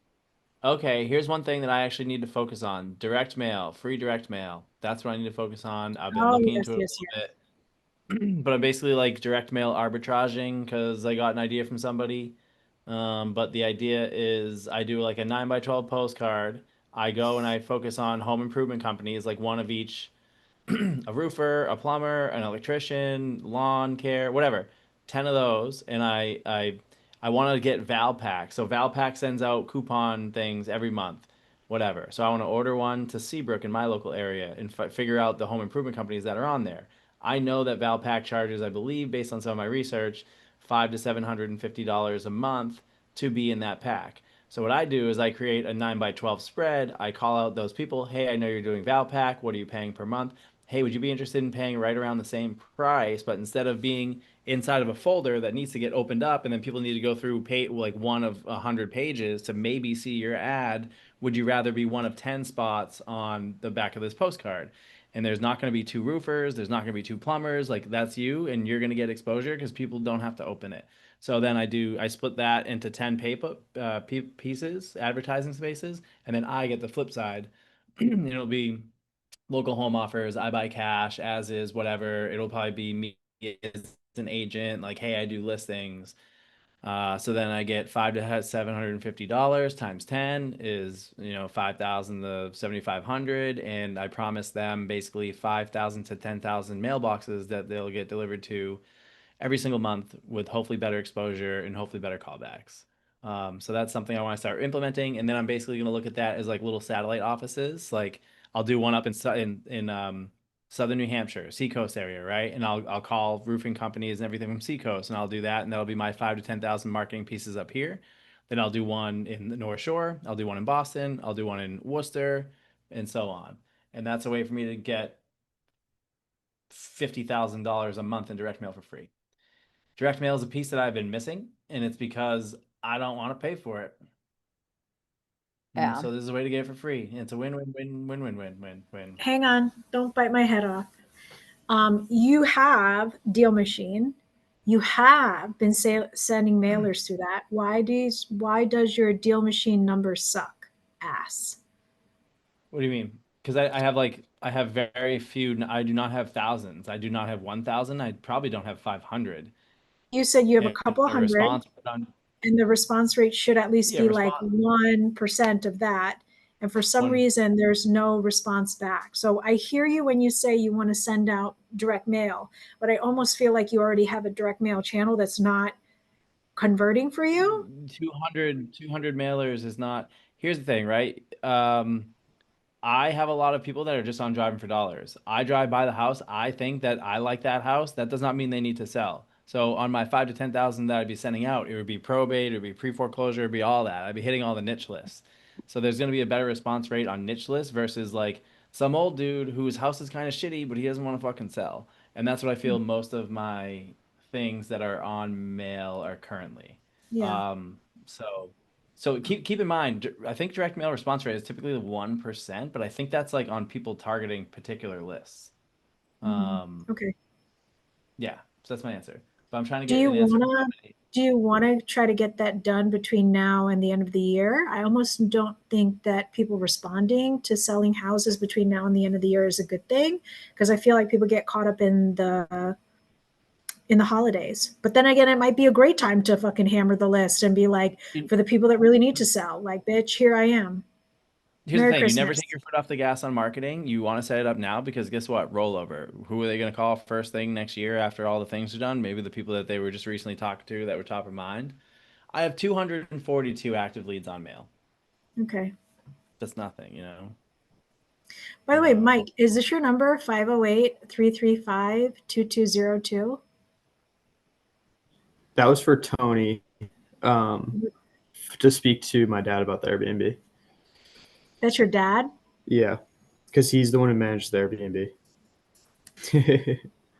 Okay, here's one thing that I actually need to focus on. Direct mail, free direct mail. That's what I need to focus on. I've been Oh, looking yes, into it yes, a yes. little bit, but I'm basically like direct mail arbitraging because I got an idea from somebody. But the idea is I do like a 9 by 12 postcard. I go and I focus on home improvement companies, like one of each a roofer, a plumber, an electrician, lawn care, whatever. 10 of those, and I want to get Valpak. So Valpak sends out coupon things every month, whatever. So I want to order one to Seabrook in my local area and figure out the home improvement companies that are on there. I know that Valpak charges, I believe, based on some of my research, $500 to $750 a month to be in that pack. So what I do is I create a 9 by 12 spread. I call out those people. Hey, I know you're doing Valpak. What are you paying per month? Hey, would you be interested in paying right around the same price, but instead of being inside of a folder that needs to get opened up and then people need to go through like one of 100 pages to maybe see your ad, would you rather be one of 10 spots on the back of this postcard? And there's not going to be 2 roofers, there's not going to be 2 plumbers, like that's you, and you're going to get exposure because people don't have to open it. So then I split that into 10 paper pieces, advertising spaces, and then I get the flip side. It'll be local home offers, I buy cash, as is, whatever. It'll probably be me as an agent, like, hey, I do listings. So then I get $500 to $750 times 10 is 5,000 to 7,500, and I promise them basically 5,000 to 10,000 mailboxes that they'll get delivered to every single month with hopefully better exposure and hopefully better callbacks. So that's something I want to start implementing, and then I'm basically going to look at that as like little satellite offices. Like I'll do one up in southern New Hampshire, Seacoast area, right? And I'll call roofing companies and everything from Seacoast, and I'll do that, and that'll be my 5 to 10,000 marketing pieces up here. Then I'll do one in the North Shore. I'll do one in Boston. I'll do one in Worcester, and so on. And that's a way for me to get $50,000 a month in direct mail for free. Direct mail is a piece that I've been missing, and it's because I don't want to pay for it. Yeah. So this is a way to get it for free. And it's a win-win-win-win-win-win-win. Hang on, don't bite my head off. You have Deal Machine. You have been sending mailers through that. Why does your Deal Machine number suck ass? What do you mean? Because I have very few. I do not have thousands. I do not have 1,000. I probably don't have 500. You said you have a And couple the hundred, response on and the response rate should at least yeah be like response 1% of that. And for some one reason, there's no response back. So I hear you when you say you want to send out direct mail, but I almost feel like you already have a direct mail channel that's not converting for you. 200 mailers is not. Here's the thing, right? I have a lot of people that are just on driving for dollars. I drive by the house. I think that I like that house. That does not mean they need to sell. So on my 5 to 10,000 that I'd be sending out, it would be probate, it would be pre-foreclosure, it would be all that. I'd be hitting all the niche lists. So there's going to be a better response rate on niche lists versus like some old dude whose house is kind of shitty, but he doesn't want to fucking sell. And that's what I feel most of my things that are on mail are currently. Yeah. So keep in mind, I think direct mail response rate is typically 1%, but I think that's like on people targeting particular lists. Okay. Yeah, so that's my answer. But I'm trying to Do get you an answer from wanna somebody. do you wanna try to get that done between now and the end of the year? I almost don't think that people responding to selling houses between now and the end of the year is a good thing, because I feel like people get caught up in the holidays. But then again, it might be a great time to fucking hammer the list and be like, for the people that really need to sell, like, bitch, here I am. Here's Merry the thing, you never Christmas. take your foot off the gas on marketing. You want to set it up now because guess what? Rollover. Who are they going to call first thing next year after all the things are done? Maybe the people that they were just recently talking to that were top of mind. I have 242 active leads on mail. Okay. That's nothing, you know. By the way, Mike, is this your number? 508-335-2202? That was for Tony, to speak to my dad about the Airbnb. That's your dad? Yeah, because he's the one who managed the Airbnb.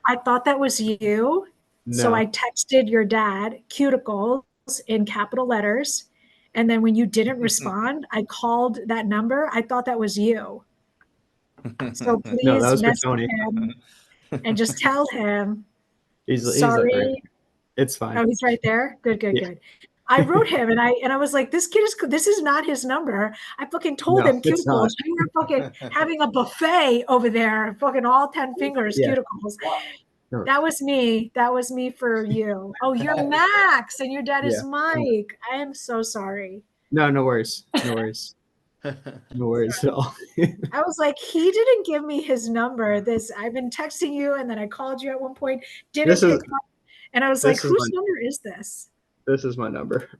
I thought that was you. So No. I texted your dad cuticles in capital letters. And then when you didn't respond, I called that number. I thought that was you. So No, that please was for message Tony. him and just tell him, He's right. sorry. It's fine. Oh, he's right there. Good, good, Yeah. good. I wrote him and I was like, this is not his number. I fucking told No, him it's not. cuticles. You were fucking having a buffet over there, fucking all 10 fingers, Yeah. cuticles. No. That was me. That was me for you. Oh, you're Max and your dad is Yeah. Mike. I am so sorry. No worries. No worries. No worries at all. I was like, he didn't give me his number. I've been texting you and then I called you at one point, didn't pick up. And I was like, whose number is this? This is my number.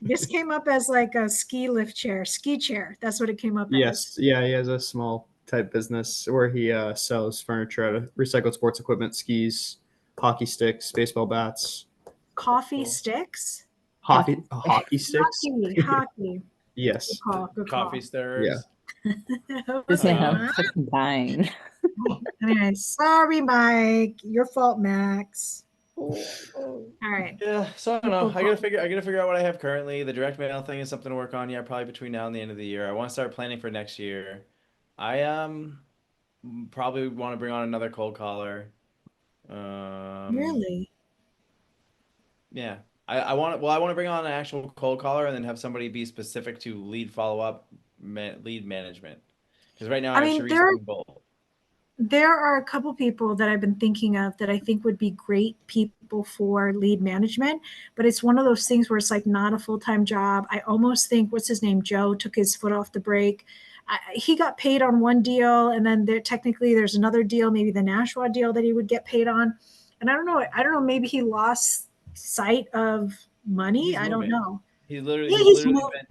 This came up as like a ski chair. That's what it came up Yes. as. Yeah, he has a small type business where he sells furniture out of recycled sports equipment, skis, hockey sticks, baseball bats. Coffee sticks? Hockey sticks? Hockey. Yes. Good call. Coffee stirrers. Okay, I'm Mike. fucking dying. Anyway, sorry, Mike. Your fault, Max. All right. Yeah, so I don't know. I gotta figure out what I have currently. The direct mail thing is something to work on. Yeah, probably between now and the end of the year. I want to start planning for next year. I probably want to bring on another cold caller. Really? Yeah. I want to bring on an actual cold caller and then have somebody be specific to lead follow up, lead management. Because right now I have Sharice doing both. There are a couple people that I've been thinking of that I think would be great people for lead management, but it's one of those things where it's like not a full-time job. I almost think, what's his name? Joe took his foot off the brake. He got paid on one deal, and then technically there's another deal, maybe the Nashua deal that he would get paid on. And I don't know, maybe he lost sight of money. I don't know. He's literally,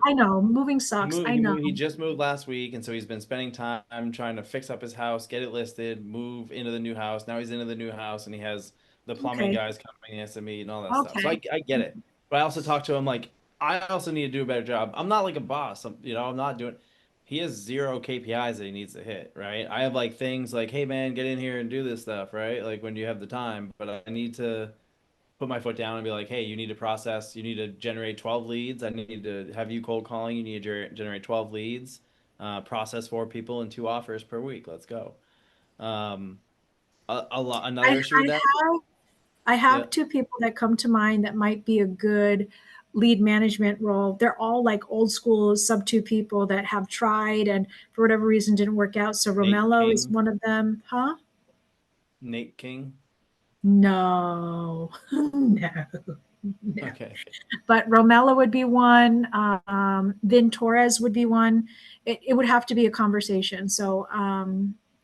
I know, moving sucks. I know. He just moved last week, and so he's been spending time trying to fix up his house, get it listed, move into the new house. Now he's into the new house, and he has the plumbing guys coming, he has to meet and all that stuff. So I get it. But I also talk to him like, I also need to do a better job. I'm not like a boss. I'm not doing. He has 0 KPIs that he needs to hit, right? I have like things like, hey man, get in here and do this stuff, right? Like when you have the time, but I need to put my foot down and be like, hey, you need to generate 12 leads. I need to have you cold calling. You need to generate 12 leads, process 4 people and 2 offers per week. Let's go. Another issue with that. I have 2 people that come to mind that might be a good lead management role. They're all like old school sub 2 people that have tried and for whatever reason didn't work out. So Romello is one of them. Huh? Nate King? No. No. Okay. But Romello would be one. Vin Torres would be one. It would have to be a conversation. So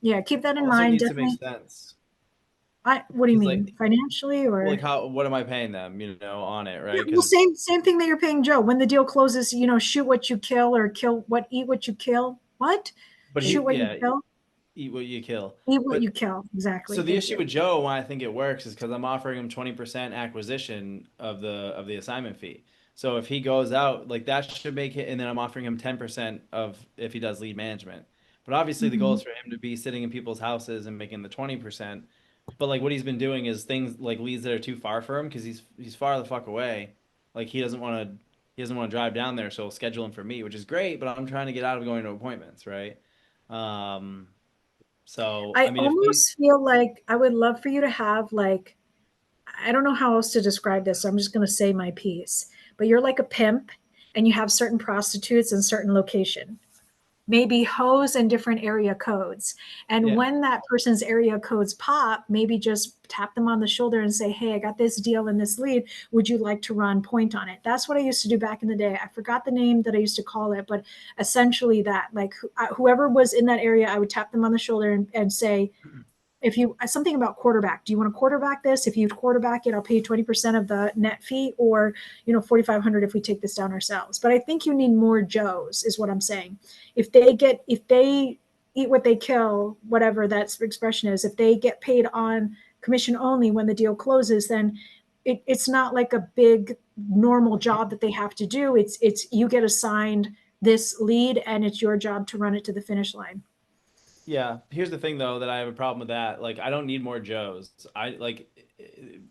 yeah, keep that in mind. Needs to make sense. What do you mean, like, financially or like what am I paying them? On it, right? Yeah, well, same thing that you're paying Joe. When the deal closes, shoot what you kill or eat what you kill. What? But shoot what you kill. Eat what you kill. Eat what you kill. Exactly. So the issue with Joe, why I think it works, is because I'm offering him 20% acquisition of the assignment fee. So if he goes out, like that should make it, and then I'm offering him 10% of if he does lead management. But obviously the goal is for him to be sitting in people's houses and making the 20%. But like what he's been doing is things like leads that are too far for him because he's far the fuck away. Like he doesn't want to drive down there, so he'll schedule him for me, which is great. But I'm trying to get out of going to appointments, right? Um, so I I mean, if we almost feel like I would love for you to have like, I don't know how else to describe this, so I'm just going to say my piece. But you're like a pimp and you have certain prostitutes in certain location, maybe hoes in different area codes. And yeah. when that person's area codes pop, maybe just tap them on the shoulder and say, hey, I got this deal and this lead. Would you like to run point on it? That's what I used to do back in the day. I forgot the name that I used to call it, but essentially that, like whoever was in that area, I would tap them on the shoulder and say, if you something about quarterback, do you want to quarterback this? If you quarterback it, I'll pay you 20% of the net fee, or 4,500 if we take this down ourselves. But I think you need more Joes, is what I'm saying. If they eat what they kill, whatever that expression is, if they get paid on commission only when the deal closes, then it's not like a big normal job that they have to do. It's you get assigned this lead and it's your job to run it to the finish line. Yeah, here's the thing though that I have a problem with that. Like I don't need more Joes. I like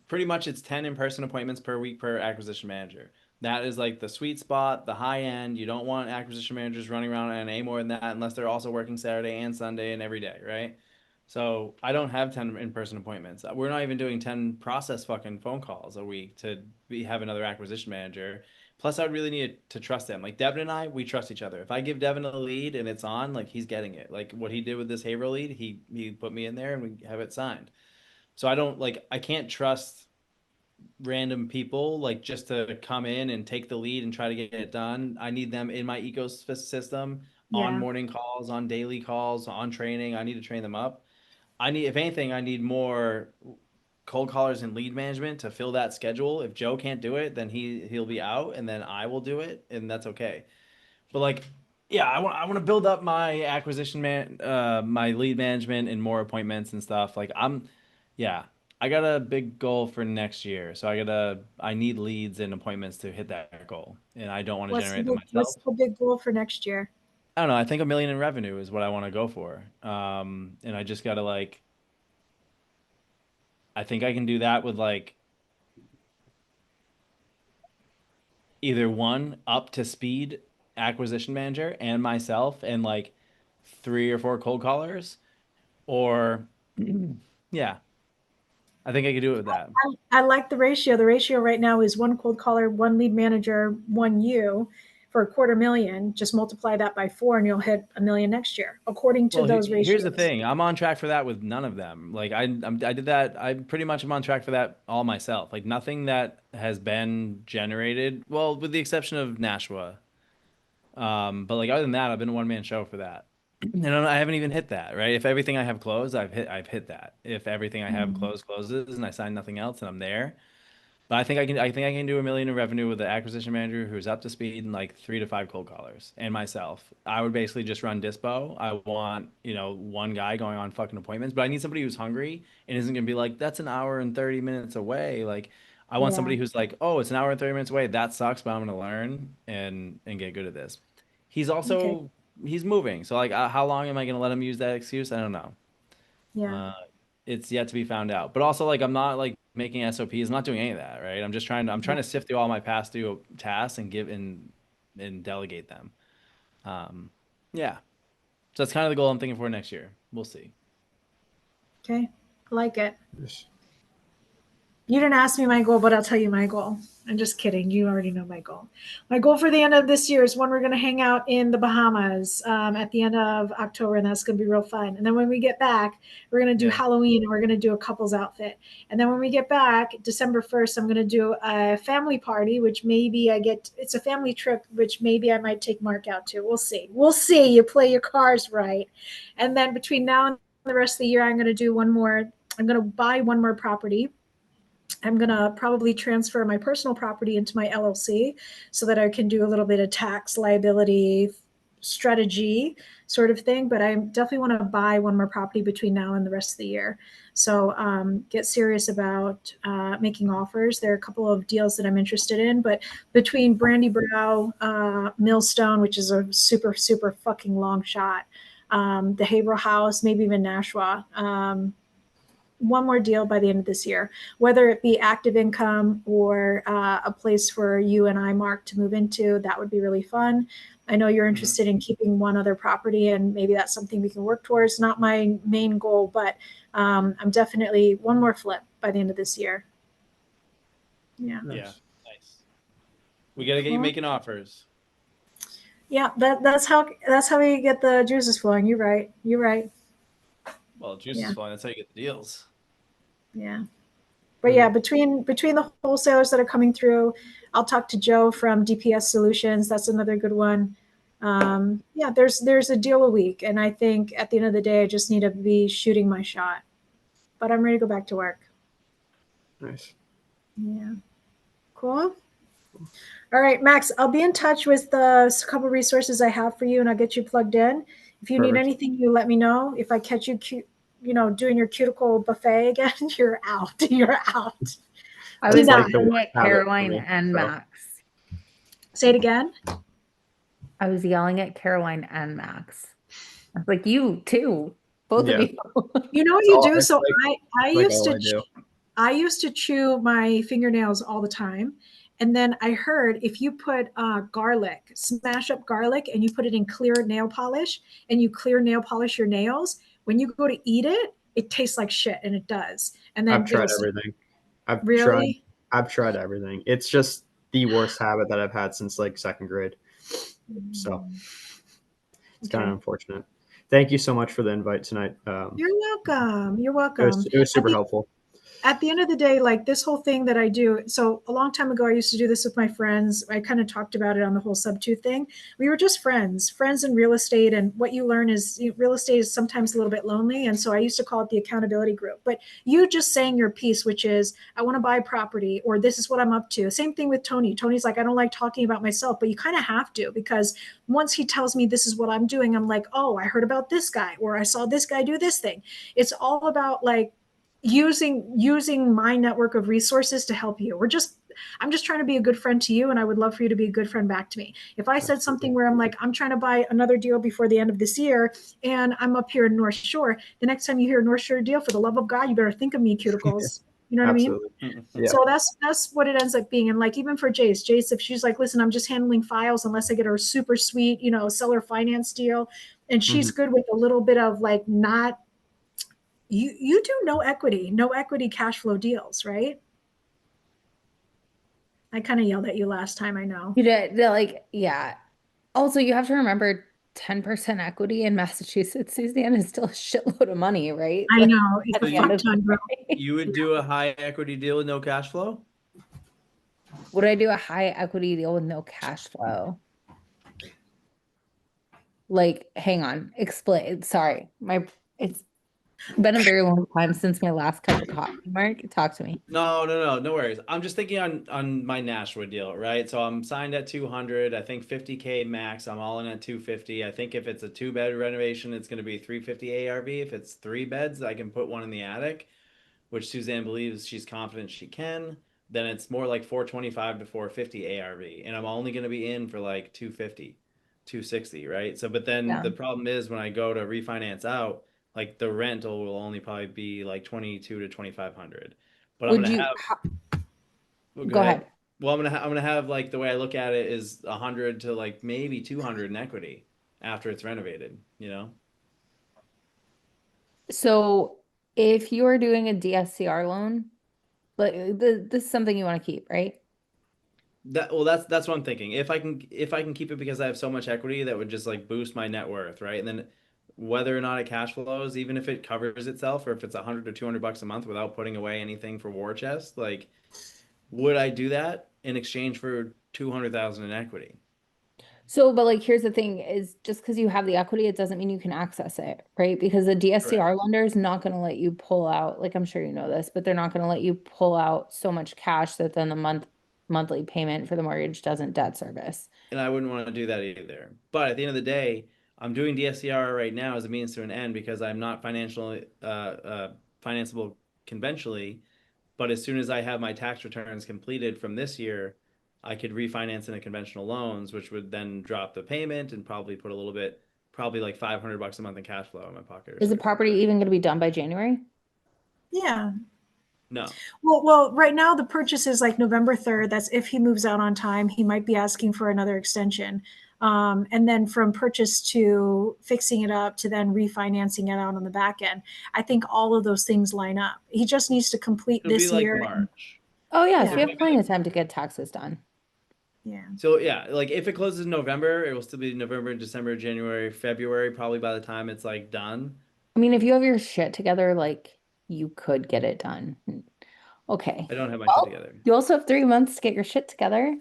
pretty much it's 10 in-person appointments per week per acquisition manager. That is like the sweet spot, the high end. You don't want acquisition managers running around on any more than that unless they're also working Saturday and Sunday and every day, right? So I don't have 10 in-person appointments. We're not even doing 10 process fucking phone calls a week to have another acquisition manager. Plus, I would really need to trust them. Like Devin and I, we trust each other. If I give Devin a lead and it's on, like he's getting it. Like what he did with this Haverhill lead, he put me in there and we have it signed. So I can't trust random people like just to come in and take the lead and try to get it done. I need them in my ecosystem on Yeah. morning calls, on daily calls, on training. I need to train them up. If anything, I need more cold callers and lead management to fill that schedule. If Joe can't do it, then he'll be out, and then I will do it, and that's okay. But like, yeah, I want to build up my my lead management and more appointments and stuff. Yeah, I got a big goal for next year, so I need leads and appointments to hit that goal, and I don't want to generate them What's myself. the big goal for next year? I don't know. I think 1 million in revenue is what I want to go for. And I just gotta I think I can do that with like either one up to speed acquisition manager and myself and like 3 or 4 cold callers, or yeah, I think I could do it with that. I like the ratio. The ratio right now is 1 cold caller, 1 lead manager, 1 you for $250,000. Just multiply that by 4 and you'll hit 1 million next year, according to those ratios. Here's the thing. I'm on track for that with none of them. Like I did that. I pretty much am on track for that all myself. Like nothing that has been generated. Well, with the exception of Nashua. But like other than that, I've been a one-man show for that. And I haven't even hit that, right? If everything I have closed, I've hit that. If everything I have closes and I sign nothing else and I'm there. But I think I can do 1 million in revenue with the acquisition manager who's up to speed and like 3 to 5 cold callers and myself. I would basically just run dispo. I want, one guy going on fucking appointments, but I need somebody who's hungry and isn't gonna be like, that's an hour and 30 minutes away. Like I want somebody who's like, oh, it's an hour and 30 minutes away. That sucks, but I'm gonna learn and get good at this. He's also he's moving. So like how long am I gonna let him use that excuse? I don't know. Yeah. It's yet to be found out. But also like I'm not like making SOPs. I'm not doing any of that, right? I'm trying to sift through all my past due tasks and give and delegate them. Yeah. So that's kind of the goal I'm thinking for next year. We'll see. Okay. I like it. You didn't ask me my goal, but I'll tell you my goal. I'm just kidding. You already know my goal. My goal for the end of this year is when we're going to hang out in the Bahamas at the end of October, and that's going to be real fun. And then when we get back, we're going to do Halloween, and we're going to do a couple's outfit. And then when we get back, December 1st, I'm going to do a family party, which maybe it's a family trip, which maybe I might take Mark out to. We'll see. We'll see. You play your cards right. And then between now and the rest of the year, I'm going to do I'm going to buy one more property. I'm going to probably transfer my personal property into my LLC so that I can do a little bit of tax liability strategy sort of thing. But I definitely want to buy one more property between now and the rest of the year. So get serious about making offers. There are a couple of deals that I'm interested in, but between Brandy Brow, Millstone, which is a super, super fucking long shot, the Haverhill House, maybe even Nashua, one more deal by the end of this year, whether it be active income or a place for you and I, Mark, to move into. That would be really fun. I know you're interested in keeping one other property, and maybe that's something we can work towards. Not my main goal, but I'm definitely one more flip by the end of this year. Yeah. Yeah. Nice. We got to get you making offers. Yeah, that's how we get the juices flowing. You're right. You're right. Well, juice is flowing. That's how you get the deals. Yeah. But yeah, between the wholesalers that are coming through, I'll talk to Joe from DPS Solutions. That's another good one. Yeah, there's a deal a week, and I think at the end of the day, I just need to be shooting my shot. But I'm ready to go back to work. Nice. Yeah. Cool. All right, Max, I'll be in touch with the couple resources I have for you, and I'll get you plugged in. If you need anything, you let me know. If I catch you, doing your cuticle buffet again, you're out. You're out. I was yelling at Caroline and Max. Say it again. I was yelling at Caroline and Max. I was like, you too, both of you. You know what you do? So I used to chew my fingernails all the time. And then I heard if you put garlic, smash up garlic, and you put it in clear nail polish, and you clear nail polish your nails, when you go to eat it, it tastes like shit, and it does. And then I've tried everything. I've tried everything. It's just the worst habit that I've had since like second grade. So it's kind of unfortunate. Thank you so much for the invite tonight. You're welcome. You're welcome. It was super helpful. At the end of the day, like this whole thing that I do, so a long time ago, I used to do this with my friends. I kind of talked about it on the whole sub-2 thing. We were just friends in real estate. And what you learn is real estate is sometimes a little bit lonely. And so I used to call it the accountability group. But you just saying your piece, which is, I want to buy property, or this is what I'm up to. Same thing with Tony. Tony's like, I don't like talking about myself, but you kind of have to, because once he tells me this is what I'm doing, I'm like, oh, I heard about this guy, or I saw this guy do this thing. It's all about like, using my network of resources to help you. I'm just trying to be a good friend to you, and I would love for you to be a good friend back to me. If I said something where I'm like, I'm trying to buy another deal before the end of this year, and I'm up here in North Shore, the next time you hear a North Shore deal, for the love of God, you better think of me, cuticles. You know what I mean? Yeah. So that's what it ends up being. And like, even for Jace, if she's like, listen, I'm just handling files unless I get a super sweet, seller finance deal, and she's good with a little bit of like, not, you do no equity cash flow deals, right? I kind of yelled at you last time, I know. You did. Yeah. Also, you have to remember 10% equity in Massachusetts, Suzanne, is still a shitload of money, right? I know. It's a fuck ton, bro. You would do a high equity deal with no cash flow? Would I do a high equity deal with no cash flow? Like, hang on, explain. Sorry, it's been a very long time since my last cup of coffee. Mark, talk to me. No worries. I'm just thinking on my Nashua deal, right? So I'm signed at 200. I think 50K max. I'm all in at 250. I think if it's a 2-bed renovation, it's going to be 350 ARV. If it's 3 beds, I can put one in the attic, which Suzanne believes she's confident she can. Then it's more like 425 to 450 ARV, and I'm only going to be in for like 250, 260, right? So, but then the problem is when I go to refinance out, like the rental will only probably be like 22 to 2,500. But I'm gonna have. Go ahead. Well, I'm gonna have like, the way I look at it is 100 to like maybe 200 in equity after it's renovated. So if you're doing a DSCR loan, like this is something you want to keep, right? That's what I'm thinking. If I can keep it because I have so much equity, that would just like boost my net worth, right? And then whether or not it cash flows, even if it covers itself, or if it's $100 to $200 a month without putting away anything for war chest, like, would I do that in exchange for 200,000 in equity? So, but like, here's the thing: is just because you have the equity, it doesn't mean you can access it, right? Because the DSCR lender is not going to let you pull out. Like, I'm sure you know this, but they're not going to let you pull out so much cash that then the monthly payment for the mortgage doesn't debt service. And I wouldn't want to do that either. But at the end of the day, I'm doing DSCR right now as a means to an end because I'm not financially financeable conventionally. But as soon as I have my tax returns completed from this year, I could refinance into conventional loans, which would then drop the payment and probably put a little bit, probably like $500 a month in cash flow in my pocket. Is the property even going to be done by January? Yeah. No. Well, right now the purchase is like November 3rd. That's if he moves out on time. He might be asking for another extension. And then from purchase to fixing it up to then refinancing it out on the back end. I think all of those things line up. He just needs to complete It'll this be like year. March. Oh yeah, Yeah. so we have plenty of time to get taxes done. Yeah. So yeah, like if it closes in November, it will still be November, December, January, February, probably by the time it's like done. I mean, if you have your shit together, like you could get it done. Okay. I don't have my Well, shit together. you also have 3 months to get your shit together.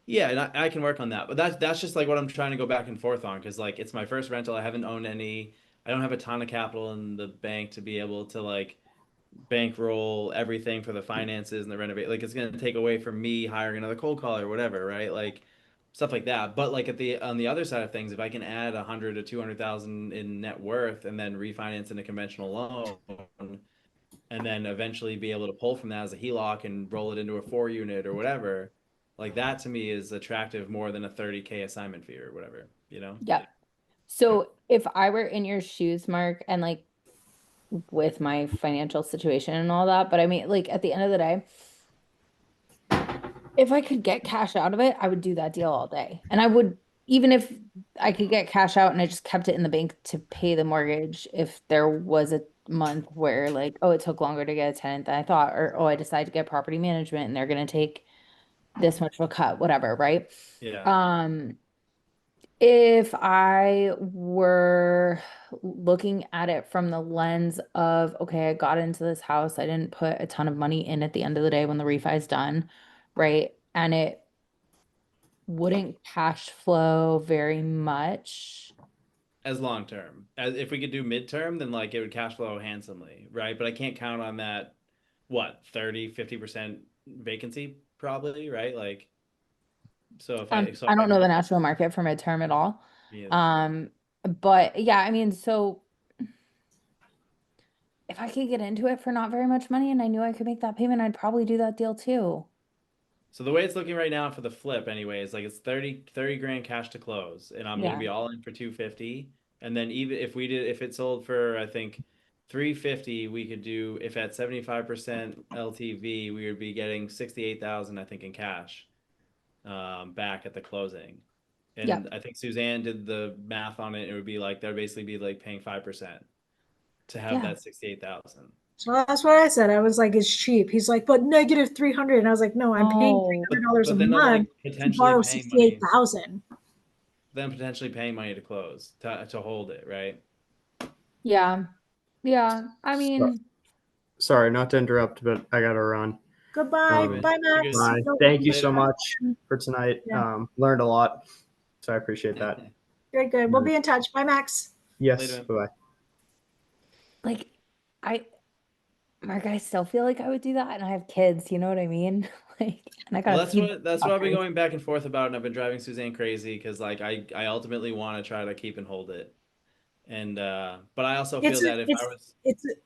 Yeah, and I can work on that. But that's just like what I'm trying to go back and forth on because like it's my first rental. I haven't owned any. I don't have a ton of capital in the bank to be able to like bankroll everything for the finances and the renovate. Like it's gonna take away from me hiring another cold caller or whatever, right? Like stuff like that. But like on the other side of things, if I can add 100 to 200,000 in net worth and then refinance in a conventional loan, and then eventually be able to pull from that as a HELOC and roll it into a 4 unit or whatever, like that to me is attractive more than a 30K assignment fee or whatever, you know? Yeah. So if I were in your shoes, Mark, and like with my financial situation and all that, but I mean, like at the end of the day, if I could get cash out of it, I would do that deal all day. And I would, even if I could get cash out and I just kept it in the bank to pay the mortgage, if there was a month where like, oh, it took longer to get a tenant than I thought, or oh, I decided to get property management and they're gonna take this much of a cut, whatever, right? Yeah. If I were looking at it from the lens of, okay, I got into this house, I didn't put a ton of money in at the end of the day when the refi is done, right? And it wouldn't cash flow very much. As long term. As if we could do midterm, then like it would cash flow handsomely, right? But I can't count on that, what, 30, 50% vacancy probably, right? Like so if I I don't know the national market for midterm at all. yeah. But yeah, I mean, so if I could get into it for not very much money and I knew I could make that payment, I'd probably do that deal too. So the way it's looking right now for the flip anyway is like it's 30 grand cash to close and I'm Yeah. gonna be all in for 250. And then even if it sold for I think 350, we could do if at 75% LTV, we would be getting 68,000, I think, in cash back at the closing. And Yeah. I think Suzanne did the math on it. It would be like they'd basically be like paying 5% to have Yeah. that 68,000. So that's what I said. I was like, it's cheap. He's like, but negative 300. And I was like, no, I'm paying Oh. $300 a then I'm like month to potentially borrow paying money. 68,000. Then potentially paying money to close to hold it, right? Yeah. Yeah. I mean, Sorry, not to interrupt, but I gotta run. Goodbye. Bye, You're Max. good. Bye. No, Thank you Later. so much for tonight. Yeah. Learned a lot, so I appreciate that. Good, good. We'll be in touch. Bye, Max. Yes. Later. Bye. like, Mark, I still feel like I would do that, and I have kids, you know what I mean? Like, and I Well, gotta feed that's what I've been fuckers. going back and forth about, and I've been driving Suzanne crazy because like I ultimately want to try to keep and hold it, and but I also feel that if I was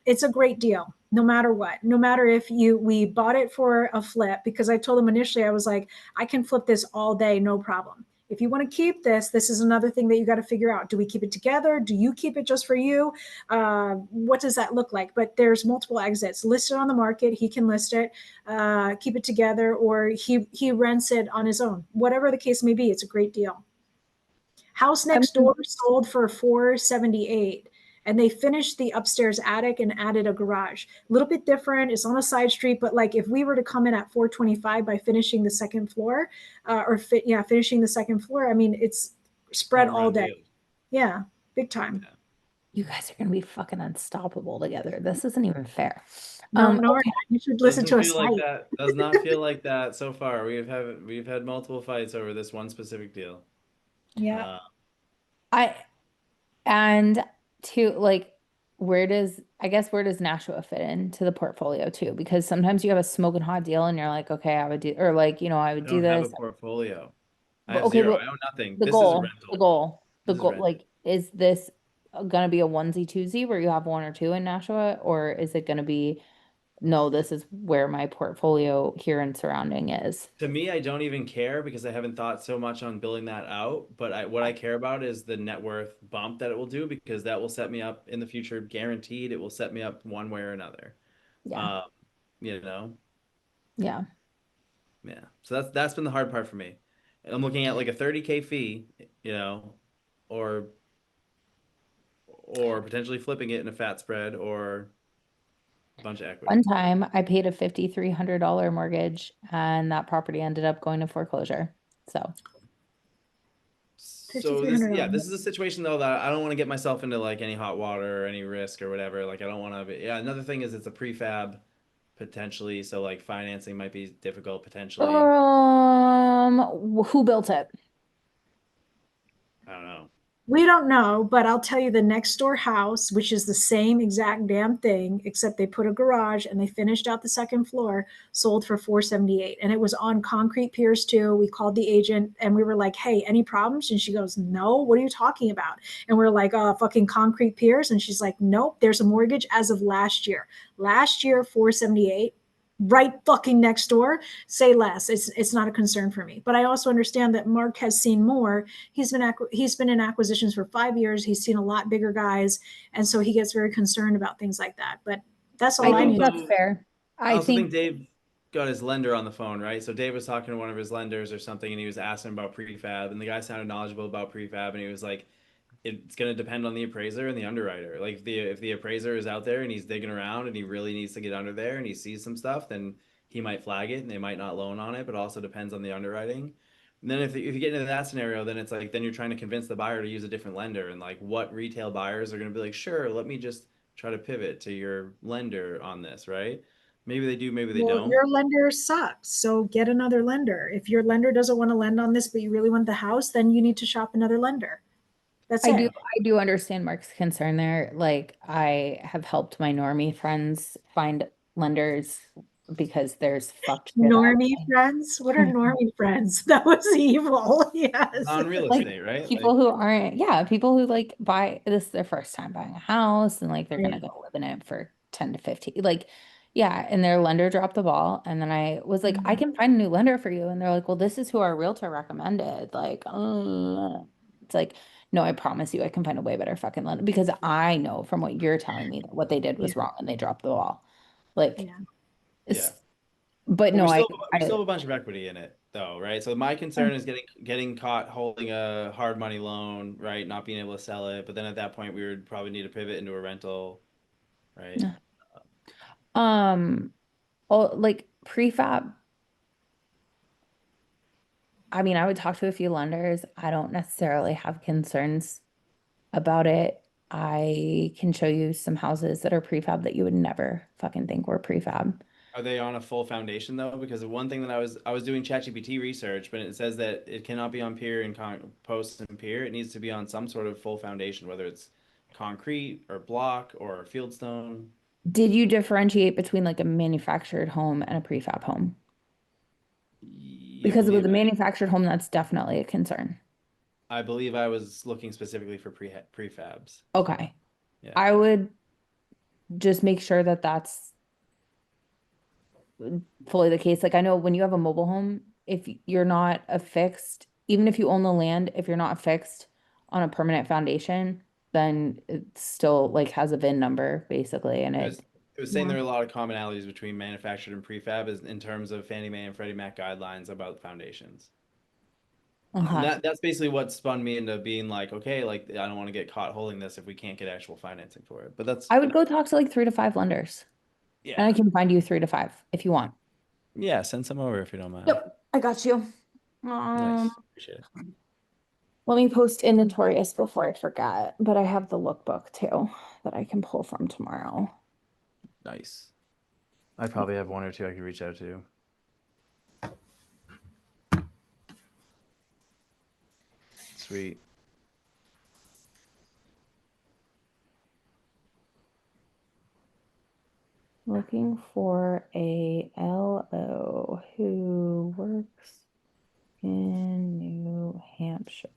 It's a great deal, no matter what. No matter if we bought it for a flip, because I told him initially, I was like, I can flip this all day, no problem. If you want to keep this is another thing that you got to figure out. Do we keep it together? Do you keep it just for you? What does that look like? But there's multiple exits listed on the market. He can list it, keep it together, or he rents it on his own. Whatever the case may be, it's a great deal. House next door sold for $478, and they finished the upstairs attic and added a garage. A little bit different. It's on a side street, but like if we were to come in at 425 by finishing the second floor, finishing the second floor, I mean, it's spread home all run day. deal. Yeah, big time. Yeah. You guys are gonna be fucking unstoppable together. This isn't even fair. No, no, Okay. you should listen to Doesn't a feel like site. that. Does not feel like that so far. We've had multiple fights over this one specific deal. Yeah. And to like, where does Nashua fit into the portfolio too? Because sometimes you have a smoking hot deal and you're like, okay, I would do, or like, you know, I would I do don't have this. a portfolio. I But have okay, zero. but I own nothing. the This is goal, rental. This is rental. like, is this gonna be a onesie twosie where you have one or two in Nashua, or is it gonna be, no, this is where my portfolio here and surrounding is? To me, I don't even care because I haven't thought so much on building that out. But what I care about is the net worth bump that it will do because that will set me up in the future, guaranteed. It will set me up one way or another. Yeah. You know, Yeah. yeah. So that's been the hard part for me. I'm looking at like a 30K fee, or potentially flipping it in a fat spread or a bunch of One equity. time I paid a $5,300 mortgage and that property ended up going to foreclosure. So So $5,300. this is a situation though that I don't want to get myself into like any hot water or any risk or whatever. Like I don't want to be, yeah, another thing is it's a prefab potentially, so like financing might be difficult potentially. who built it? I don't know. We don't know, but I'll tell you the next door house, which is the same exact damn thing, except they put a garage and they finished out the second floor, sold for 478. And it was on concrete piers too. We called the agent and we were like, hey, any problems? And she goes, no, what are you talking about? And we're like, fucking concrete piers. And she's like, nope, there's a mortgage as of last year. Last year, 478. Right fucking next door, say less. It's not a concern for me. But I also understand that Mark has seen more. He's been in acquisitions for 5 years. He's seen a lot bigger guys, and so he gets very concerned about things like that. But that's all I I think need. that's fair. I I also think think Dave got his lender on the phone, right? So Dave was talking to one of his lenders or something, and he was asking about prefab, and the guy sounded knowledgeable about prefab, and he was like, it's going to depend on the appraiser and the underwriter. Like if the appraiser is out there and he's digging around and he really needs to get under there and he sees some stuff, then he might flag it and they might not loan on it, but also depends on the underwriting. And then if you get into that scenario, then it's like, then you're trying to convince the buyer to use a different lender, and like what retail buyers are going to be like, sure, let me just try to pivot to your lender on this, right? Maybe they do, maybe they Well, don't. your lender sucks, so get another lender. If your lender doesn't want to lend on this, but you really want the house, then you need to shop another lender. That's it. I do understand Mark's concern there. Like I have helped my normie friends find lenders because there's fucked shit out Normie friends? What are there. normie friends? That was evil. Yes. On real Like estate, right? people who aren't, yeah, people who like buy this is their first time buying a house and like they're Yeah. gonna go live in it for 10 to 15. Like, yeah, and their lender dropped the ball. And then I was like, I can find a new lender for you. And they're like, well, this is who our realtor recommended. Like, it's like, no, I promise you I can find a way better fucking lender because I know from what you're telling me that what they did was Yeah. wrong and they dropped the ball. Like, Yeah. it's, Yeah. but But no, we still have a bunch of equity in it though, right? So my concern is getting caught holding a hard money loan, right? Not being able to sell it. But then at that point we would probably need to pivot into a rental, right? um, like prefab. I mean, I would talk to a few lenders. I don't necessarily have concerns about it. I can show you some houses that are prefab that you would never fucking think were prefab. Are they on a full foundation though? Because the one thing that I was doing ChatGPT research, but it says that it cannot be on pier and post and pier. It needs to be on some sort of full foundation, whether it's concrete or block or fieldstone. Did you differentiate between like a manufactured home and a prefab home? I Because with believe a manufactured home, that's definitely a concern. I believe I was looking specifically for prefabs. Okay. Yeah. I would just make sure that that's fully the case. Like I know when you have a mobile home, if you're not affixed, even if you own the land, if you're not affixed on a permanent foundation, then it still like has a VIN number basically, and It was saying there are a lot of commonalities between manufactured and prefab in terms of Fannie Mae and Freddie Mac guidelines about foundations. And that's basically what spun me into being like, okay, like I don't want to get caught holding this if we can't get actual financing for it. But that's I would go talk to like 3 to 5 lenders, and I yeah. can find you 3 to 5 if you want. Yeah, send some over if you don't mind. Yep, I got you. Nice. Appreciate it. Let me post inventories before I forget, but I have the lookbook too that I can pull from tomorrow. Nice. I probably have one or two I could reach out to. Sweet. Looking for a LO who works in New Hampshire.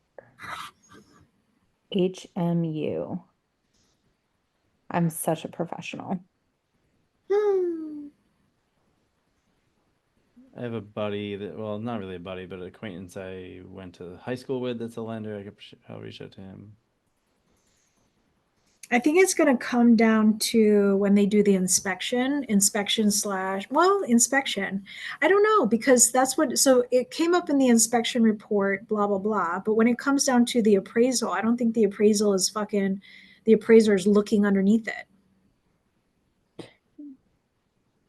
HMU. I'm such a professional. I have a buddy that, well, not really a buddy, but an acquaintance I went to high school with that's a lender. I'll reach out to him. I think it's going to come down to when they do the inspection. I don't know, because that's what, so it came up in the inspection report, blah, blah, blah. But when it comes down to the appraisal, I don't think the appraisal is the appraiser is looking underneath it.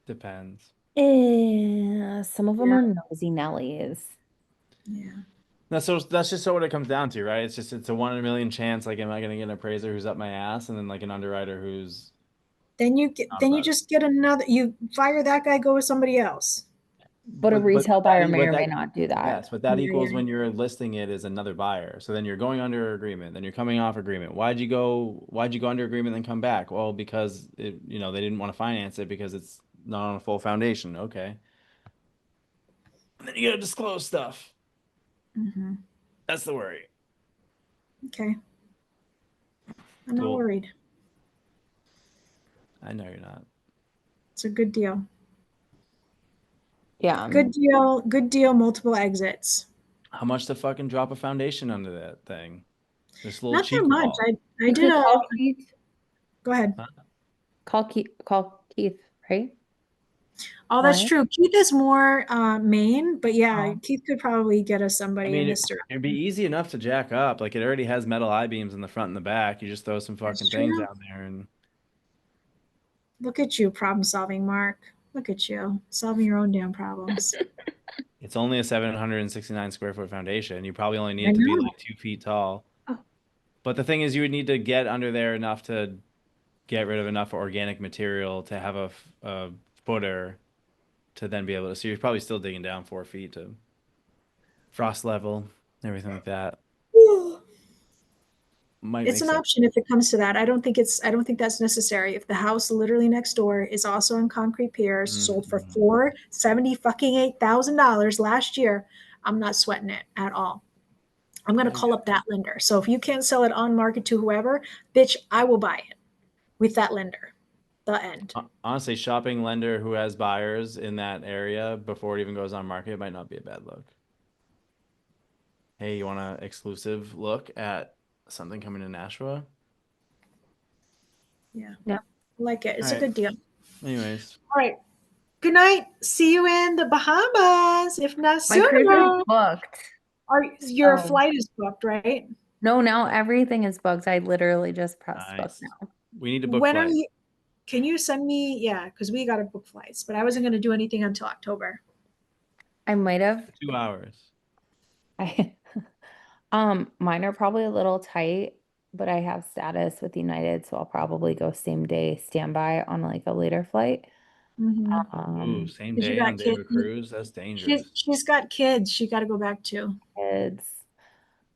Depends. Some of them Yeah. are nosy Nellies. Yeah. That's just so what it comes down to, right? It's a 1 in a million chance. Like, am I going to get an appraiser who's up my ass, and then like an underwriter who's Then you about it. just get another, you fire that guy, go with somebody else. But a retail buyer may or may that- not do that. Yes, but that Yeah, equals yeah. when you're listing it as another buyer. So then you're going under agreement, then you're coming off agreement. Why'd you go under agreement and come back? Well, because they didn't want to finance it because it's not on a full foundation. Okay. And then you gotta disclose stuff. Mm-hmm. That's the worry. Okay. I'm not Cool. worried. I know you're not. It's a good deal. Yeah. Good deal. Good deal. Multiple exits. How much to fucking drop a foundation under that thing? This little Not cheek that much. wall. I You did could a. call Keith. Go ahead. Call Keith, right? Oh, that's Ryan? true. Keith is more Maine, but yeah, Oh. Keith could probably get us I somebody mean, in this direction. it'd be easy enough to jack up. Like, it already has metal I-beams in the front and the back. You just throw some That's fucking things true. down there and Look at you, problem solving, Mark. Look at you, solving your own damn problems. it's only a 769 square foot foundation. You probably only need I it to be know. like 2 feet tall. Oh. But the thing is, you would need to get under there enough to get rid of enough organic material to have a footer to then be able to. So you're probably still digging down 4 feet to frost level, everything like that. Might It's make an sense. option if it comes to that. I don't think that's necessary. If the house literally next door is also on concrete piers, sold for $478,000 last year, I'm not sweating it at all. I'm going to call up that lender. So if you can't sell it on market to whoever, bitch, I will buy it with that lender. The end. Honestly, shopping lender who has buyers in that area before it even goes on market might not be a bad look. Hey, you want an exclusive look at something coming to Nashua? Yeah. Yeah. I like it. It's All a right. good deal. Anyways, All right. Good night. See you in the Bahamas, if not My cruise is sooner. booked. Your Oh. flight is booked, right? No, now everything is booked. I literally just pressed book nice. now. We need to book When are flights. you? Can you send me? Yeah, because we got to book flights, but I wasn't going to do anything until October. I might have 2 hours. mine are probably a little tight, but I have status with United, so I'll probably go same day standby on like a later flight. Mm-hmm. Ooh, same 'Cause you day got on day of a kids. cruise? That's dangerous. She's got kids. She got to go back to. Kids.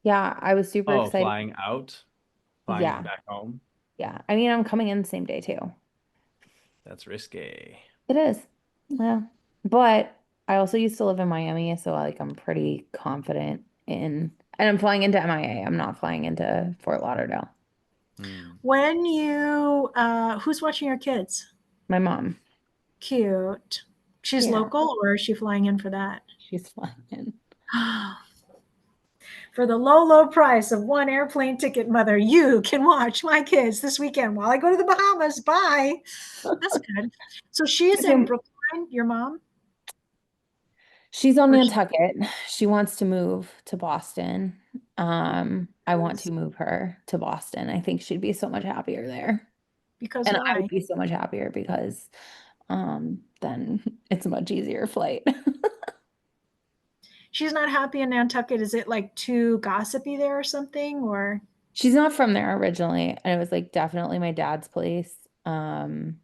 Yeah, I was super Oh, excited. flying out? Flying Yeah. back home? Yeah. I mean, I'm coming in the same day too. That's risky. It is. Yeah. But I also used to live in Miami, so like I'm pretty confident in, and I'm flying into MIA. I'm not flying into Fort Lauderdale. When you, who's watching your kids? My mom. Cute. She's Yeah. local, or is she flying in for that? She's flying in. For the low, low price of one airplane ticket, mother, you can watch my kids this weekend while I go to the Bahamas. Bye. That's good. So she is in Brookline, your mom? She's on Or Nantucket. She wants to move to Boston. I want to move her to Boston. I think she'd be so much happier there. Because And I why? would be so much happier because then it's a much easier flight. She's not happy in Nantucket. Is it like too gossipy there or something? Or She's not from there originally, and it was like definitely my dad's place. And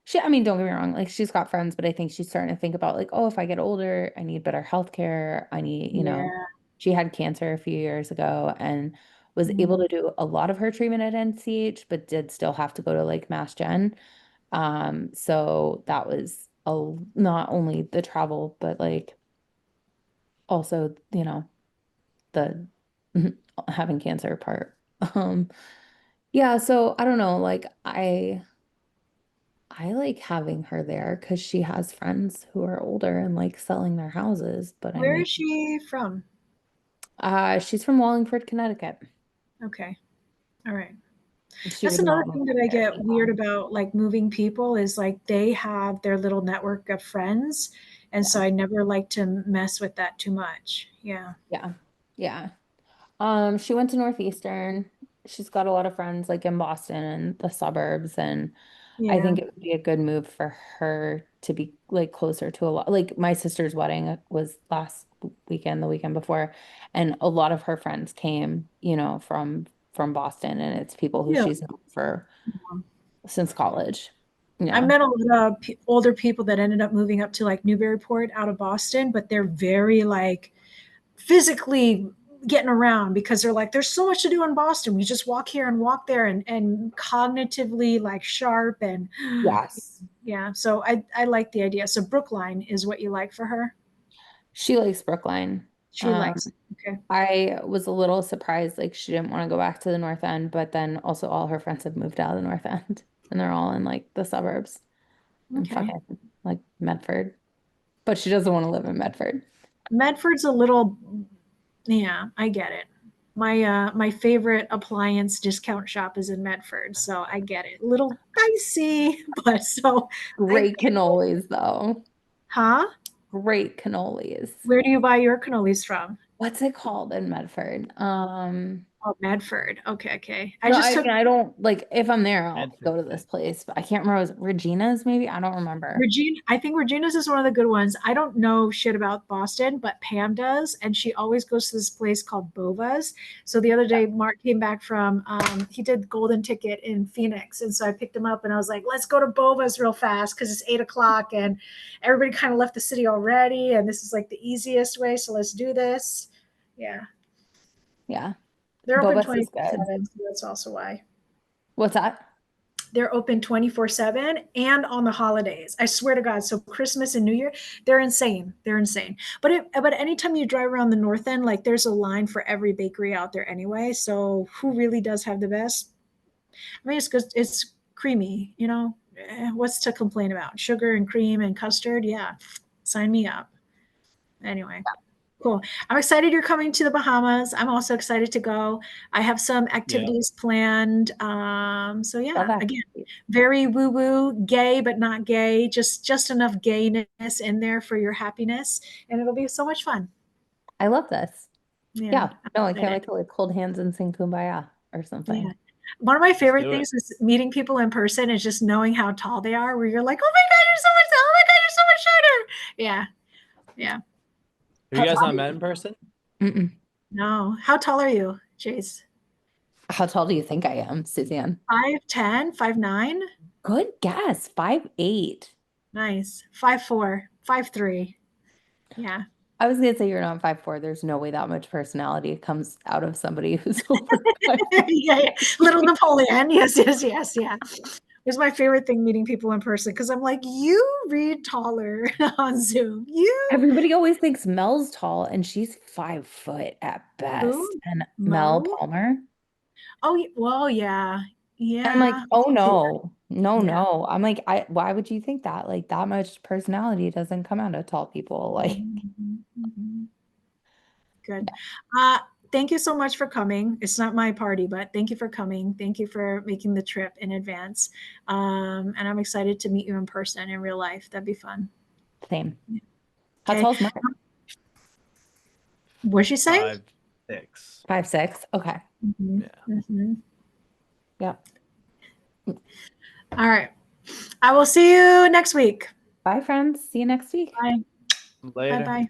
she, I mean, don't get me wrong, like she's got friends, but I think she's starting to think about like, oh, if I get older, I need better healthcare. I need, you know, she had cancer a few years ago and was able to do a lot of her treatment at NCH, but did still have to go to like Mass Gen. So that was not only the travel, but like also, you know, the having cancer part. Yeah, so I don't know, like I like having her there because she has friends who are older and like selling their houses. But I where mean, is she from? she's from Wallingford, Connecticut. Okay. All right. She That's would another not thing move that I there. get weird about like moving people is like they have their little network of friends. And so I never like to mess with that too much. Yeah. Yeah. Yeah. She went to Northeastern. She's got a lot of friends like in Boston and the suburbs, and I Yeah. think it would be a good move for her to be like closer to a lot. Like my sister's wedding was last weekend, the weekend before, and a lot of her friends came, from Boston, and it's people who Yeah. she's known for since college. I Yeah. met a lot of older people that ended up moving up to like Newburyport out of Boston, but they're very like physically getting around because they're like, there's so much to do in Boston. We just walk here and walk there and cognitively like sharp and Yes. yeah. So I like the idea. So Brookline is what you like for her. She likes Brookline. She likes. Okay. I was a little surprised, like she didn't want to go back to the North End, but then also all her friends have moved out of the North End and they're all in like the suburbs and Okay. fucking like Medford. But she doesn't want to live in Medford. Medford's a little, yeah, I get it. My favorite appliance discount shop is in Medford, so I get it. A little dicey, but so Great cannolis though. huh? Great cannolis. Where do you buy your cannolis from? What's it called in Medford? Oh, Medford. Okay, okay. I No, just I took mean, I don't like if I'm there, I'll Medford. go to this place, but I can't remember. Was it Regina's maybe? I don't remember. Regina. I think Regina's is one of the good ones. I don't know shit about Boston, but Pam does, and she always goes to this place called Bova's. So the other day, Mark came back from he did Golden Ticket in Phoenix, and so I picked him up, and I was like, "Let's go to Bova's real fast because it's 8 o'clock, and everybody kind of left the city already, and this is like the easiest way. So let's do this." Yeah, Yeah. they're open Boba's is good. 24/7, so that's also why. What's that? They're open 24/7 and on the holidays. I swear to God. So Christmas and New Year, they're insane. They're insane. But anytime you drive around the North End, like there's a line for every bakery out there anyway. So who really does have the best? I mean, it's creamy, what's to complain about? Sugar and cream and custard. Yeah. Sign me up. Anyway. Cool. I'm excited you're coming to the Bahamas. I'm also excited to go. I have some activities planned. So Love yeah, that. again, very woo-woo, gay but not gay, just enough gayness in there for your happiness, and it'll be so much fun. I love this. Yeah. No, I can't excited. wait to like hold hands and sing Kumbaya or something. Yeah. One of my favorite do it. things is meeting people in person and just knowing how tall they are, where you're like, oh my God, you're so much tall. Oh my God, you're so much shorter. Yeah. Yeah. Have you guys not met in person? Mm-mm. No. How tall are you, Jace? How tall do you think I am, Suzanne? 5'10", 5'9"? Good guess. 5'8". Nice. 5'4", 5'3". Yeah. I was gonna say you're not 5'4". There's no way that much personality comes out of somebody who's over 5'4". Yeah. Little Napoleon. Yes, yes, yes, yeah. It was my favorite thing meeting people in person because I'm like, you read taller on Zoom. You Everybody always thinks Mel's tall, and she's 5 foot at best. Who? And Mel Mo? Palmer. Oh, well, yeah. And I'm like, Yeah. oh no, no, Yeah. no. I'm like, why would you think that? Like that much personality doesn't come out of tall people. Like, Mhm, mhm. Good. Thank you so much for coming. It's not my party, but thank you for coming. Thank you for making the trip in advance. And I'm excited to meet you in person in real life. That'd be fun. same. How Okay. tall's Mark? What'd she say? 5'6". 5'6". Okay. Mhm, Yeah. mhm. Yep. All right. I will see you next week. Bye, friends. See you next week. Bye. Later. Bye-bye.